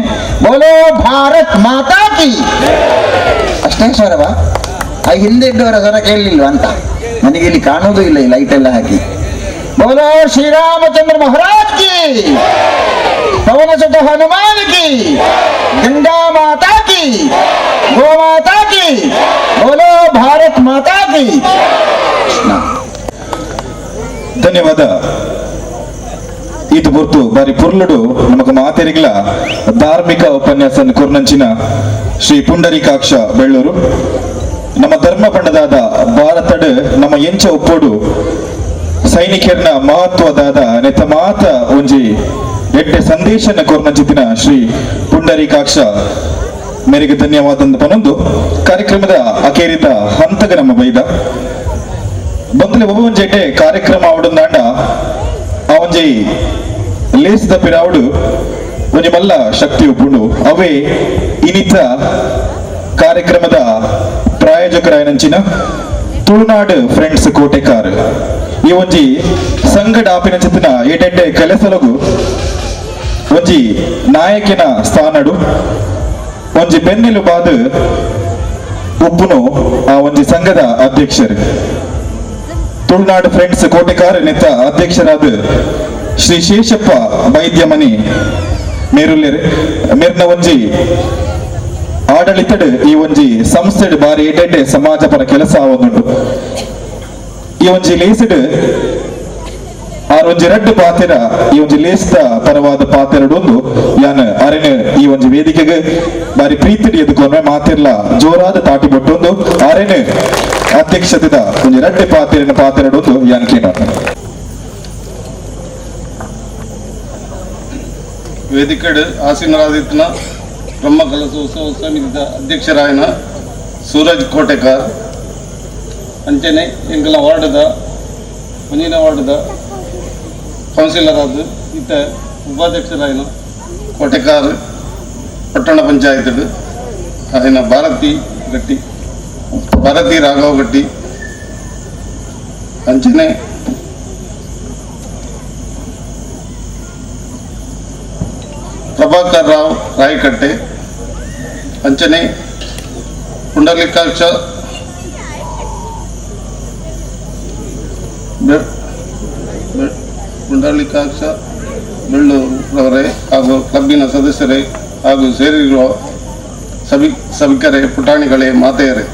ಬೋಲೋ ಭಾರತ್ ಮಾತಾ ಕಿ. ಅಷ್ಟೇ ಸ್ವರವಾ? ಆ ಹಿಂದೆ ಇದ್ದವರ ಸ್ವರ ಕೇಳಲಿಲ್ವ ಅಂತ ನನಗೆ ಇಲ್ಲಿ ಕಾಣೋದು ಇಲ್ಲ, ಈ ಲೈಟ್ ಎಲ್ಲ ಹಾಕಿ. ಬೋಲೋ ಶ್ರೀರಾಮಚಂದ್ರ ಮಹಾರಾಜ್ ಕಿ, ಪವನ ಸುತ ಹನುಮಾನ್ ಕಿ, ಗಂಗಾ ಮಾತಾ ಕಿ, ಗೋ ಮಾತಾ ಕಿ, ಬೋಲೋ ಭಾರತ್ ಮಾತಾ ಕಿ. ಧನ್ಯವಾದ. ಇದು ಹೊರತು ಬಾರಿ ಪುರ್ಲುಡು ನಮಗ ಮಾತೆರಿಗ್ಲ ಧಾರ್ಮಿಕ ಉಪನ್ಯಾಸ ಕುರ್ನಂಚಿನ ಶ್ರೀ ಪುಂಡರೀಕಾಕ್ಷ ಬೆಳ್ಳೂರು ನಮ್ಮ ಧರ್ಮ ಪಂಡದಾದ ಭಾರತಡ್ ನಮ್ಮ ಎಂಚ ಒಪ್ಪೋಡು ಸೈನಿಕರನ್ನ ಮಹತ್ವದಾದ ನೆತ ಮಾತ ಒಂಜಿ ಎಡ್ಡೆ ಸಂದೇಶನ ಕೊರ್ನಂಚಿತಿನ ಶ್ರೀ ಪುಂಡರೀಕಾಕ್ಷ ಮೇರೆಗೆ ಧನ್ಯವಾದ ಪನೊಂದು ಕಾರ್ಯಕ್ರಮದ ಅಕೇರಿದ ಹಂತಗ ನಮ್ಮ ಬೈದ ಬಂದಲೆ ಒಬ್ಬ ಒಂಜೆಡ್ಡೆ ಕಾರ್ಯಕ್ರಮ ಅವಡಂದಾಂಡ ಆ ಒಂಜಿ ಲೇಸಿದ ಪಿರಾವುಡು ಒಂಜಿ ಮಲ್ಲ ಶಕ್ತಿ ಉಪ್ಪುಂಡು ಅವೇ ಇನಿತ ಕಾರ್ಯಕ್ರಮದ ಪ್ರಾಯೋಜಕರಾಯನಂಚಿನ ತುಳುನಾಡು ಫ್ರೆಂಡ್ಸ್ ಕೋಟೆಕಾರ್ ಈ ಒಂಜಿ ಸಂಗಡ ಆಪಿನ ಚಿತ್ತಿನ ಏಟೆಡ್ಡೆ ಕೆಲಸಲಗು ಒಂಜಿ ನಾಯಕಿನ ಸ್ಥಾನಡು ಒಂಜಿ ಬೆನ್ನೆಲು ಬಾದ ಉಪ್ಪುನು ಆ ಒಂಜಿ ಸಂಘದ ಅಧ್ಯಕ್ಷರು ತುಳುನಾಡು ಫ್ರೆಂಡ್ಸ್ ಕೋಟೆಕಾರ್ ನೆತ್ತ ಅಧ್ಯಕ್ಷರಾದ ಶ್ರೀ ಶೇಷಪ್ಪ ವೈದ್ಯ ಮನೆ ಮೇರುಲ್ಲೇರು ಮೇರ್ನ ಒಂಜಿ ಆಡಳಿತಡ್ ಈ ಒಂಜಿ ಸಂಸ್ಥೆಡ್ ಬಾರಿ ಎಡ್ಡೆ ಸಮಾಜ ಪರ ಕೆಲಸ ಆವೊಂದುಂಡು. ಈ ಒಂಜಿ ಲೇಸಿಡ್ ಆರ್ ಒಂಜಿ ರಡ್ಡು ಪಾತೆರ ಈ ಒಂಜಿ ಲೇಸ್ದ ಪರವಾದ ಪಾತೆರಡೊಂದು ಯಾನ್ ಅರೆನ್ ಈ ಒಂಜಿ ವೇದಿಕೆಗೆ ಬಾರಿ ಪ್ರೀತಿಡಿ ಎದ್ಕೊಂಡ್ರೆ ಮಾತಿರ್ಲ ಜೋರಾದ ತಾಟಿ ಬೊಟ್ಟೊಂದು ಅರೆನ್ ಅಧ್ಯಕ್ಷತೆದ ಒಂಜಿ ರಡ್ಡೆ ಪಾತೆರಡೊಂದು ಯಾನ್ ಕೇನ ವೇದಿಕೆಡ್ ಆಸೀನರಾದಿತ್ನ ಬ್ರಹ್ಮಕಲಶ ಉತ್ಸವ ಸಮಿತಿದ ಅಧ್ಯಕ್ಷರಾಯನ ಸೂರಜ್ ಕೋಟೆಕಾರ್ ಅಂಚನೆ ಎಂಕಲ ವಾರ್ಡದ ಮುಂದಿನ ವಾರ್ಡದ ಕೌನ್ಸಿಲರ್ ಆದ ಇತ್ತ ಉಪಾಧ್ಯಕ್ಷರಾಯನ ಕೋಟೆಕಾರ್ ಪಟ್ಟಣ ಪಂಚಾಯತ್ ಆಯನ ಭಾರತಿ ರಾಘವ್ ಗಟ್ಟಿ ಅಂಚನೆ ಪ್ರಭಾಕರ್ ರಾವ್ ರಾಯಕಟ್ಟೆ ಅಂಚನೆ ಪುಂಡಲಿಕಾಕ್ಷ ಬೆಳ್ಳೂರವರೇ ಹಾಗೂ ಕ್ಲಬ್ಬಿನ ಸದಸ್ಯರೇ ಹಾಗೂ ಸೇರಿರುವ ಸಭಿಕರೇ ಪುಟಾಣಿಗಳೇ ಮಾತೆಯರೇ,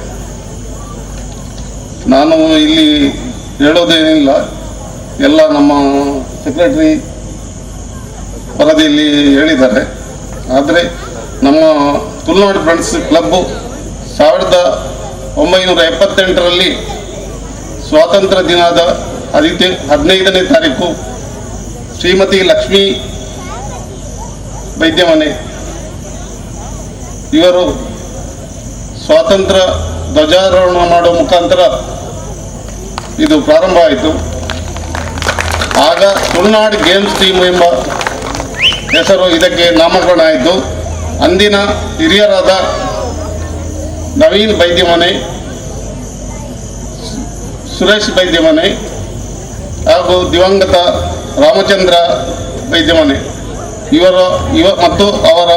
ನಾನು ಇಲ್ಲಿ ಹೇಳೋದೇನಿಲ್ಲ, ಎಲ್ಲ ನಮ್ಮ ಸೆಕ್ರೆಟರಿ ವರದಿಯಲ್ಲಿ ಹೇಳಿದ್ದಾರೆ. ಆದರೆ ನಮ್ಮ ತುಳುನಾಡು ಫ್ರೆಂಡ್ಸ್ ಕ್ಲಬ್ಬು 1978ರಲ್ಲಿ ಸ್ವಾತಂತ್ರ್ಯ ದಿನದ 15ನೇ ತಾರೀಕು ಶ್ರೀಮತಿ ಲಕ್ಷ್ಮೀ ವೈದ್ಯಮನೆ ಇವರು ಸ್ವಾತಂತ್ರ್ಯ ಧ್ವಜಾರೋಹಣ ಮಾಡುವ ಮುಖಾಂತರ ಇದು ಪ್ರಾರಂಭ ಆಯಿತು. ಆಗ ತುಳುನಾಡು ಗೇಮ್ಸ್ ಟೀಮ್ ಎಂಬ ಹೆಸರು ಇದಕ್ಕೆ ನಾಮಕರಣ ಆಯಿತು. ಅಂದಿನ ಹಿರಿಯರಾದ ನವೀನ್ ವೈದ್ಯಮನೆ, ಸುರೇಶ್ ವೈದ್ಯಮನೆ ಹಾಗೂ ದಿವಂಗತ ರಾಮಚಂದ್ರ ವೈದ್ಯಮನೆ ಮತ್ತು ಅವರ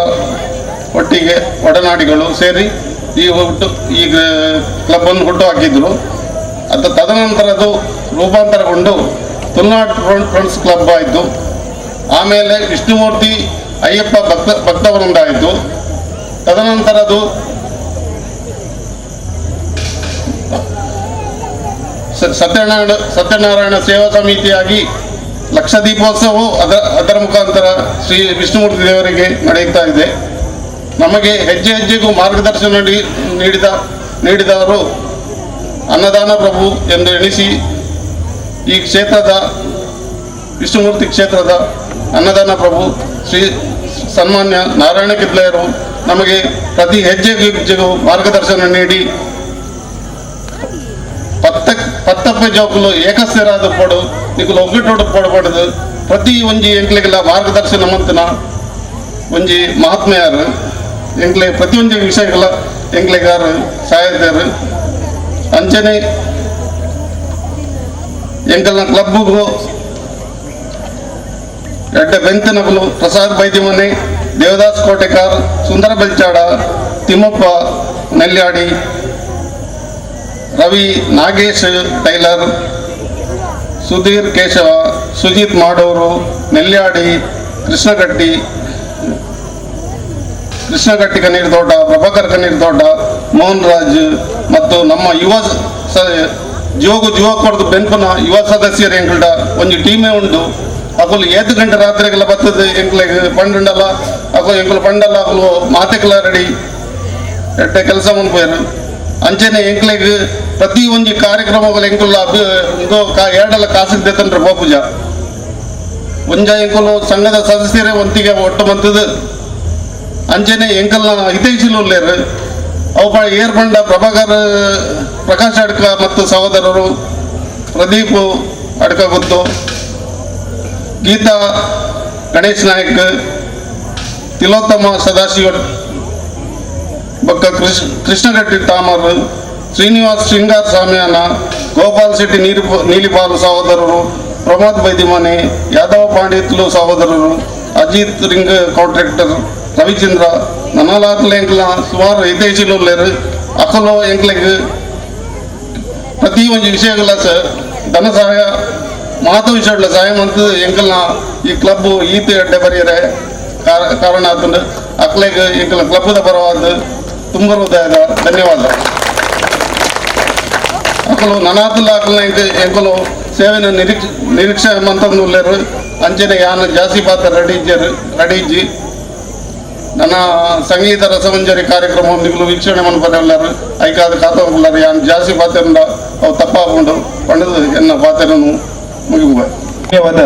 ಒಟ್ಟಿಗೆ ಒಡನಾಡಿಗಳು ಸೇರಿ ಈ ಕ್ಲಬ್ಬನ್ನು ಹುಟ್ಟು ಹಾಕಿದ್ರು. ತದನಂತರ ಅದು ರೂಪಾಂತರಗೊಂಡು ತುಳುನಾಡು ಫ್ರೆಂಡ್ಸ್ ಕ್ಲಬ್ ಆಯಿತು. ಆಮೇಲೆ ವಿಷ್ಣುಮೂರ್ತಿ ಅಯ್ಯಪ್ಪ ಭಕ್ತವೃಂದ ಆಯಿತು. ತದನಂತರ ಅದು ಸತ್ಯನಾರಾಯಣ ಸೇವಾ ಸಮಿತಿಯಾಗಿ ಲಕ್ಷ ದೀಪೋತ್ಸವವು ಅದರ ಮುಖಾಂತರ ಶ್ರೀ ವಿಷ್ಣುಮೂರ್ತಿ ದೇವರಿಗೆ ನಡೆಯುತ್ತಾ ಇದೆ. ನಮಗೆ ಹೆಜ್ಜೆ ಹೆಜ್ಜೆಗೂ ಮಾರ್ಗದರ್ಶನ ನೀಡಿದವರು ಅನ್ನದಾನ ಪ್ರಭು ಎಂದು ಎಣಿಸಿ ಈ ಕ್ಷೇತ್ರದ ವಿಷ್ಣುಮೂರ್ತಿ ಕ್ಷೇತ್ರದ ಅನ್ನದಾನ ಪ್ರಭು ಶ್ರೀ ಸನ್ಮಾನ್ಯ ನಾರಾಯಣ ಕಿದ್ಲೆಯರು ನಮಗೆ ಪ್ರತಿ ಹೆಜ್ಜೆಗೂ ಮಾರ್ಗದರ್ಶನ ನೀಡಿ ಪತ್ತಪ್ಪೆ ಜೋಕುಲು ಏಕಸ್ಥಿರಾದ ಪಡು ನಿಕುಲು ಒಗ್ಗಟ್ಟೋಡು ಪಡಬಾರ್ದು ಪ್ರತಿ ಒಂಜಿ ಎಂಕ್ಲೆಗೆಲ್ಲ ಮಾರ್ಗದರ್ಶನ ಮಂತನ ಒಂಜಿ ಮಹಾತ್ಮೆಯಾರು ಎಂಕ್ಲೆ ಪ್ರತಿ ಒಂಜಿ ವಿಷಯಗಳ ಎಂಕ್ಲೆಗಾರು ಸಹಾಯದರು ಅಂಚನೆ ಎಂಕಲ್ನ ಕ್ಲಬ್ಗೂ ಎಡ್ಡೆ ಬೆಂತನಗಳು ಪ್ರಸಾದ್ ವೈದ್ಯಮನೆ, ದೇವದಾಸ್ ಕೋಟೆಕಾರ್, ಸುಂದರ ಬೆಲ್ಚಾಡ, ತಿಮ್ಮಪ್ಪ ನೆಲ್ಯಾಡಿ, ರವಿ ನಾಗೇಶ್ ಟೈಲರ್, ಸುಧೀರ್ ಕೇಶವ, ಸುಜಿತ್ ಮಾಡೂರು, ನೆಲ್ಯಾಡಿ, ಕೃಷ್ಣಗಟ್ಟಿ ಕಣ್ಣೀರ್ ತೋಟ, ಪ್ರಭಾಕರ್ ಕಣ್ಣೀರ್ ತೋಟ, ಮೋಹನ್ ರಾಜ್ ಮತ್ತು ನಮ್ಮ ಯುವಕರದು ಬೆನ್ಪನ ಯುವ ಸದಸ್ಯರು ಎಂಕಲ್ಡ ಒಂದು ಟೀಮೇ ಉಂಟು. ಅಕಲು 7 ಗಂಟೆ ರಾತ್ರಿಗೆಲ್ಲ ಬರ್ತದೆ ಎಂಕ್ಲೆಗೆ ಪಂಡುಂಡಲ್ಲ ಅಕಲು ಎಂಕಲು ಪಂಡಲ್ಲ ಅಕಲು ಮಾತೆಕ್ಲ ರೆಡಿ ಎಡ್ಡೆ ಕೆಲಸ ಮನ್ಪೋಯರು ಅಂಚನೆ ಎಂಕ್ಲೆಗ್ ಪ್ರತಿ ಒಂಜಿ ಕಾರ್ಯಕ್ರಮಗಳು ಎಂಕುಲ್ಲ ಎರಡಲ್ಲ ಕಾಸಿಗೆ ತಂದ್ರೆ ಬೋಪುಜ ಒಂಜ ಎಂಕುಲು ಸಂಘದ ಸದಸ್ಯರೇ ಒಂತಿಗೆ ಒಟ್ಟು ಬಂತದ್ದು ಅಂಚನೆ ಎಂಕಲ್ನ ಹಿತೈಷಿಲುಲ್ಲೇರು ಅವು ಏರ್ ಬಂಡ ಪ್ರಕಾಶ್ ಅಡ್ಕ ಮತ್ತು ಸಹೋದರರು ಪ್ರದೀಪ್ ಅಡ್ಕ ಗೊತ್ತು, ಗೀತಾ ಗಣೇಶ್ ನಾಯಕ್, ತಿಲೋತ್ತಮ ಸದಾಶಿವ ಬಕ್ಕ ಕೃಷ್ಣಗಟ್ಟಿ ತಾಮರ್, ಶ್ರೀನಿವಾಸ್ ಶೃಂಗಾರ್ ಸಾಮ್ಯಾನ, ಗೋಪಾಲ್ ಶೆಟ್ಟಿ ನೀಲಿಪಾಲು ಸಹೋದರರು, ಪ್ರಮೋದ್ ವೈದ್ಯಮನೆ, ಯಾದವ ಪಾಂಡಿತ್ಲು ಸಹೋದರರು, ಅಜಿತ್ ರಿಂಗ್ ಕಾಂಟ್ರಾಕ್ಟರ್, ರವಿಚಂದ್ರ ನನ್ನಲಾತ್ಲ ಎಂಕ್ಲ ಸುಮಾರು ಹಿತೈಷಿಲುಲ್ಲೇರು ಅಕಲು ಎಂಕ್ಲೆಗ್ ಪ್ರತಿ ಒಂದು ವಿಷಯಗಳ ಧನ ಸಹಾಯ ಮಾಧವ್ ವಿಷಯಗಳ ಸಹಾಯ ಮಂತ್ ಎಂಕಲ್ನ ಈ ಕ್ಲಬ್ ಈತ ಎಡ್ಡೆ ಬರೆಯರೆ ಕಾರಣ ಆತಂದು ಅಕ್ಲೆಗೆ ಎಂಕಲ ಕ್ಲಬ್ದ ಪರವಾದ ತುಂಬ ಹೃದಯದ ಧನ್ಯವಾದ. ಅಕ್ಕಲು ನನಾತಲ್ಲ ಅಕ್ಕಲ ಎಂಕಲು ಸೇವೆನ ನಿರೀಕ್ಷೆ ಮಂತಂದು ಉಳ್ಳೇರು ಅಂಚನೆ ಯಾನ ಜಾಸ್ತಿ ಪಾತ್ರ ರೆಡಿಜ್ಜಿ ನನ್ನ ಸಂಗೀತ ರಸಮಂಜರಿ ಕಾರ್ಯಕ್ರಮ ನಿಗಲು ವೀಕ್ಷಣೆ ಮನ್ಪರೆಲ್ಲರು ಐಕಾದ ಕಾತುಳ್ಳರು ಯಾನ್ ಜಾಸ್ತಿ ಪಾತ್ರೆಂದ ಅವು ತಪ್ಪಾಕೊಂಡು ಪಂಡದು ಎನ್ನ ಪಾತ್ರೆಯನ್ನು ಮುಗಿಬ. ಧನ್ಯವಾದ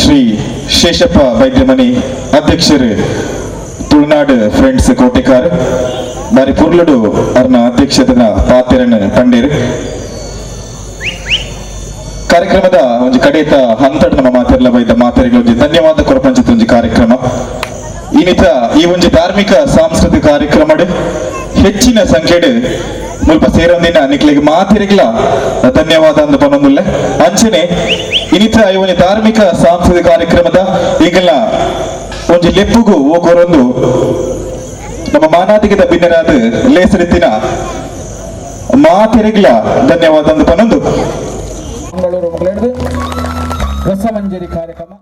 ಶ್ರೀ ಶೇಷಪ್ಪ ವೈದ್ಯಮನಿ ಅಧ್ಯಕ್ಷರು ತುಳುನಾಡು ಫ್ರೆಂಡ್ಸ್ ಕೋಟೆಕಾರ್ ಬಾರಿ ಪುರ್ಲುಡು ಅವ್ರನ್ನ ಅಧ್ಯಕ್ಷತನ ಪಾತೆರನ್ನು ಪಂಡೇರು ಕಾರ್ಯಕ್ರಮದ ಒಂದು ಕಡೆತ ಹಂತಡ ನಮ್ಮ ಮಾತೆರಲ ಬೈದ ಮಾತೆರೆಗಳ ಒಂದು ಧನ್ಯವಾದ ಕೊರಪಂಚದ ಒಂದು ಕಾರ್ಯಕ್ರಮ ಇನ್ನಿತ ಈ ಒಂದು ಧಾರ್ಮಿಕ ಸಾಂಸ್ಕೃತಿಕ ಕಾರ್ಯಕ್ರಮ ಹೆಚ್ಚಿನ ಸಂಖ್ಯೆಡು ಮುಲ್ಪ ಸೇರೊಂದಿನ ನಿಕ್ಲಿಗೆ ಮಾತೆರೆಗಳ ಧನ್ಯವಾದ ಅಂದು ಪನ್ನೊಂದುಲ್ಲೆ ಅಂಚನೆ ಇನ್ನಿತ ಈ ಒಂದು ಧಾರ್ಮಿಕ ಸಾಂಸ್ಕೃತಿಕ ಕಾರ್ಯಕ್ರಮದ ಈಗೆಲ್ಲ ಒಂದು ಲೆಪ್ಪುಗೂ ಹೋಗೋರೊಂದು ನಮ್ಮ ಮಾನಾದಿಗದ ಭಿನ್ನರಾದ ಲೇಸರಿತ್ತಿನ ಮಾತೆರೆಗಳ ಧನ್ಯವಾದ ಅಂದು ಪನ್ನೊಂದು ಮಂಗಳೂರು ರಸಮಂಜರಿ ಕಾರ್ಯಕ್ರಮ.